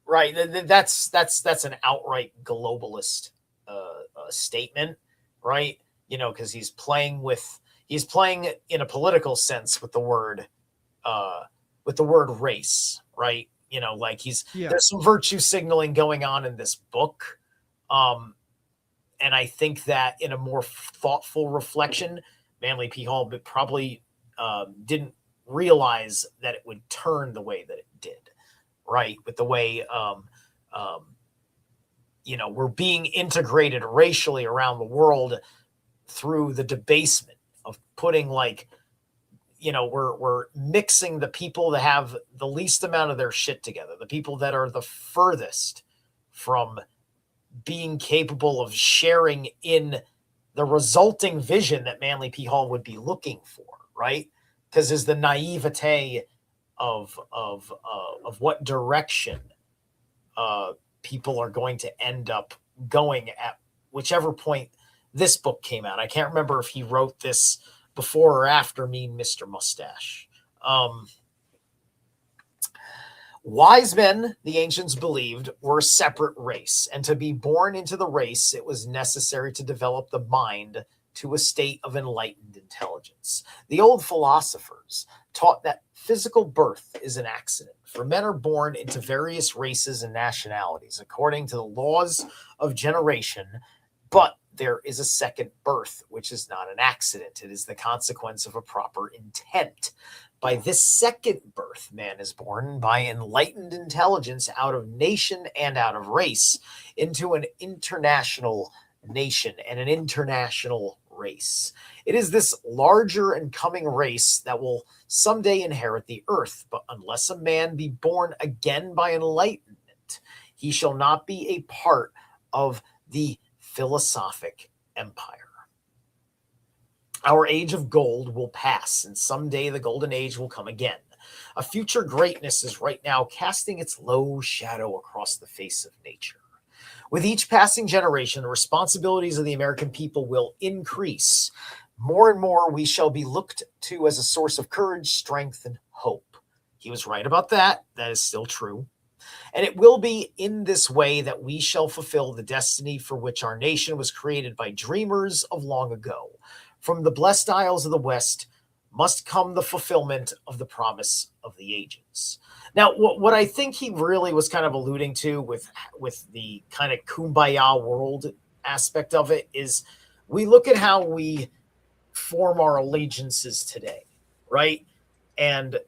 Right? That's an outright globalist statement, right? You know, because he's playing in a political sense with the word race, right? You know, like there's some virtue signaling going on in this book. And I think that in a more thoughtful reflection, Manly P. Hall probably didn't realize that it would turn the way that it did, right? With the way, we're being integrated racially around the world through the debasement of putting we're mixing the people that have the least amount of their shit together, the people that are the furthest from being capable of sharing in the resulting vision that Manly P. Hall would be looking for, right? Because there's the naivete of what direction people are going to end up going at whichever point this book came out. I can't remember if he wrote this before or after Mean Mr. Mustache. Wise men, the ancients believed, were a separate race, and to be born into the race, it was necessary to develop the mind to a state of enlightened intelligence. The old philosophers taught that physical birth is an accident, for men are born into various races and nationalities according to the laws of generation, but there is a second birth, which is not an accident. It is the consequence of a proper intent. By this second birth, man is born by enlightened intelligence out of nation and out of race into an international nation and an international race. It is this larger and coming race that will someday inherit the earth. But unless a man be born again by enlightenment, he shall not be a part of the philosophic empire. Our age of gold will pass, and someday the golden age will come again. A future greatness is right now casting its low shadow across the face of nature. With each passing generation, the responsibilities of the American people will increase. More and more, we shall be looked to as a source of courage, strength, and hope. He was right about that. That is still true. And it will be in this way that we shall fulfill the destiny for which our nation was created by dreamers of long ago. From the blessed isles of the West must come the fulfillment of the promise of the ages. Now, what I think he really was kind of alluding to with the kind of kumbaya world aspect of it is we look at how we form our allegiances today, right? And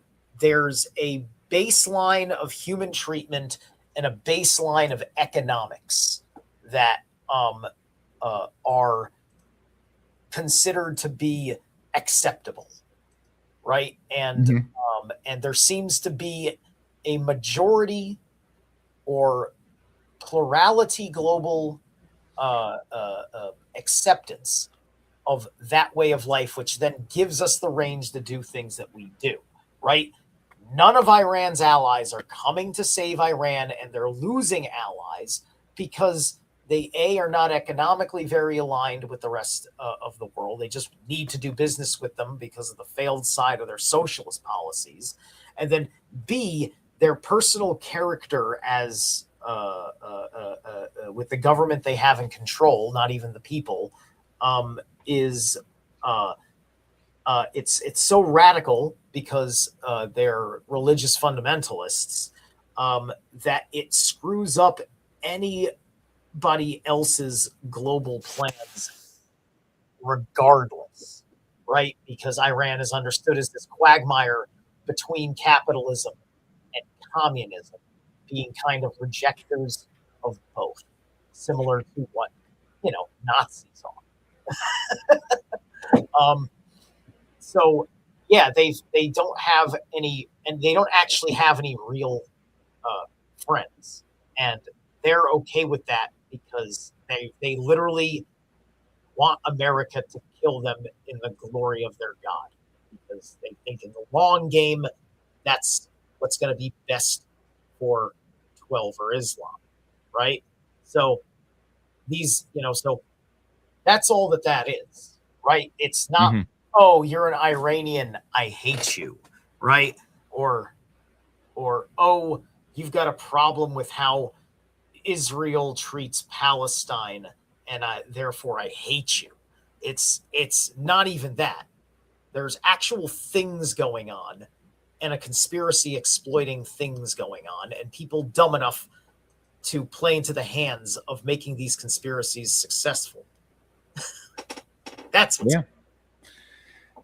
there's a baseline of human treatment and a baseline of economics that are considered to be acceptable, right? And and there seems to be a majority or plurality global acceptance of that way of life, which then gives us the range to do things that we do, right? None of Iran's allies are coming to save Iran, and they're losing allies because they, A, are not economically very aligned with the rest of the world. They just need to do business with them because of the failed side of their socialist policies. And then, B, their personal character as with the government they have in control, not even the people, is it's so radical because they're religious fundamentalists that it screws up anybody else's global plans regardless, right? Because Iran is understood as this quagmire between capitalism and communism, being kind of rejectors of both, similar to what, Nazis are. So yeah, they don't have any, and they don't actually have any real friends, and they're okay with that because they literally want America to kill them in the glory of their God, because they think in the long game that's what's going to be best for 12 or Islam, right? So so that's all that is, right? It's not, oh, you're an Iranian, I hate you, right? Or oh, you've got a problem with how Israel treats Palestine, and therefore I hate you. It's not even that. There's actual things going on, and a conspiracy exploiting things going on, and people dumb enough to play into the hands of making these conspiracies successful. That's what's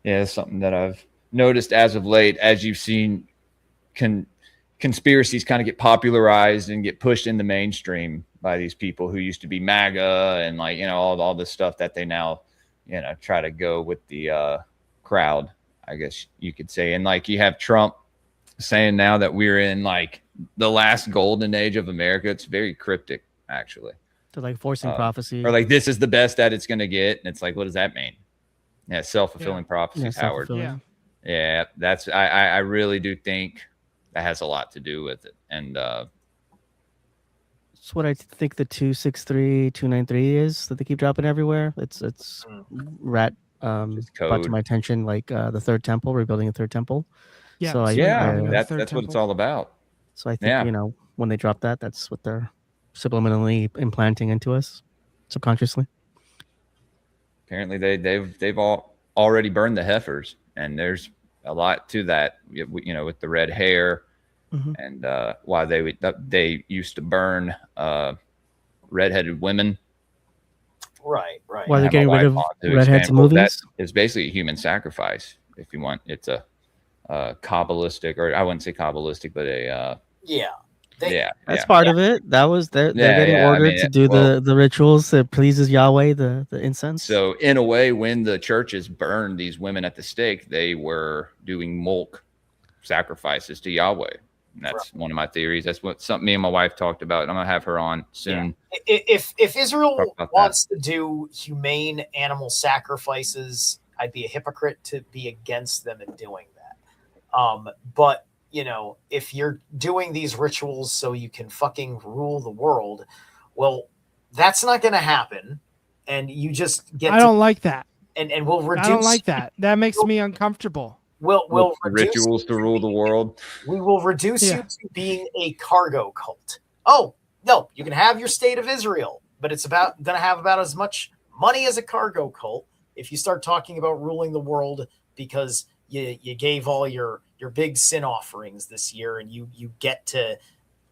Yeah, it's something that I've noticed as of late, as you've seen conspiracies kind of get popularized and get pushed in the mainstream by these people who used to be MAGA and all this stuff that they now, try to go with the crowd, I guess you could say. And you have Trump saying now that we're in the last golden age of America. It's very cryptic, actually. They're forcing prophecy. Or this is the best that it's going to get. And it's what does that mean? Yeah, self-fulfilling prophecy, Howard. Yeah, that's I really do think that has a lot to do with it. And it's what I think the 263, 293 is that they keep dropping everywhere. It's rat brought to my attention the third temple, rebuilding a third temple. Yeah. So that's what it's all about. So I think when they drop that, that's what they're subliminally implanting into us subconsciously. Apparently they've all already burned the heifers, and there's a lot to that, with the red hair, and why they used to burn redheaded women. Right. Why they're getting rid of redheads in movies? That is basically a human sacrifice, if you want. It's a Kabbalistic, or I wouldn't say Kabbalistic, but a that's part of it. That was they're getting ordered to do the rituals that pleases Yahweh, the incense. So in a way, when the churches burned these women at the stake, they were doing mulk sacrifices to Yahweh. And that's one of my theories. That's something me and my wife talked about. I'm gonna have her on soon. Yeah. If Israel wants to do humane animal sacrifices, I'd be a hypocrite to be against them in doing that. But if you're doing these rituals so you can fucking rule the world, well, that's not going to happen. And you just get. I don't like that. And we'll reduce. I don't like that. That makes me uncomfortable. We'll reduce rituals to rule the world. We will reduce you to being a cargo cult. Oh no, you can have your state of Israel, but it's going to have about as much money as a cargo cult if you start talking about ruling the world because you gave all your big sin offerings this year and you get to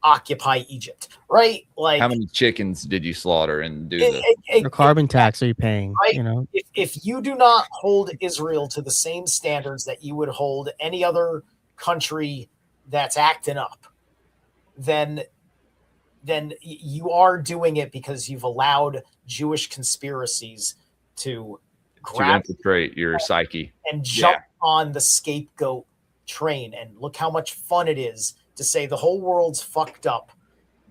occupy Egypt, right? How many chickens did you slaughter and do the carbon tax are you paying? Right? If you do not hold Israel to the same standards that you would hold any other country that's acting up, then you are doing it because you've allowed Jewish conspiracies to infiltrate your psyche and jump on the scapegoat train. And look how much fun it is to say the whole world's fucked up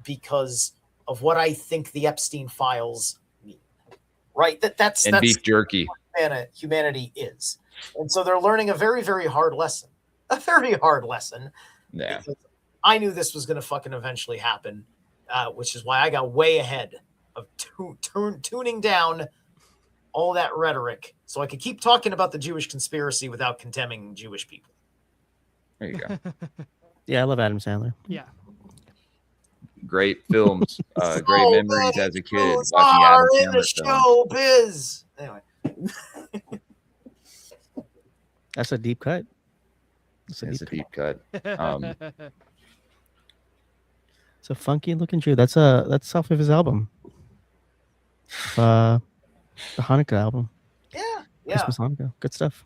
because of what I think the Epstein files mean. Right? That's beef jerky. What humanity is. And so they're learning a very, very hard lesson. A very hard lesson. Yeah. I knew this was going to fucking eventually happen, which is why I got way ahead of tuning down all that rhetoric so I could keep talking about the Jewish conspiracy without condemning Jewish people. There you go. Yeah, I love Adam Sandler. Yeah. Great films, great So memories many as a kid Jews watching Adam are in the Sandler films. showbiz. Anyway, That's a deep cut. That's It's a deep cut. It's a funky looking Jew. That's off of his album. The Hanukkah album. yeah. Christmas Hanukkah. Good stuff.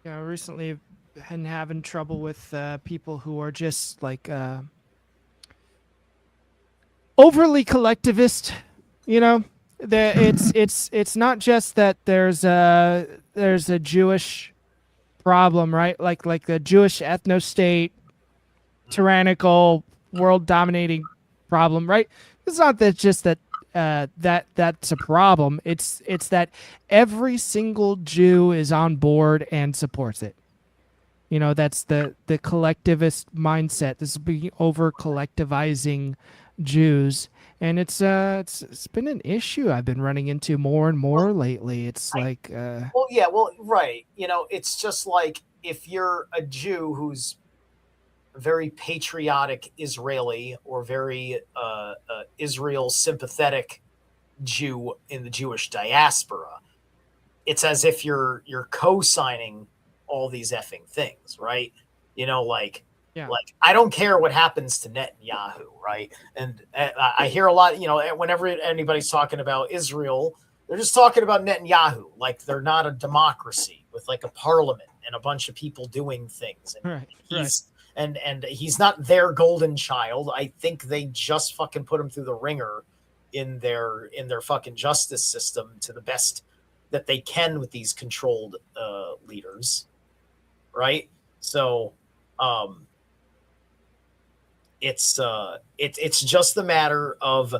Yeah, recently been having trouble with people who are just like overly collectivist. You know, it's not just that there's a Jewish problem, right? Like the Jewish ethno-state, tyrannical, world dominating problem, right? It's not that just that that's a problem. It's that every single Jew is on board and supports it. You know, that's the collectivist mindset. This is being over collectivizing Jews, and it's been an issue I've been running into more and more lately. It's like Well, yeah, well, right. You know, it's just like if you're a Jew who's very patriotic Israeli or very Israel sympathetic Jew in the Jewish diaspora, it's as if you're co-signing all these effing things, right? You know, like I don't care what happens to Netanyahu, right? And I hear a lot, you know, whenever anybody's talking about Israel, they're just talking about Netanyahu, like they're not a democracy with like a parliament and a bunch of people doing things. And and he's not their golden child. I think they just fucking put him through the ringer in their fucking justice system to the best that they can with these controlled leaders, right? So it's just the matter of,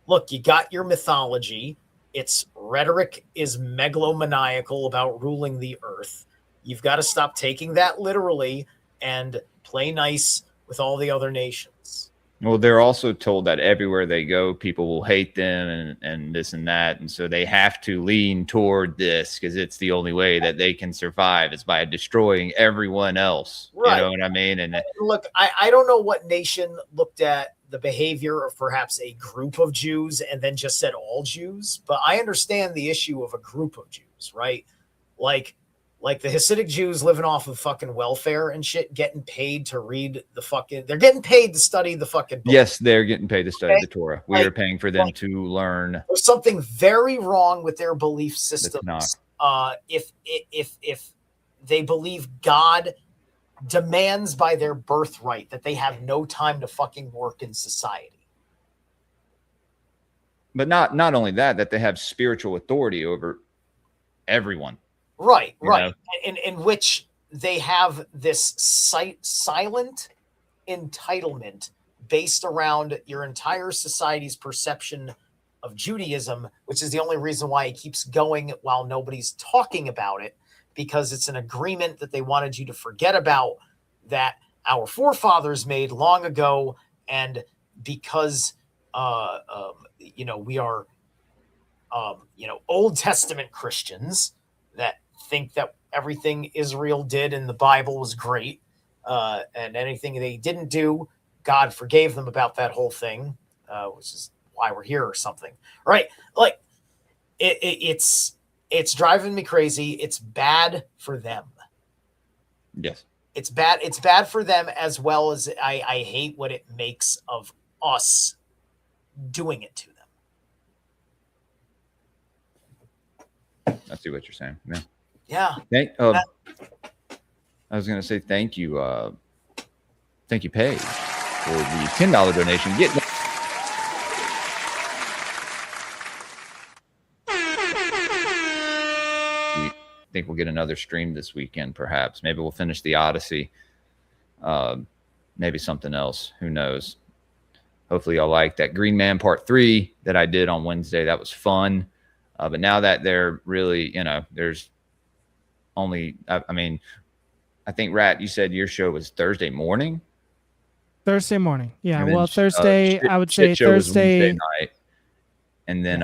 look, you got your mythology. Its rhetoric is megalomaniacal about ruling the earth. You've got to stop taking that literally and play nice with all the other nations. Well, they're also told that everywhere they go, people will hate them and this and that. And so they have to lean toward this because it's the only way that they can survive is by destroying everyone else. Right. You know what I mean? And look, I don't know what nation looked at the behavior of perhaps a group of Jews and then just said all Jews, but I understand the issue of a group of Jews, right? Like the Hasidic Jews living off of fucking welfare and shit, getting paid to read the fucking, they're getting paid to study the fucking book. Yes, they're getting paid to study the Torah. We are paying for them to learn. There's something very wrong with their belief systems. If they believe God demands by their birthright that they have no time to fucking work in society. But not only that they have spiritual authority over everyone. Right. Know? In which they have this silent entitlement based around your entire society's perception of Judaism, which is the only reason why it keeps going while nobody's talking about it, because it's an agreement that they wanted you to forget about that our forefathers made long ago. And because, we are, Old Testament Christians that think that everything Israel did in the Bible was great, and anything they didn't do, God forgave them about that whole thing, which is why we're here or something, right? Like it's driving me crazy. It's bad for them. Yes, it's bad. It's bad for them as well as I hate what it makes of us doing it to them. I see what you're saying. Yeah. Yeah. I was going to say thank you, Paige, for the $10 donation. We think we'll get another stream this weekend, perhaps. Maybe we'll finish the Odyssey. Maybe something else. Who knows? Hopefully y'all like that Green Man Part 3 that I did on Wednesday. That was fun. But now that they're really, there's only, I think, Rat, you said your show was Thursday morning? Thursday morning. Yeah. And then, Well, Thursday, I would say show was Thursday Wednesday night. And then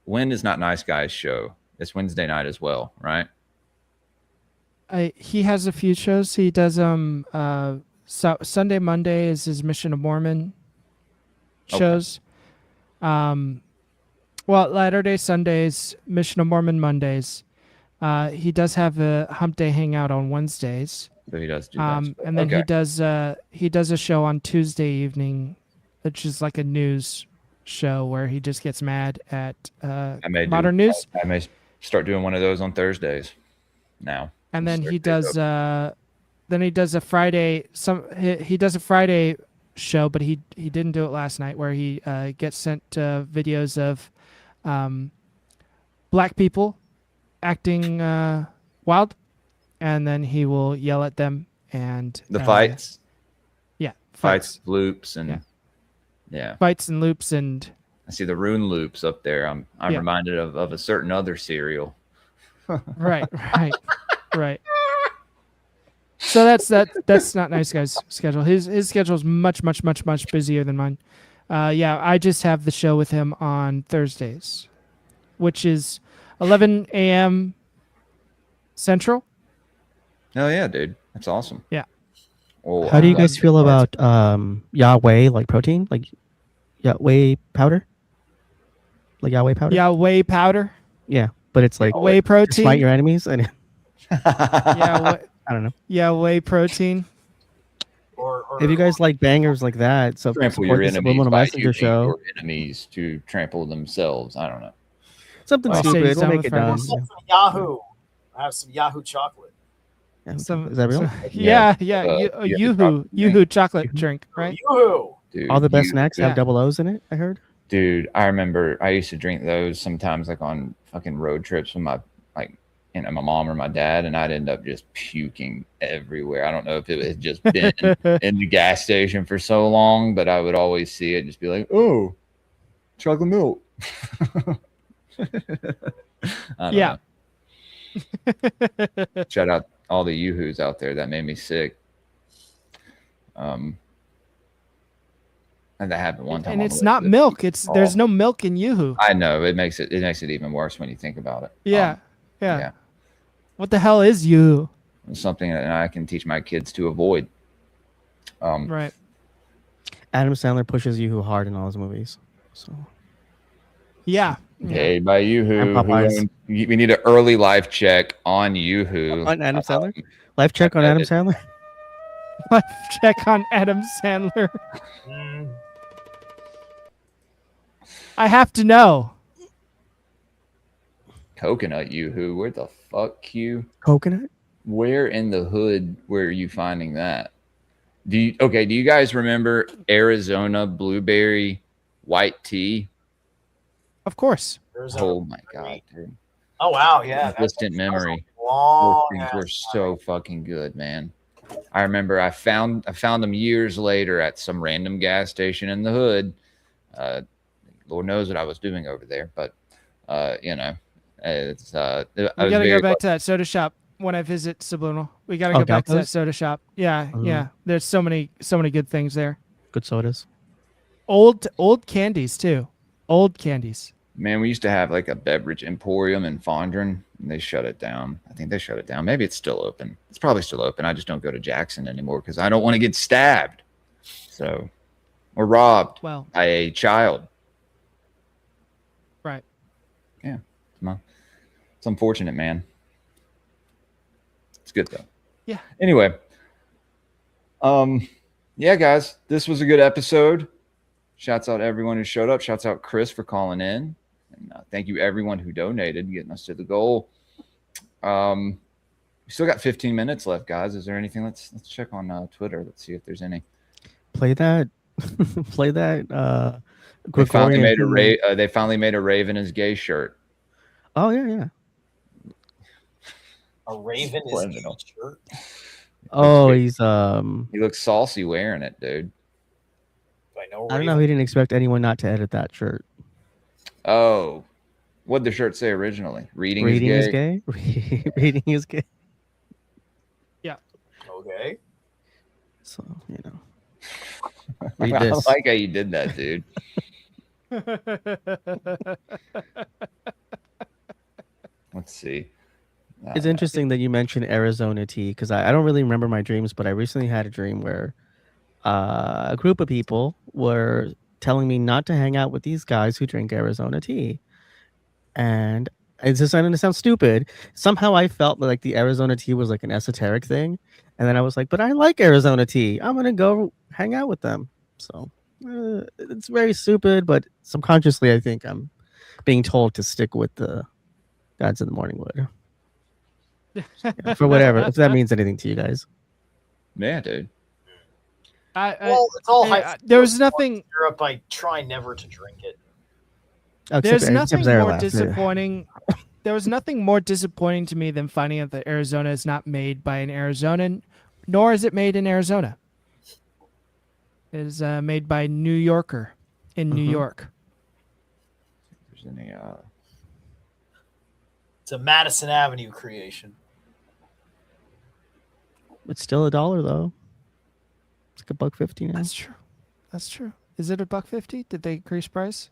when is Not Nice Guys show? It's Wednesday night as well, right? He has a few shows. He does So Sunday, Monday is his Mission of Mormon Okay. shows. Well, Latter-day Sundays, Mission of Mormon Mondays. He does have a Hump Day Hangout on Wednesdays. So he does do that. And then Okay. he does a show on Tuesday evening, which is like a news show where he just gets mad at modern news. I may start doing one of those on Thursdays now. And then he Thursdays does open. a Friday he does a Friday show, but he didn't do it last night, where he gets sent videos of black people acting wild, and then he will yell at them and the fights, fights, loops, and Yeah. yeah. fights and loops, and I see the rune loops up there. I'm Yeah. reminded of a certain other cereal. right. So that's not nice guy's schedule. His schedule is much busier than mine. I just have the show with him on Thursdays, which is 11 a.m. Central. Oh yeah, dude, that's awesome. Yeah. Well, How do you guys feel about Yahweh like protein, like Yahweh powder, like Yahweh powder? Yeah, whey powder, Yeah, but it's like whey smite protein. your enemies, and Yeah, I don't know. yeah, whey protein. Or If you guys like bangers like that, so trample support your the enemies Subliminal by Messenger using show. your enemies to trample themselves. I don't know. Something Well, I say stupid. he's We'll down make with it dumb. Fridays. some Yahoo. I have some Yahoo chocolate. Yeah. Some- Is that real? Yeah, Yoo-hoo Yoo-hoo chocolate drink, right? Yoo-hoo. Dude, All the best you- snacks yeah. have double O's in it, I heard. Dude, I remember I used to drink those sometimes, like on fucking road trips with my my mom or my dad, and I'd end up just puking everywhere. I don't know if it had just been in the gas station for so long, but I would always see it and just be like, "Oh, chocolate milk." I don't Yeah. know. Shout out all the yoo-hoos out there. That made me sick. And that happened one time. And on the it's way not to the- milk. There's no milk in Yoo-hoo. I know it makes it even worse when you think about it. Yeah. yeah. Yeah. What the hell is Yoo-hoo? It's something that I can teach my kids to avoid. Right. Adam Sandler pushes you hard in all his movies. So Yeah. Hey, by Yoo-hoo. And Popeyes. We need an early life check on Yoo-hoo. on Adam Sandler, life check on Adam Sandler. Life check on Adam Sandler. I have to know. Coconut Yoo-hoo. Where the fuck you? Coconut. Where in the hood were you finding that? Do you guys remember Arizona blueberry white tea? Of course. There's Oh my god, dude. Oh wow, yeah. Distant memory. Those Long things ass were so fucking good, man. I remember I found them years later at some random gas station in the hood. Lord knows what I was doing over there, but it's I We was gotta very go back to that soda shop when I visit Subliminal. We gotta Oh, go back to that Galco's? soda shop. Yeah, Mhm. yeah. There's so many good things there. Good sodas. Old candies too. Old candies. Man, we used to have like a beverage emporium in Fondren, and they shut it down. I think they shut it down. Maybe it's still open. It's probably still open. I just don't go to Jackson anymore because I don't want to get stabbed. So, or robbed Well, by a child. right. Yeah. It's unfortunate, man. It's good though. Yeah. Anyway. Yeah, guys, this was a good episode. Shouts out everyone who showed up. Shouts out Chris for calling in. And thank you everyone who donated, getting us to the goal. We still got 15 minutes left, guys. Is there anything? Let's check on Twitter. Let's see if there's any. Play that. Play that. They finally made a Gregorian- they finally made a Raven is gay shirt. Oh yeah. A raven is Blame in it on- a shirt. Oh, great. he's He looks saucy wearing it, dude. Do I know I don't raven? know. He didn't expect anyone not to edit that shirt. Oh, what'd the shirt say originally? Reading Reading is is gay. gay. Reading is gay. Okay. So read I this. like how you did that, dude. Let's see. It's interesting that you mentioned Arizona tea because I don't really remember my dreams, but I recently had a dream where a group of people were telling me not to hang out with these guys who drink Arizona tea. And it's just starting to sound stupid. Somehow I felt like the Arizona tea was like an esoteric thing. And then I was like, but I like Arizona tea. I'm going to go hang out with them. So it's very stupid, but subconsciously, I think I'm being told to stick with the Gods in the Morning Wood. Yeah, for whatever, if that means anything to you guys. Yeah, dude. Well, it's all high. there was nothing. Europe. I try never to drink it. Oh, There's nothing more Zarelath. disappointing. There was nothing more disappointing to me than finding out that Arizona is not made by an Arizonan, nor is it made in Arizona. It is made by New Yorker in New York. There's any, It's a Madison Avenue creation. It's still $1 though. It's like $1.50 now. That's true. That's true. Is it $1.50? Did they increase price?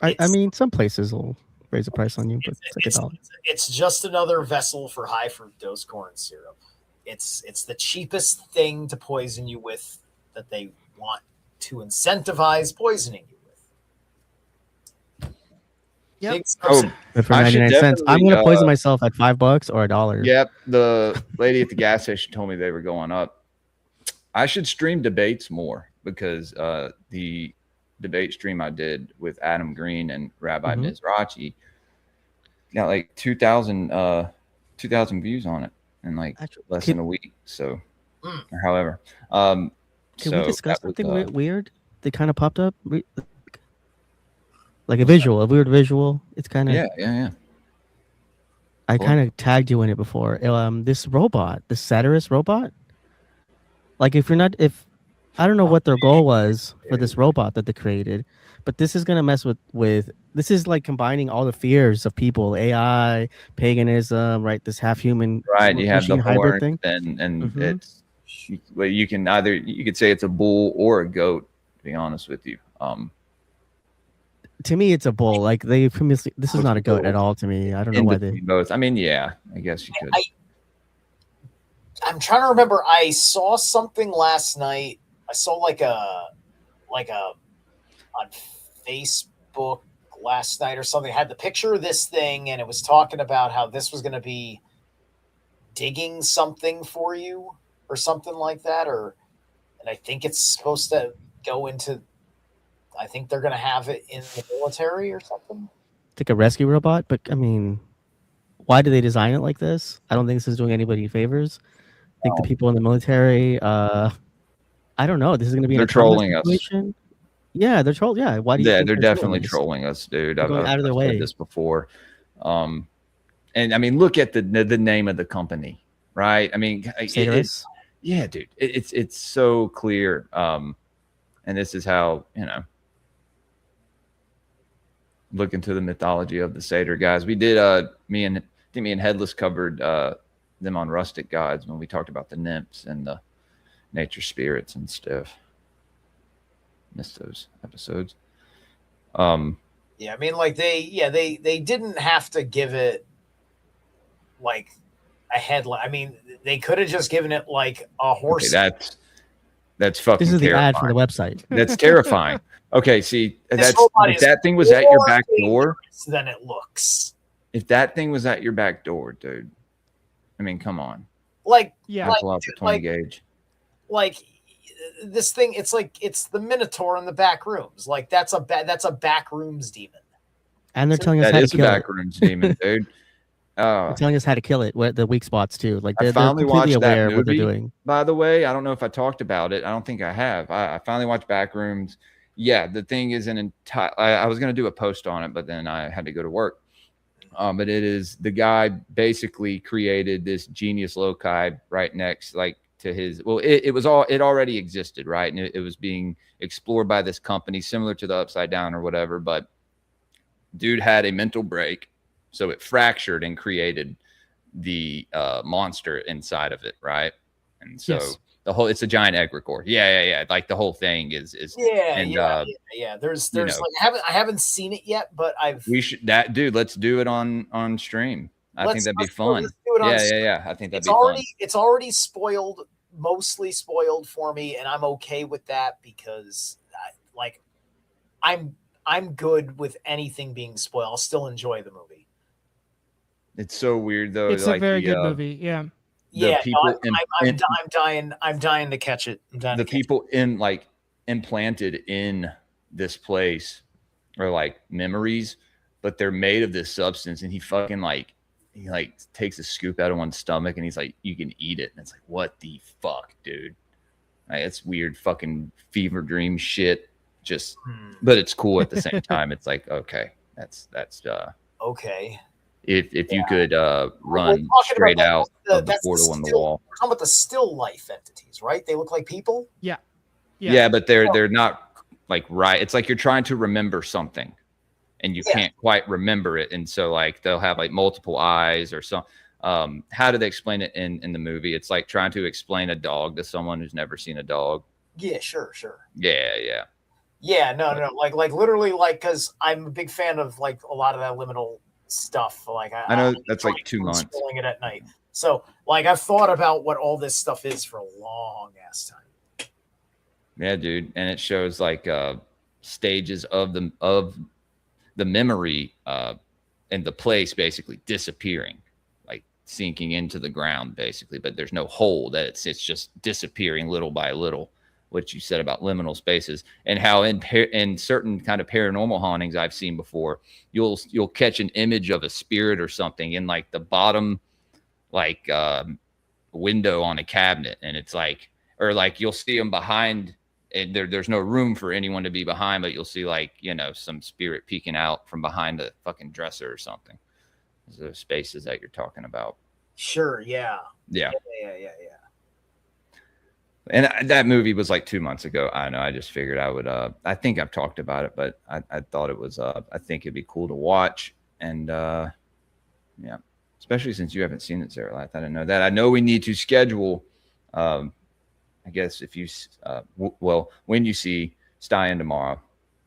I mean, some places will raise the price on you, but it's like $1. It's just another vessel for high fructose corn syrup. It's the cheapest thing to poison you with that they want to incentivize poisoning you with. Yep. Big Oh, But for I should 99 cents, I'm definitely, gonna poison myself at $5 or $1. Yep. The lady at the gas station told me they were going up. I should stream debates more because the debate stream I did with Adam Green and Rabbi Mizrachi got like 2,000 views on it in like less than a week. So, or however, Can so we discuss that was, something weird that kind of popped up? Like a weird visual. It's kind of yeah. I Cool. kind of tagged you in it before. This robot, the Satirus robot. Like if I don't know what their goal was for this robot that they created, but this is gonna mess with this is like combining all the fears of people, AI, paganism, right? This half human, right. You have the machine hybrid horn, thing. and it's well, you could say it's a bull or a goat. To be honest with you, To me, it's a bull. Like they previously, this is not a goat at all to me. I don't know in why between they. both. I mean, yeah, I guess you could. I'm trying to remember. I saw something last night. I saw like a on Facebook last night or something. It had the picture of this thing, and it was talking about how this was going to be digging something for you or something like that. And I think it's supposed to go into. I think they're going to have it in the military or something. It's like a rescue robot, but I mean, why do they design it like this? I don't think this is doing anybody favors. I think the people in the military, I don't know. This is going to be They're an autonomous trolling us. situation. Yeah, they're trolling. Yeah, why do you? Yeah, think they're definitely this? trolling us, dude. They're going out of their way. said this before. And I mean, look at the name of the company, right? I mean, Satirus? yeah, dude, it's so clear. And this is how, look into the mythology of the Satyr guys. We did me and Headless covered them on Rustic Gods when we talked about the nymphs and the nature spirits and stuff. Missed those episodes. Yeah, I mean, like they didn't have to give it like a headline. I mean, they could have just given it like a horse. Okay, that's fucking This is the terrifying. ad for the website. That's terrifying. Okay, see, This robot if is that thing was at your back more door, dangerous than it looks. if that thing was at your back door, dude, I mean, come on. Like, Yeah. like, Pull out the 20 like, gauge. like this thing. It's like it's the Minotaur in the back rooms. Like that's a back rooms demon. And they're telling us That how to is a kill it. backrooms demon, dude. They're telling us how to kill it. What the weak spots too. Like I they're finally completely watched that aware of what they're movie. doing. By the way, I don't know if I talked about it. I don't think I have. I finally watched Backrooms. Yeah, the thing is an entire. I was going to do a post on it, but then I had to go to work. But it is the guy basically created this genius loci right next, like to his. Well, it already existed, right, and it was being explored by this company similar to the Upside Down or whatever. But dude had a mental break, so it fractured and created the monster inside of it, right? And so Yes. it's a giant egregore. Yeah. Like the whole thing is Yeah. There's know. like I haven't seen it yet, but we should dude. Let's do it on stream. I think that'd be let's fun. do do it on Yeah. I think that'd it's be already fun. it's already spoiled, mostly spoiled for me, and I'm okay with that because I'm good with anything being spoiled. I'll still enjoy the movie. It's so weird though. It's a like very the, good movie. Yeah. Yeah, people I'm dying to catch it. the people in like implanted in this place are like memories, but they're made of this substance, and he takes a scoop out of one's stomach and he's like, you can eat it. And it's like, what the fuck, dude? Like, it's weird fucking fever dream shit. Just but it's cool at the same time. It's like, okay, that's okay. If you could run talking straight about out of the that's portal in the still- wall. We're talking about the still life entities, right? They look like people. Yeah. Yeah, but they're not like right. It's like you're trying to remember something and you can't quite remember it. And so like they'll have like multiple eyes or some how do they explain it in the movie? It's like trying to explain a dog to someone who's never seen a dog. Yeah, sure. Yeah. Yeah, no. Like literally, like, because I'm a big fan of like a lot of that liminal stuff. Like I know that's like 2 months. Scrolling it at night. So like I've thought about what all this stuff is for a long ass time. Yeah, dude. And it shows like stages of the memory and the place basically disappearing, like sinking into the ground basically, but there's no hole, that it's just disappearing little by little. What you said about liminal spaces, and how in certain kind of paranormal hauntings I've seen before, you'll catch an image of a spirit or something in like the bottom like window on a cabinet, and it's like, or like you'll see them behind, and there's no room for anyone to be behind, but you'll see like, you know, some spirit peeking out from behind a fucking dresser or something. Those spaces that you're talking about. Sure. Yeah. Yeah. Yeah. And that movie was like 2 months ago. I know. I just figured I would. I think I've talked about it, but I thought it was. I think it'd be cool to watch. And yeah, especially since you haven't seen it, Sarah. I didn't know that. I know we need to schedule. I guess if you, when you see Stein tomorrow,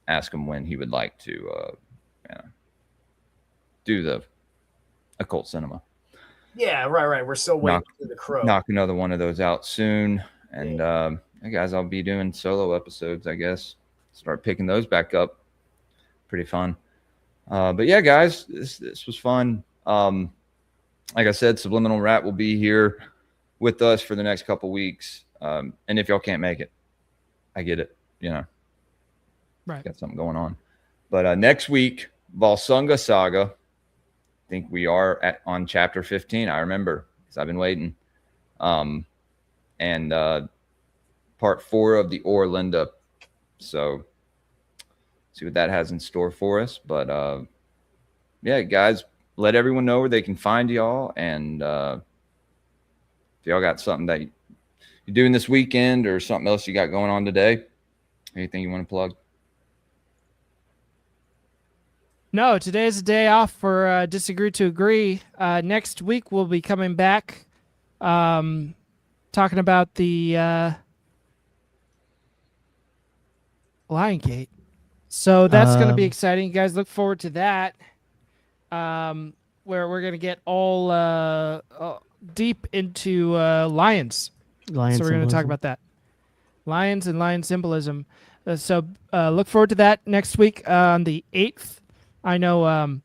ask him when he would like to do the occult cinema. Yeah. Right. We're still waiting for the Crow. Knock another one of those out soon. And hey guys, I'll be doing solo episodes, I guess. Start picking those back up. Pretty fun. But yeah, guys, this was fun. Like I said, Subliminal Rat will be here with us for the next couple weeks. And if y'all can't make it, I get it. You know, Right. got something going on. But next week, Valsunga Saga. I think we are on chapter 15. I remember because I've been waiting. And part 4 of the Orlinda. So see what that has in store for us. But yeah, guys, let everyone know where they can find y'all. And if y'all got something that you're doing this weekend or something else you got going on today, anything you want to plug? No, today's a day off for Disagree to Agree. Next week we'll be coming back talking about the Lion Gate. So that's going to be exciting. You guys look forward to that. Where we're going to get all deep into lions. Lion So we're going to talk symbolism. about that. Lions and lion symbolism. So look forward to that next week on the 8th. I know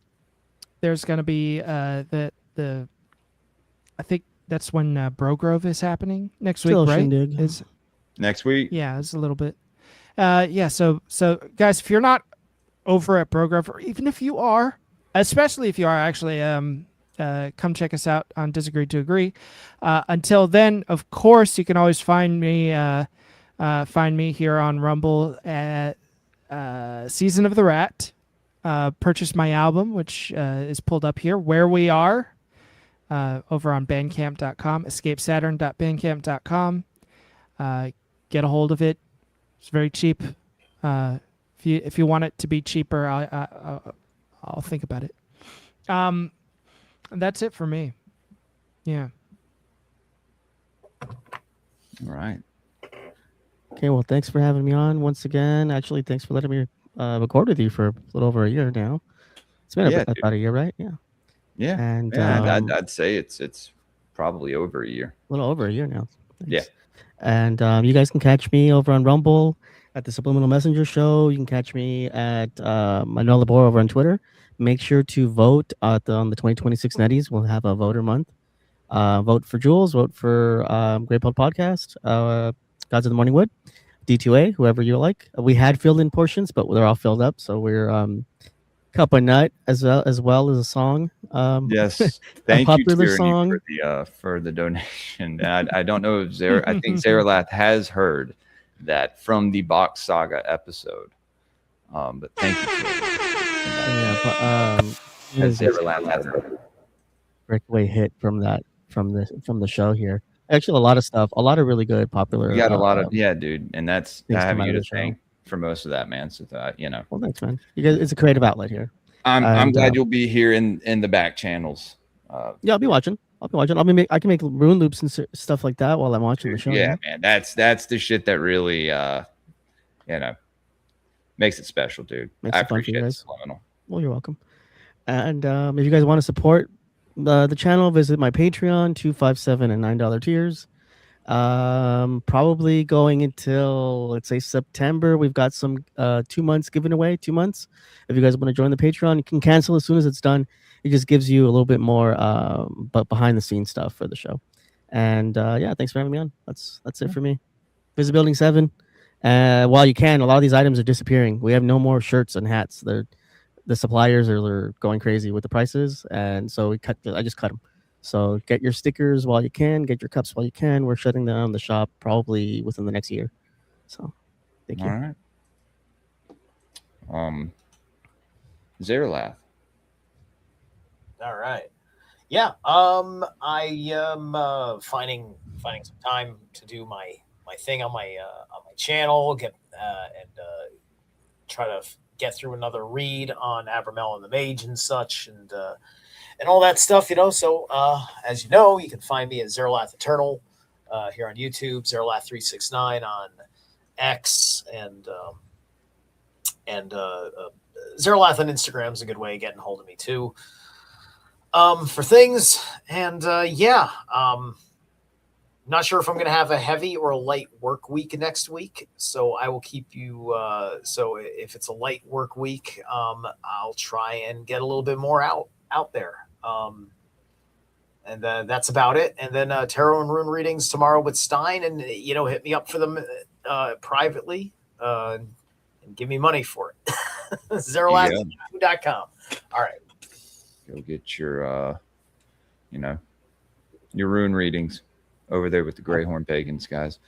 there's going to be the I think that's when Brogrove is happening next week, Still right? shindig. Next week? Yeah, it's a little bit. Yeah, so guys, if you're not over at Brogrove, or even if you are, especially if you are actually, come check us out on Disagree to Agree. Until then, of course, you can always find me here on Rumble at Season of the Rat. Purchase my album, which is pulled up here, Where We Are, over on bandcamp.com, escapesaturn.bandcamp.com. Get a hold of it. It's very cheap. If you want it to be cheaper, I'll think about it. And that's it for me. Yeah. All right. Okay, well, thanks for having me on once again. Actually, thanks for letting me record with you for a little over a year now. It's been Yeah, about a year, right? Yeah. Yeah. And Yeah, I'd say it's probably over a year. a little over a year now. Yeah. And you guys can catch me over on Rumble at the Subliminal Messenger Show. You can catch me at Manuel Labor over on Twitter. Make sure to vote on the 2026 Netties. We'll have a voter month. Vote for Jules. Vote for Great Pub Podcast. Gods of the Morning Wood. D2A, whoever you like. We had filled in portions, but they're all filled up. So we're Cup of Nut as well as a song. Yes. Thank you, popular Tyranny, song. for the donation. And I don't know if I think Zaralath has heard that from the Box Saga episode. But thank you. Yeah, but Has Zaralath has heard. breakaway hit from the show here. Actually, a lot of stuff, a lot of really good popular. We got a lot of dude, and that's I things have come out you of to the show. thank for most of that, man. So that Well, thanks, man. You guys, it's a creative outlet here. I'm And, glad you'll be here in the back channels. Yeah, I'll be watching. I can make rune loops and stuff like that while I'm watching the show. Yeah, man, that's the shit that really makes it special, dude. Makes I it fun for you appreciate it. guys. Subliminal. Well, you're welcome. And if you guys want to support the channel, visit my Patreon, $2.57 and $9 tiers. Probably going until let's say September. We've got some 2 months given away. 2 months. If you guys want to join the Patreon, you can cancel as soon as it's done. It just gives you a little bit more but behind the scenes stuff for the show. And yeah, thanks for having me on. That's it for me. Visit Building 7. While you can, a lot of these items are disappearing. We have no more shirts and hats. The suppliers are going crazy with the prices, and so I just cut them. So get your stickers while you can, get your cups while you can. We're shutting down the shop probably within the next year. So thank you. All right. Zaralath. All right. Yeah. I am finding some time to do my thing on my channel. Try to get through another read on Abramelin and the Mage and such, and all that stuff. So as you know, you can find me at Zaralath Eternal here on YouTube, Zaralath369 on X, and Zaralath on Instagram is a good way of getting hold of me too. For things, and not sure if I'm going to have a heavy or a light work week next week, so I will keep you. So if it's a light work week, I'll try and get a little bit more out there. And that's about it. And then tarot and rune readings tomorrow with Stein, and hit me up for them privately and give me money for it. Zaralath.com. All right. Go get your your rune readings over there with the Greyhorn Pagans, guys.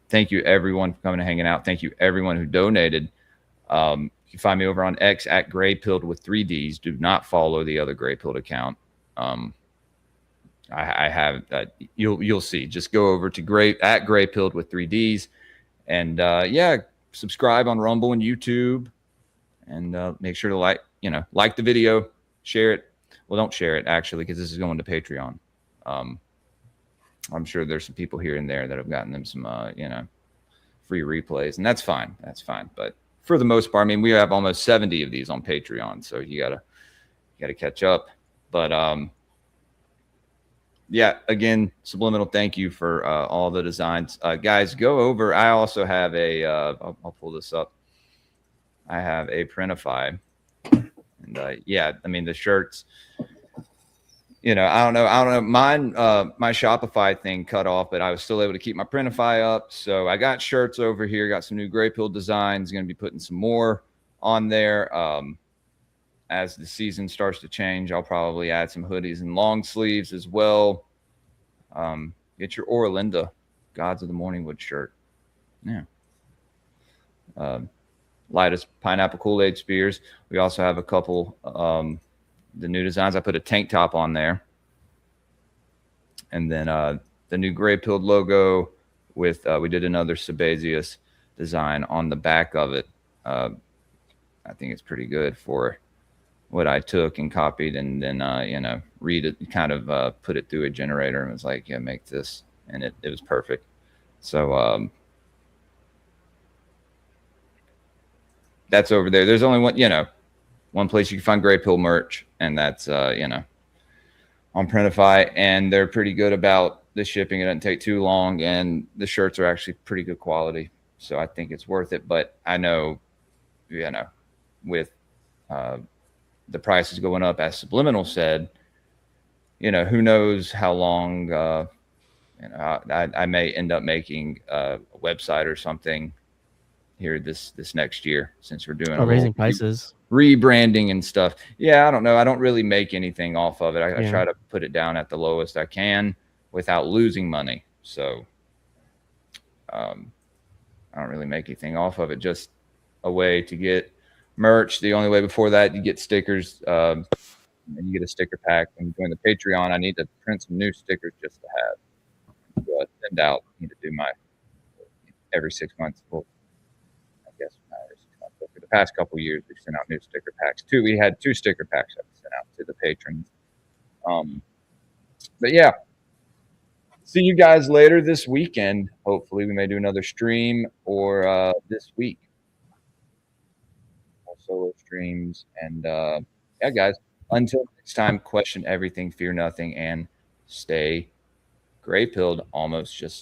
Thank you everyone for coming and hanging out. Thank you everyone who donated. You can find me over on X at greypilled with 3 Ds. Do not follow the other greypilled account. I have you'll see. Just go over to greypilled with 3 Ds, and subscribe on Rumble and YouTube, and make sure to like the video, share it. Well, don't share it actually, because this is going to Patreon. I'm sure there's some people here and there that have gotten them some free replays, and that's fine. That's fine. But for the most part, I mean, we have almost 70 of these on Patreon, so you gotta catch up. But again, Subliminal, thank you for all the designs, guys. Go over. I also have a I'll pull this up. I have a Printify, and I mean the shirts. I don't know. Mine, my Shopify thing cut off, but I was still able to keep my Printify up. So I got shirts over here. Got some new Grey Pill designs. Going to be putting some more on there. As the season starts to change, I'll probably add some hoodies and long sleeves as well. Get your Orlinda Gods of the Morningwood shirt. Yeah. Lightest pineapple Kool-Aid spears. We also have a couple the new designs. I put a tank top on there, and then the new Grey Pilled logo with we did another Sabazius design on the back of it. I think it's pretty good for what I took and copied, and then read it, kind of put it through a generator, and was like, yeah, make this, and it was perfect. So that's over there. There's only one, one place you can find Gray Pill merch, and that's on Printify, and they're pretty good about the shipping. It doesn't take too long, and the shirts are actually pretty good quality, so I think it's worth it. But I know, with the prices going up, as Subliminal said, who knows how long. I may end up making a website or something here this next year, since we're doing raising prices, rebranding and stuff. Yeah, I don't know. I don't really make anything off of it. I Yeah. try to put it down at the lowest I can without losing money. So I don't really make anything off of it. Just a way to get merch. The only way before that, you get stickers. And you get a sticker pack. When you join the Patreon, I need to print some new stickers just to have. Send out. I need to do my every 6 months. Well, I guess not every 6 months, but for the past couple of years, we've sent out new sticker packs. We had 2 sticker packs that we sent out to the patrons. But yeah, see you guys later this weekend. Hopefully, we may do another stream or this week. More solo streams. And yeah, guys, until next time, question everything, fear nothing, and stay gray pilled. Almost just